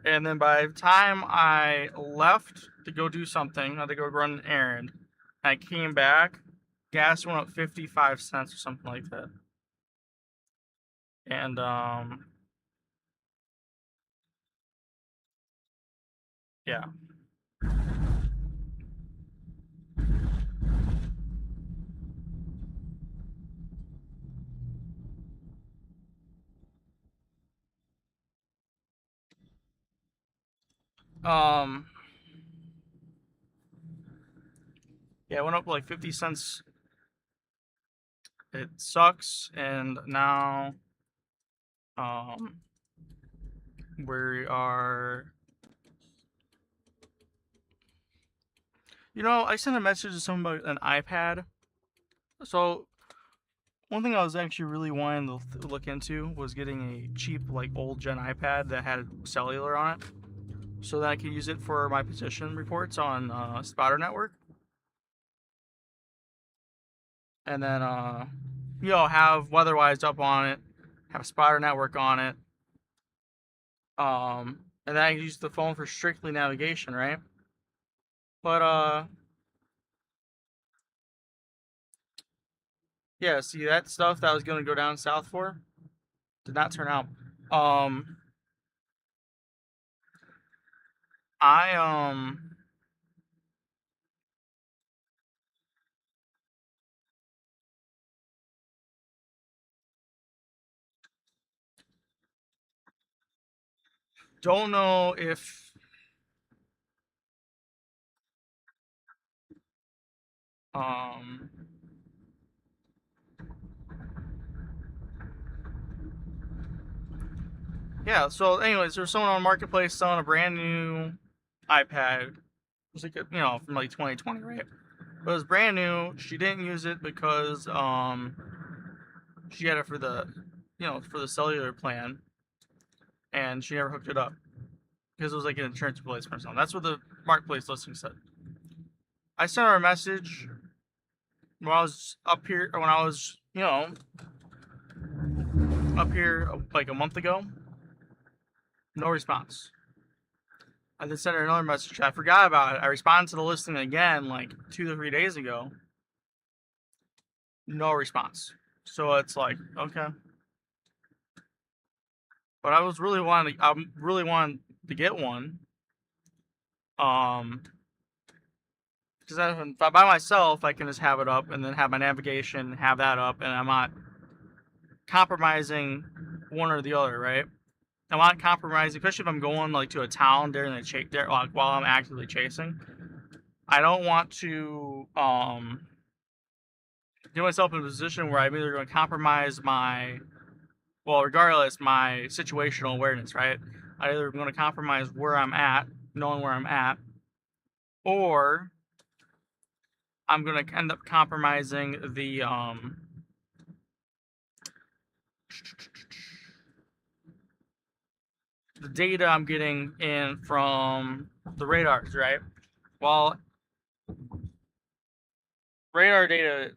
S1: And then by the time I left to go do something, I had to go run an errand. I came back, gas went up 55 cents or something like that. And yeah. Um yeah, it went up like 50 cents. It sucks, and now we are. I sent a message to someone about an iPad. So one thing I was actually really wanting to look into was getting a cheap, like, old gen iPad that had cellular on it, so that I could use it for my position reports on Spotter Network, and then have WeatherWise up on it, have Spotter Network on it, and then I can use the phone for strictly navigation, right? But yeah, see that stuff that I was gonna go down south for did not turn out. Um, I don't know if um yeah. So, anyways, there's someone on Marketplace selling a brand new iPad. It was like from like 2020, right? But it was brand new. She didn't use it because she had it for the cellular plan, and she never hooked it up because it was like an insurance replacement or something. That's what the Marketplace listing said. I sent her a message when I was up here, or when I was up here like a month ago. No response. I then sent her another message. I forgot about it. I responded to the listing again like 2 to 3 days ago. No response. So it's like, okay. But I really wanting to get one. Because if I by myself, I can just have it up and then have my navigation, have that up, and I'm not compromising one or the other, right? I'm not compromising, especially if I'm going like to a town during the chase, like while I'm actively chasing. I don't want to get myself in a position where I'm either going to compromise regardless, my situational awareness, right? I either going to compromise where I'm at, knowing where I'm at, or I'm going to end up compromising the data I'm getting in from the radars, right? Well, radar data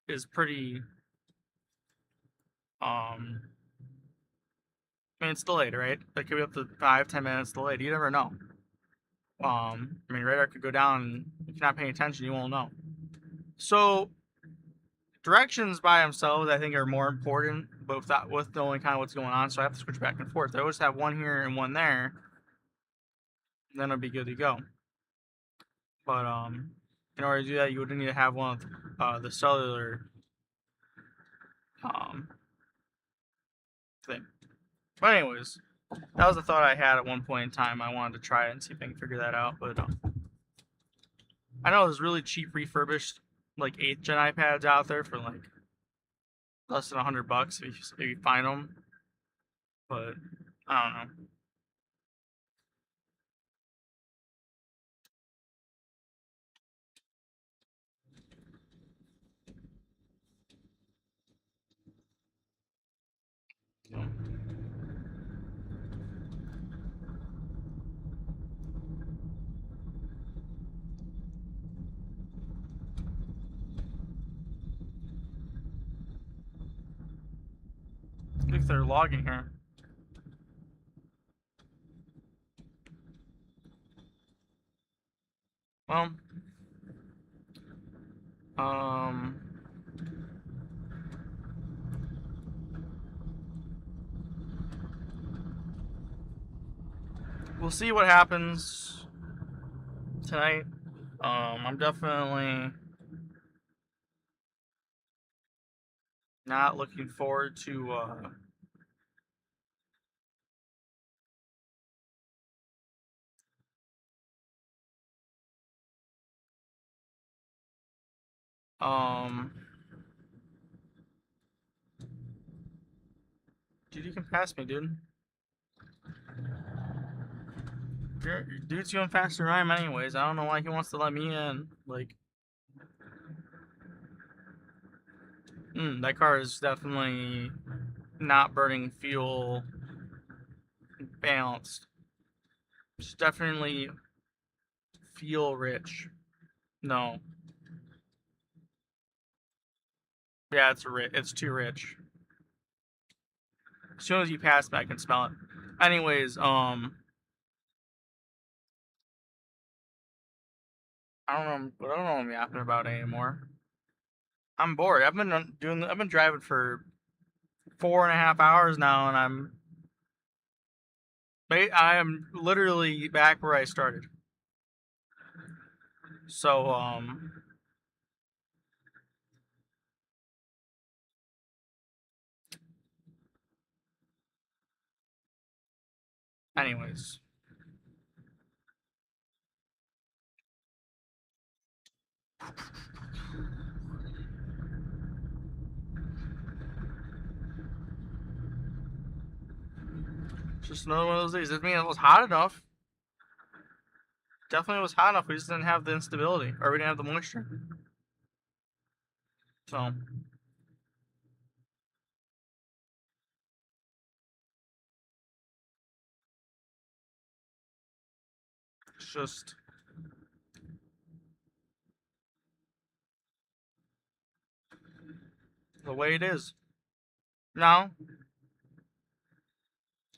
S1: is pretty I mean, it's delayed, right? It could be up to 5-10 minutes delayed. You never know. Radar could go down, and if you're not paying attention, you won't know. So directions by themselves, I think, are more important, but with knowing kind of what's going on, so I have to switch back and forth. I always have one here and one there, and then it'll be good to go. But in order to do that, you would need to have one of the cellular thing. But anyways, that was a thought I had at one point in time. I wanted to try it and see if I can figure that out. But I know there's really cheap refurbished like 8th gen iPads out there for like less than $100 if you find them. But I don't know. If they're logging here. Well, we'll see what happens tonight. I'm definitely not looking forward to dude, you can pass me, dude. Dude's going faster than I am anyways. I don't know why he wants to let me in. Like, that car is definitely not burning fuel balanced. It's definitely fuel rich. No. Yeah, it's too rich. As soon as you pass me, I can smell it. Anyways, I don't know what I'm yapping about anymore. I'm bored. I've been driving for 4.5 hours now, and I am literally back where I started. So, anyways. Just another one of those days. I mean, it was hot enough. Definitely was hot enough. We just didn't have the instability, or we didn't have the moisture. So, it's just the way it is. Now,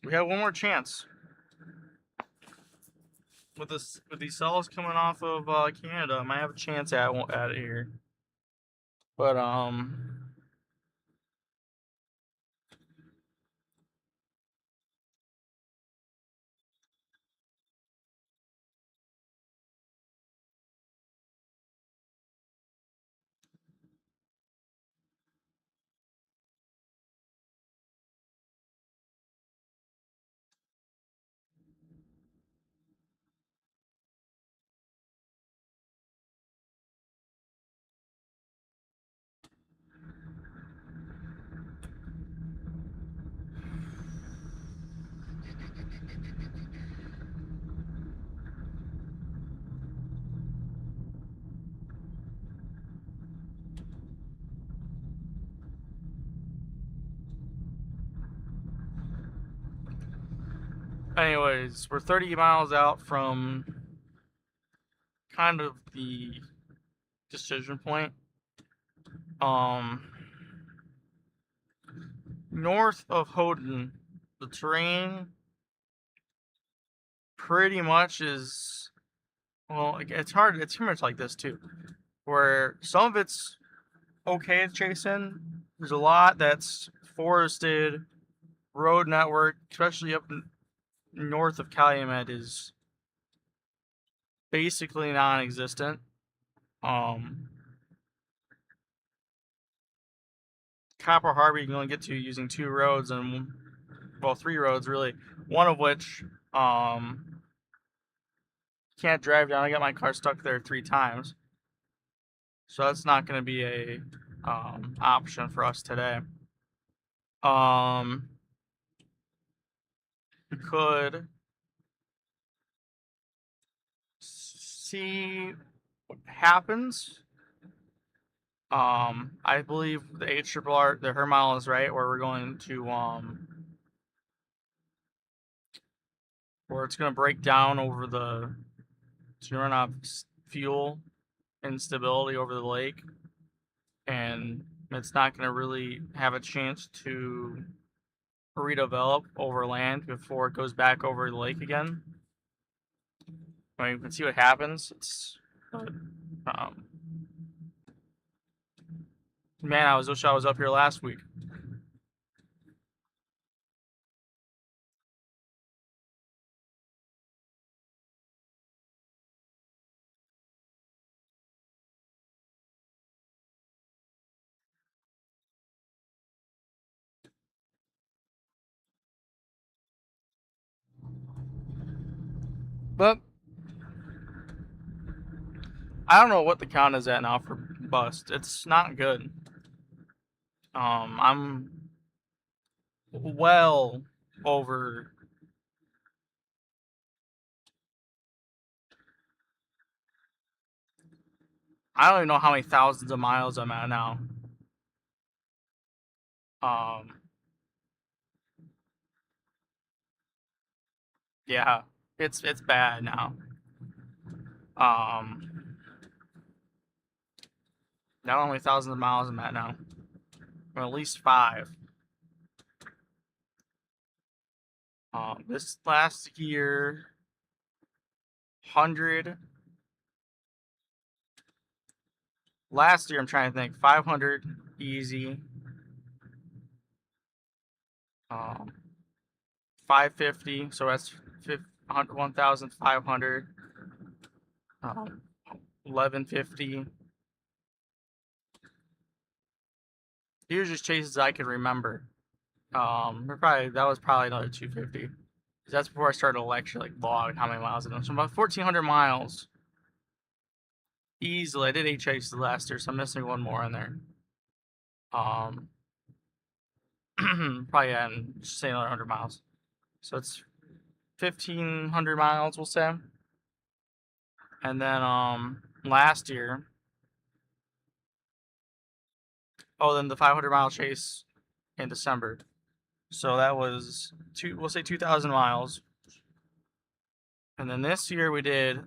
S1: we have one more chance. With these cells coming off of Canada, I might have a chance at it here. But anyways, we're 30 miles out from kind of the decision point. North of Houghton, the terrain pretty much is, well, it's hard. It's pretty much like this too, where some of it's okay to chase in. There's a lot that's forested, road network, especially up north of Calumet, is basically non-existent. Copper Harbor you can only get to using 2 roads, and well, 3 roads really, one of which can't drive down. I got my car stuck there 3 times, so that's not going to be a option for us today. We could see what happens. I believe the HRRR, the her mile is right, where we're going to where it's going to break down over the, it's going to run off fuel and stability over the lake, and it's not going to really have a chance to redevelop over land before it goes back over the lake again. I mean, you can see what happens. It's man, I wish I was up here last week. But I don't know what the count is at now for bust. It's not good. I'm well over. I don't even know how many thousands of miles I'm at now. Yeah, it's bad now. Not only thousands of miles I'm at now, or at least 5. This last year, 100. Last year, I'm trying to think, 500 easy. 550, so that's 1,500. 1150. These are just chases I can remember. That was probably another 250. That's before I started to actually like log how many miles I done. So about 1,400 miles. Easily. I did 8 chases last year, so I'm missing one more in there. Probably just say another 100 miles. So it's 1,500 miles, we'll say. And then last year, then the 500-mile chase in December. So that was we'll say 2,000 miles. And then this year we did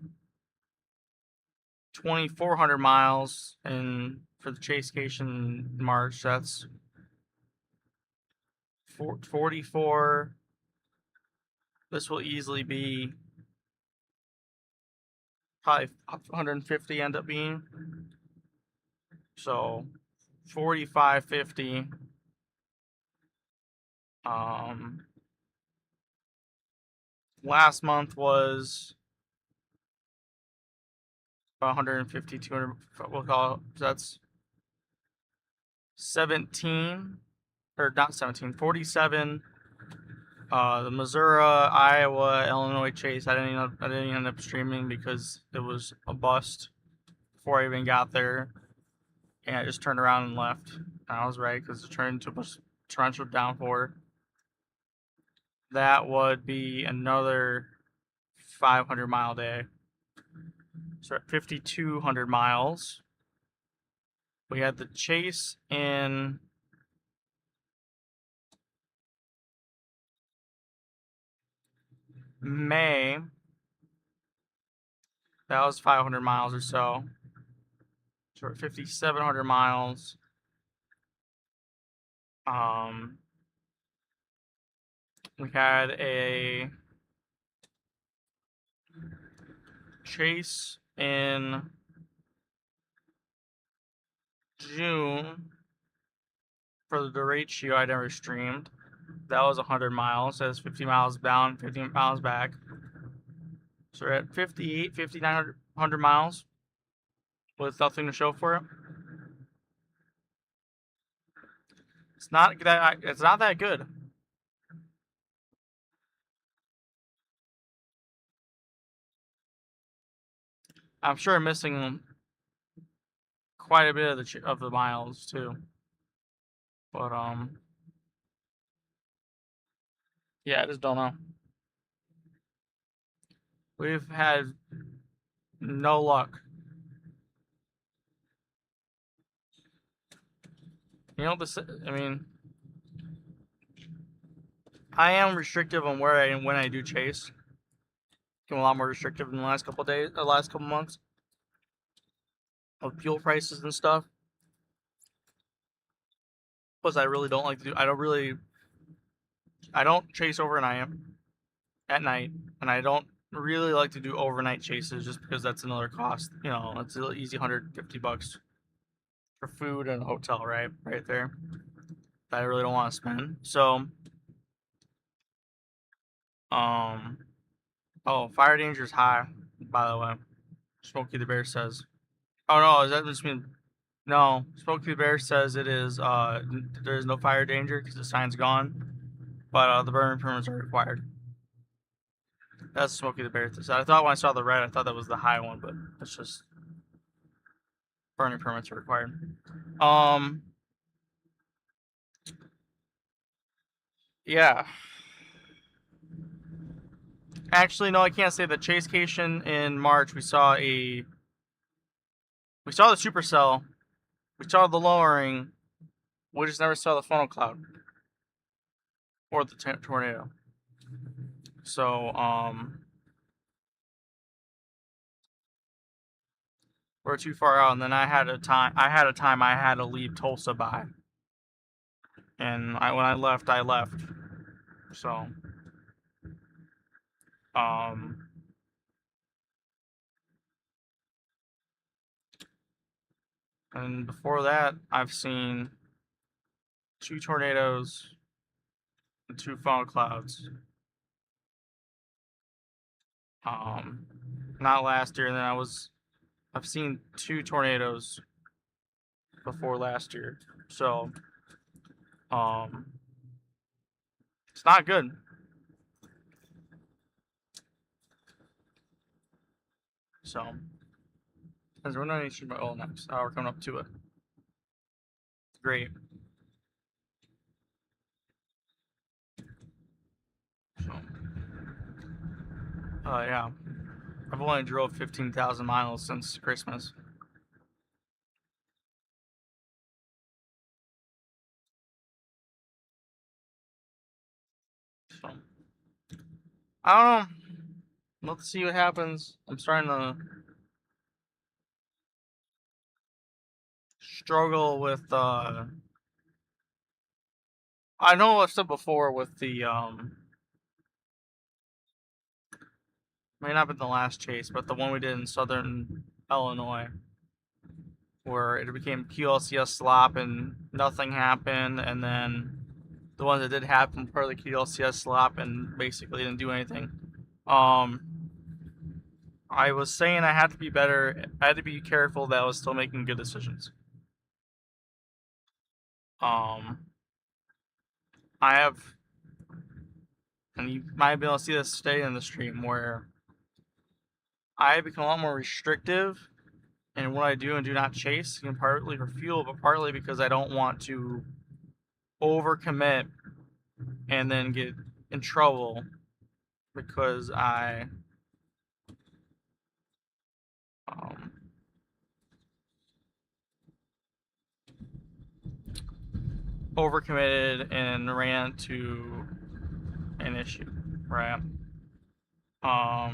S1: 2,400 miles for the chasecation in March. That's 44. This will easily be probably 150 end up being. So 45, 50. Last month was 150, 200. We'll call it. So that's 17, or not 17, 47. The Missouri, Iowa, Illinois chase. I didn't even end up streaming because it was a bust before I even got there, and I just turned around and left. And I was right because it turned into a torrential downpour. That would be another 500-mile day. So at 5,200 miles. We had the chase in May. That was 500 miles or so. So we're at 5,700 miles. We had a chase in June for the ratio I never streamed. That was 100 miles. That's 50 miles down, 50 miles back. So we're at 58, 5,900 miles with nothing to show for it. It's not that good. I'm sure I'm missing quite a bit of the miles too. But yeah, I just don't know. We've had no luck. You know this. I mean, I am restrictive on where and when I do chase. I'm a lot more restrictive in the last couple days, the last couple months, of fuel prices and stuff. Plus, I really don't like to do. I don't chase overnight at night, and I don't really like to do overnight chases just because that's another cost. You know, it's an easy $150 for food and a hotel, right there, that I really don't want to spend. So, oh, fire danger is high, by the way. Smokey the Bear says. Oh no, does that just mean? No, Smokey the Bear says it is. There is no fire danger because the sign's gone, but the burning permits are required. That's Smokey the Bear. I thought when I saw the red, I thought that was the high one, but it's just burning permits are required. Yeah. Actually, no, I can't say that. Chasecation in March, we saw the supercell, we saw the lowering, we just never saw the funnel cloud or the tornado. So, we're too far out, and then I had a time I had to leave Tulsa by, and when I left. So, and before that, I've seen 2 tornadoes and 2 funnel clouds. Not last year, and then I've seen 2 tornadoes before last year. So, it's not good. So, as we're not shoot my oil next. We're coming up to it. Great. So, yeah. I've only drove 15,000 miles since Christmas. So, I don't know. Let's see what happens. I'm starting to struggle with, I know I've said before with the, may not have been the last chase, but the one we did in southern Illinois, where it became QLCS slop and nothing happened, and then the ones that did happen part of the QLCS slop and basically didn't do anything. I was saying I had to be better. I had to be careful that I was still making good decisions. I have, and you might be able to see this today in the stream, where I become a lot more restrictive in what I do and do not chase, and partly for fuel, but partly because I don't want to overcommit and then get in trouble because I overcommitted and ran into an issue, right? I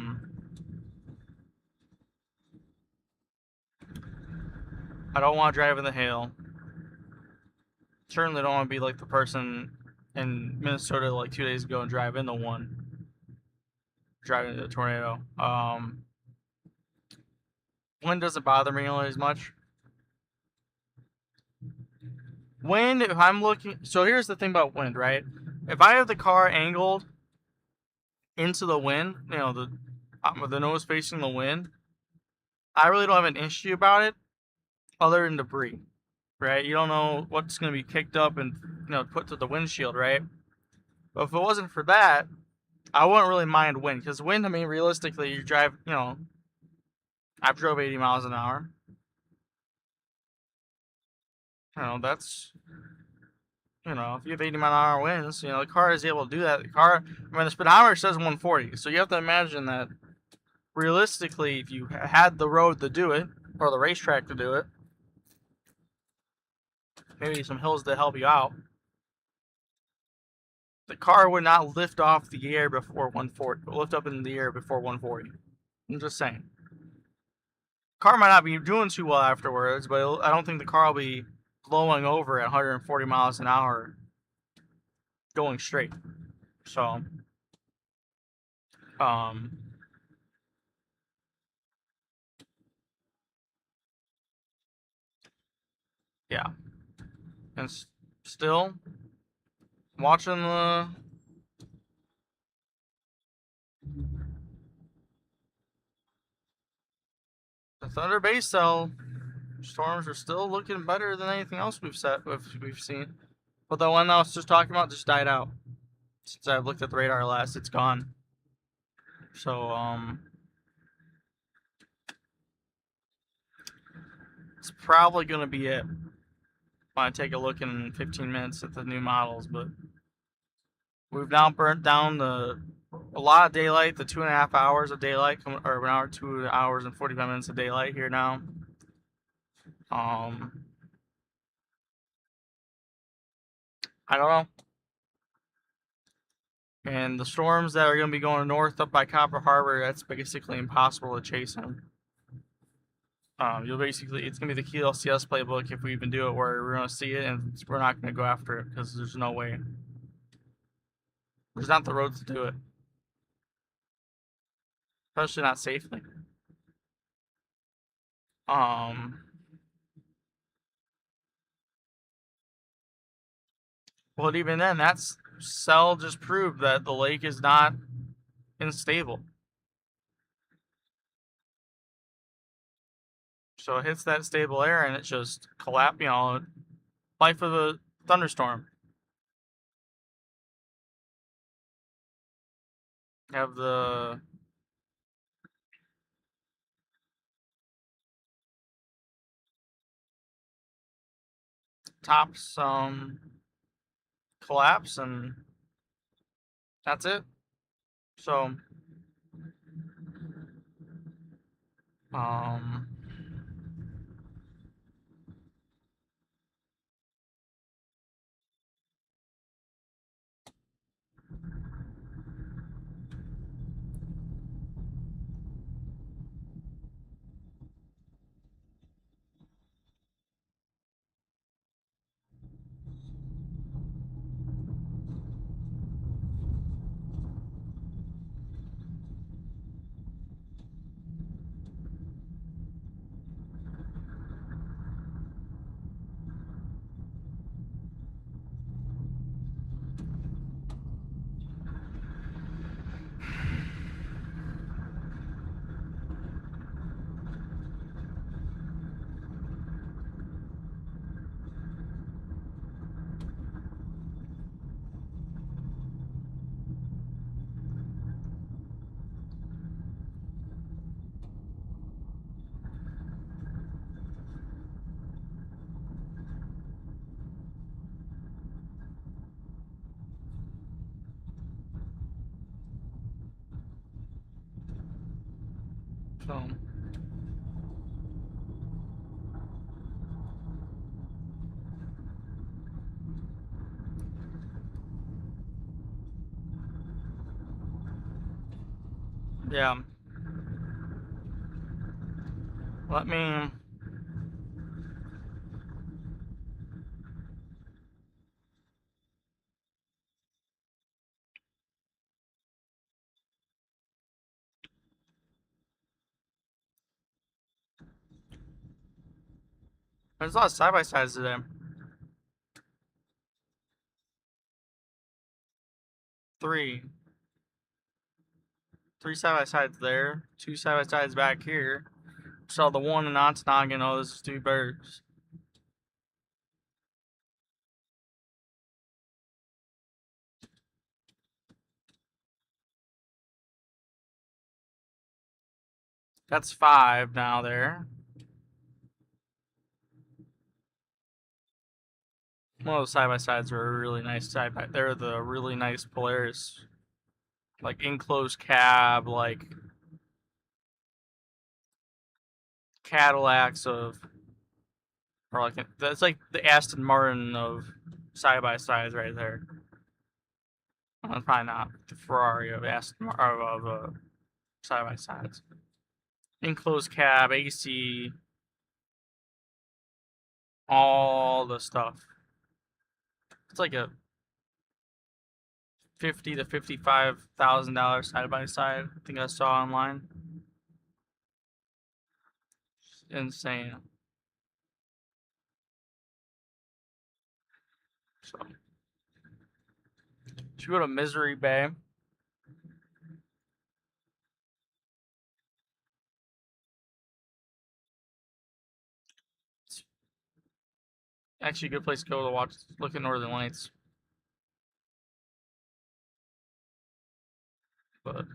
S1: don't want to drive in the hail. Certainly don't want to be like the person in Minnesota like 2 days ago and drive into a tornado. Wind doesn't bother me nearly as much. Wind, if I'm looking, so here's the thing about wind, right? If I have the car angled into the wind, you know, the nose facing the wind, I really don't have an issue about it, other than debris, right? You don't know what's going to be kicked up and, you know, put to the windshield, right? But if it wasn't for that, I wouldn't really mind wind, because wind, I mean, realistically, you drive, you know, I've drove 80 miles an hour. You know, that's, you know, if you have 80 mile an hour winds, you know, the car is able to do that. The car, I mean, the speedometer says 140, so you have to imagine that realistically, if you had the road to do it, or the racetrack to do it, maybe some hills to help you out, the car would not lift off the air before 140, lift up in the air before 140. I'm just saying. Car might not be doing too well afterwards, but I don't think the car will be blowing over at 140 miles an hour going straight. So, um, yeah. And still, watching the Thunder base cell storms are still looking better than anything else we've seen. But the one I was just talking about just died out. Since I've looked at the radar last, it's gone. So, it's probably going to be it when I take a look in 15 minutes at the new models. But we've now burnt down a lot of daylight, the 2.5 hours of daylight, or an hour, 2 hours and 45 minutes of daylight here now. I don't know. And the storms that are going to be going north up by Copper Harbor, that's basically impossible to chase them. It's going to be the key LCS playbook if we even do it, where we're going to see it and we're not going to go after it because there's no way. There's not the roads to do it. Especially not safely. But even then, cell just proved that the lake is not unstable. So it hits that stable air and it just collapses, you know, life of a thunderstorm. Have the tops collapse and that's it. So yeah. Let me. There's a lot of side by sides today. 3. 3 side by sides there. 2 side by sides back here. Saw the one in Ontonagon. Oh, this is 2 birds. That's 5 now there. One of those side-by-sides are a really nice side-by. They're the really nice Polaris. Like enclosed cab, like Cadillacs of, or like, that's like the Aston Martin of side-by-sides right there. Probably not the Ferrari of Aston of side-by-sides. Enclosed cab, AC, all the stuff. It's like a $50,000 to $55,000 side-by-side. I think I saw online. Insane. So, should we go to Misery Bay? It's actually a good place to go to watch, look at Northern Lights. But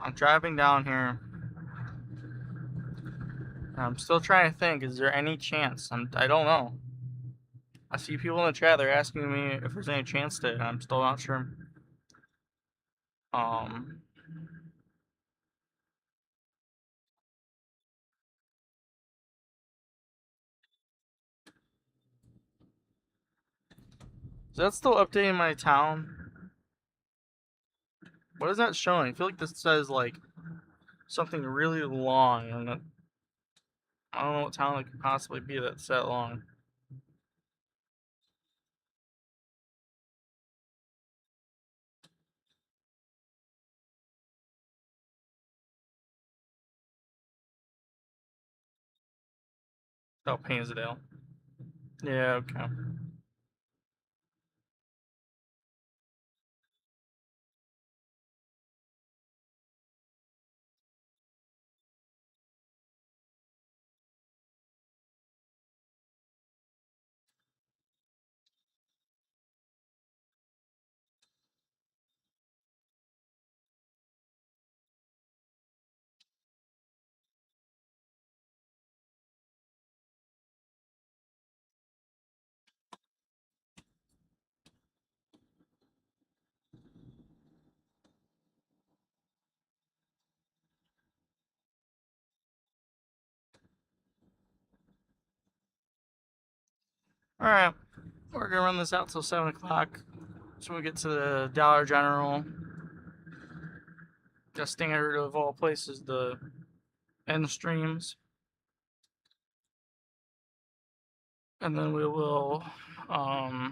S1: I'm driving down here. I'm still trying to think. Is there any chance? I don't know. I see people in the chat. They're asking me if there's any chance to. I'm still not sure. Is that still updating my town? What is that showing? I feel like this says like something really long, and I don't know what town it could possibly be that's that long. Oh, Painesdale. Yeah, okay. Alright, we're gonna run this out till 7 o'clock. So we get to the Dollar General. The standard of all places, the end streams. And then we will, oh,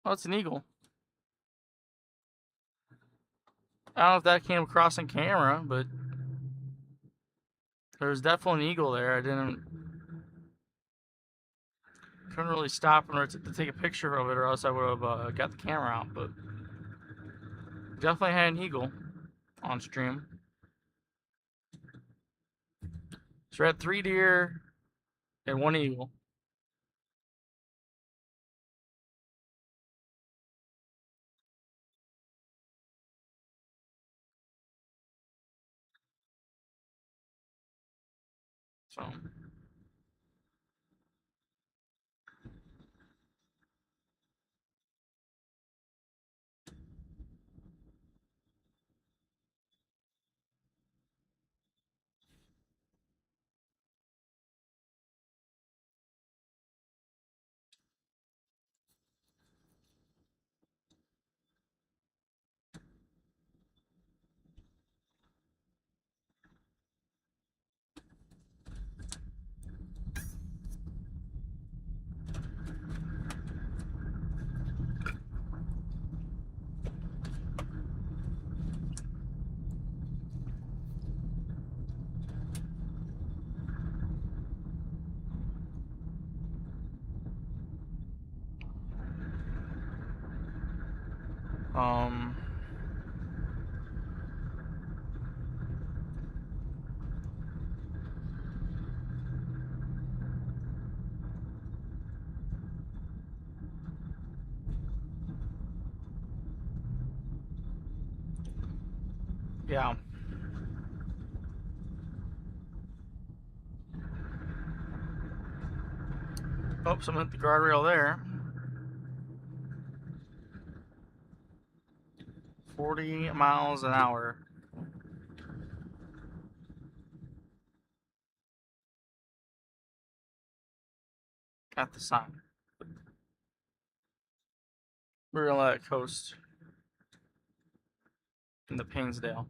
S1: it's an eagle. I don't know if that came across in camera, but there's definitely an eagle there. I couldn't really stop to take a picture of it, or else I would have got the camera out. But definitely had an eagle on stream. So we had 3 deer and 1 eagle. So yeah. Oh, someone hit the guardrail there. 40 miles an hour. At the sign. We're gonna let it coast in the Painesdale.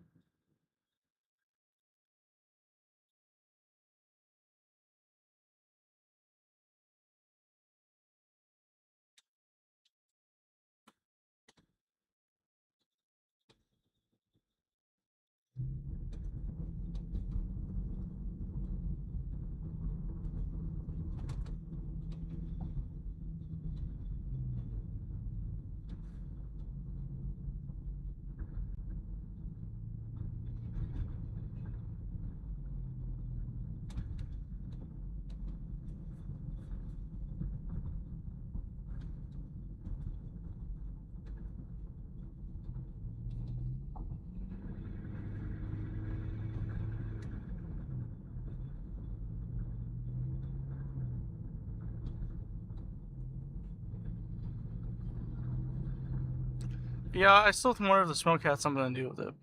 S1: Yeah, I still wonder if the smoke had something to do with it.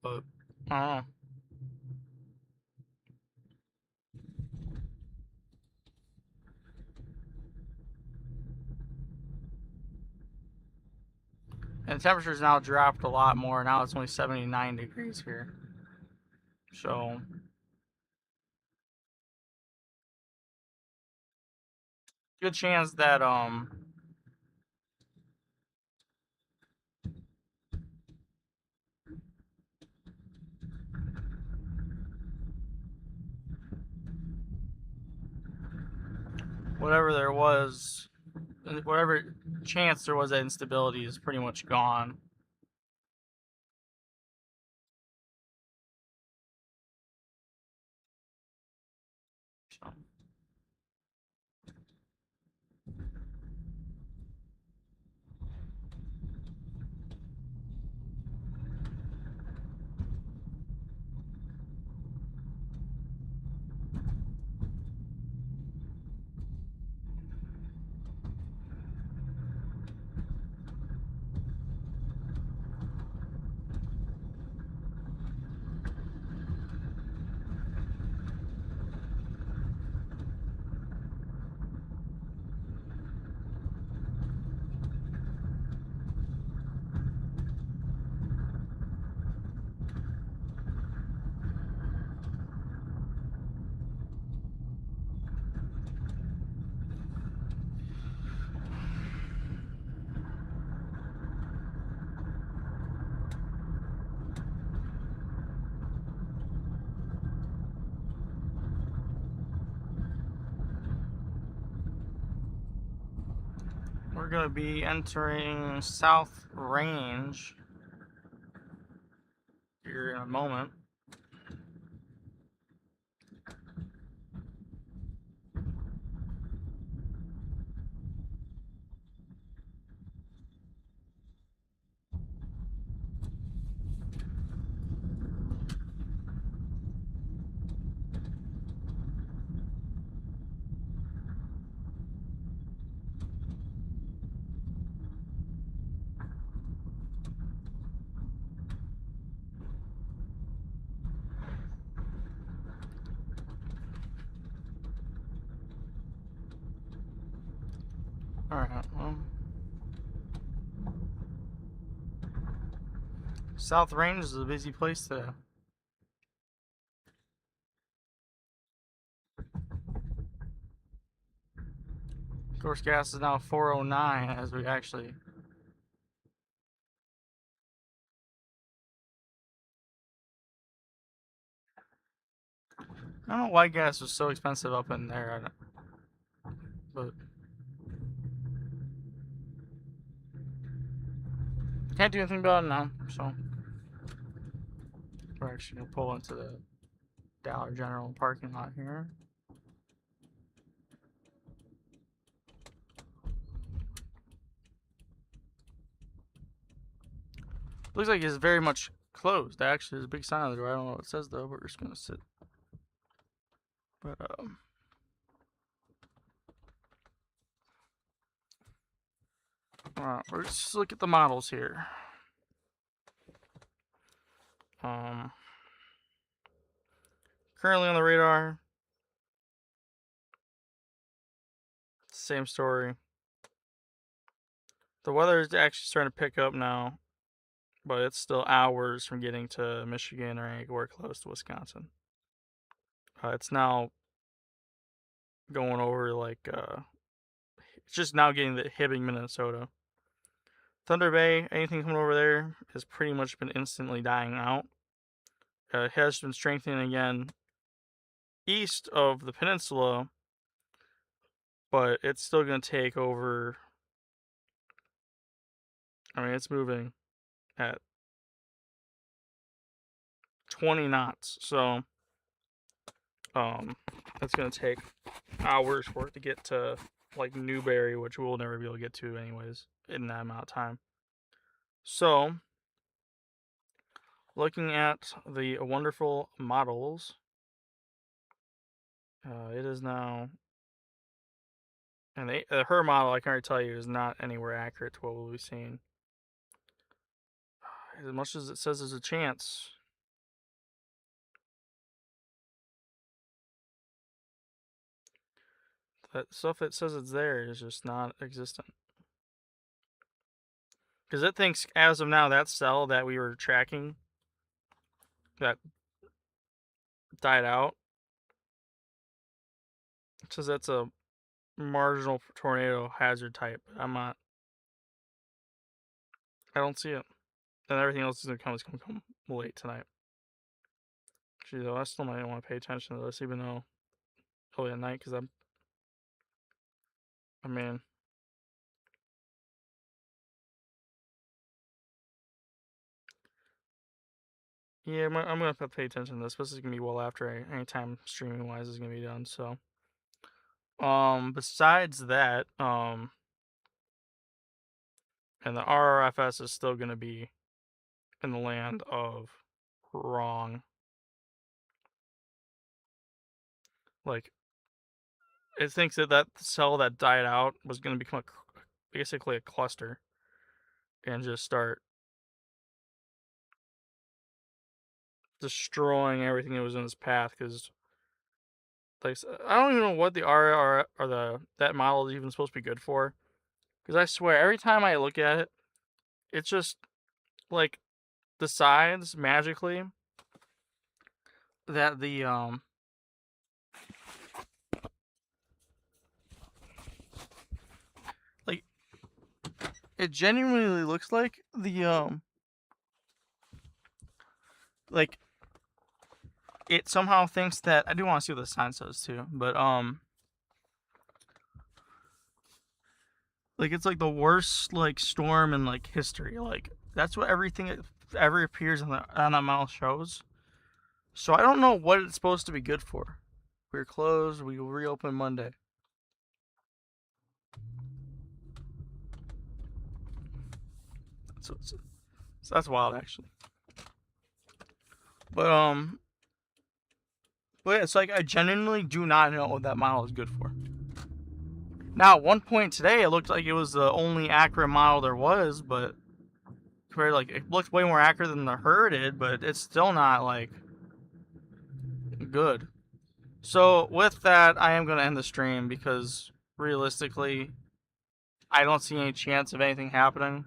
S1: But, I don't know. And the temperature's now dropped a lot more. Now it's only 79 degrees here. So, good chance that, whatever there was, whatever chance there was that instability is pretty much gone. So. We're going to be entering South Range here in a moment. Alright, well. South Range is a busy place today. Of course, gas is now 409 as we actually. I don't know why gas was so expensive up in there, but can't do anything about it now, so we're actually gonna pull into the Dollar General parking lot here. Looks like it's very much closed. Actually, there's a big sign on the door. I don't know what it says though, but we're just gonna sit. But alright, let's look at the models here. Currently on the radar, same story. The weather is actually starting to pick up now, but it's still hours from getting to Michigan or anywhere close to Wisconsin. It's now going over like it's just now hitting Minnesota. Thunder Bay, anything coming over there has pretty much been instantly dying out. It has been strengthening again east of the peninsula, but it's still going to take over. I mean, it's moving at 20 knots, so it's going to take hours for it to get to like Newberry, which we'll never be able to get to anyways in that amount of time. So, looking at the wonderful models, it is now, and her model, I can already tell you, is not anywhere accurate to what we'll be seeing. As much as it says there's a chance, that stuff that says it's there is just not existent. Because it thinks, as of now, that cell that we were tracking, that died out, it says that's a marginal tornado hazard type. I don't see it. And everything else is gonna come late tonight. Actually, though, I still might want to pay attention to this, even though early at night, because I mean, yeah, I'm gonna have to pay attention to this. This is gonna be well after any time streaming wise is gonna be done. So, besides that, and the RRFS is still gonna be in the land of wrong. Like, it thinks that cell that died out was gonna become basically a cluster, and just start destroying everything that was in its path. Because, like, I don't even know what the RR or that model is even supposed to be good for. Because I swear, every time I look at it, it's just like decides magically that like, it genuinely looks like like, it somehow thinks that, I do want to see what the sign says too, but like, it's like the worst like storm in like history. Like, that's what everything that ever appears on that model shows. So I don't know what it's supposed to be good for. We're closed. We will reopen Monday. So that's wild, actually. But yeah, it's like, I genuinely do not know what that model is good for. Now, at one point today, it looked like it was the only accurate model there was, but compared, like, it looked way more accurate than the HER did, but it's still not like good. So with that, I am going to end the stream because realistically, I don't see any chance of anything happening.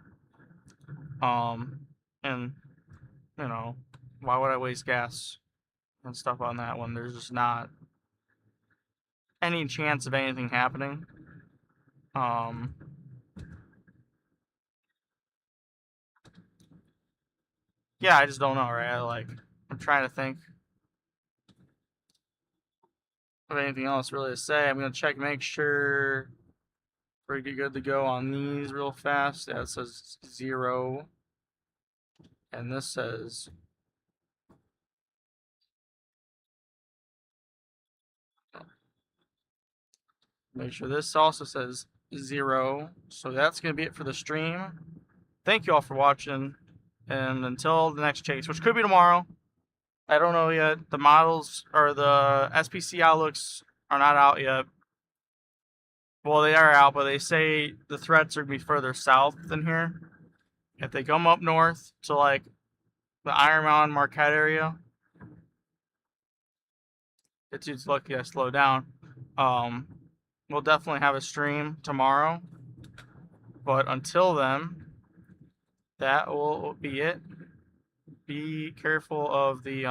S1: And you know, why would I waste gas and stuff on that when there's just not any chance of anything happening? Yeah, I just don't know, right? I'm trying to think of anything else really to say. I'm gonna check, make sure we're good to go on these real fast. Yeah, it says 0, and this says make sure this also says 0. So that's gonna be it for the stream. Thank you all for watching, and until the next chase, which could be tomorrow. I don't know yet. The models or the SPC outlooks are not out yet. Well, they are out, but they say the threats are going to be further south than here. If they come up north to like the Iron Mountain Marquette area, it's just lucky I slowed down. We'll definitely have a stream tomorrow. But until then, that will be it. Be careful of the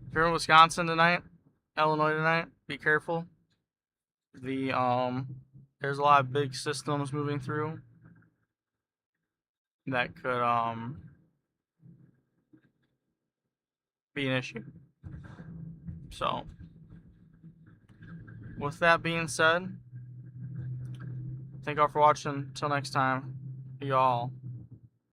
S1: if you're in Wisconsin tonight, Illinois tonight, be careful. There's a lot of big systems moving through that could be an issue. So, with that being said, thank y'all for watching. Until next time, y'all.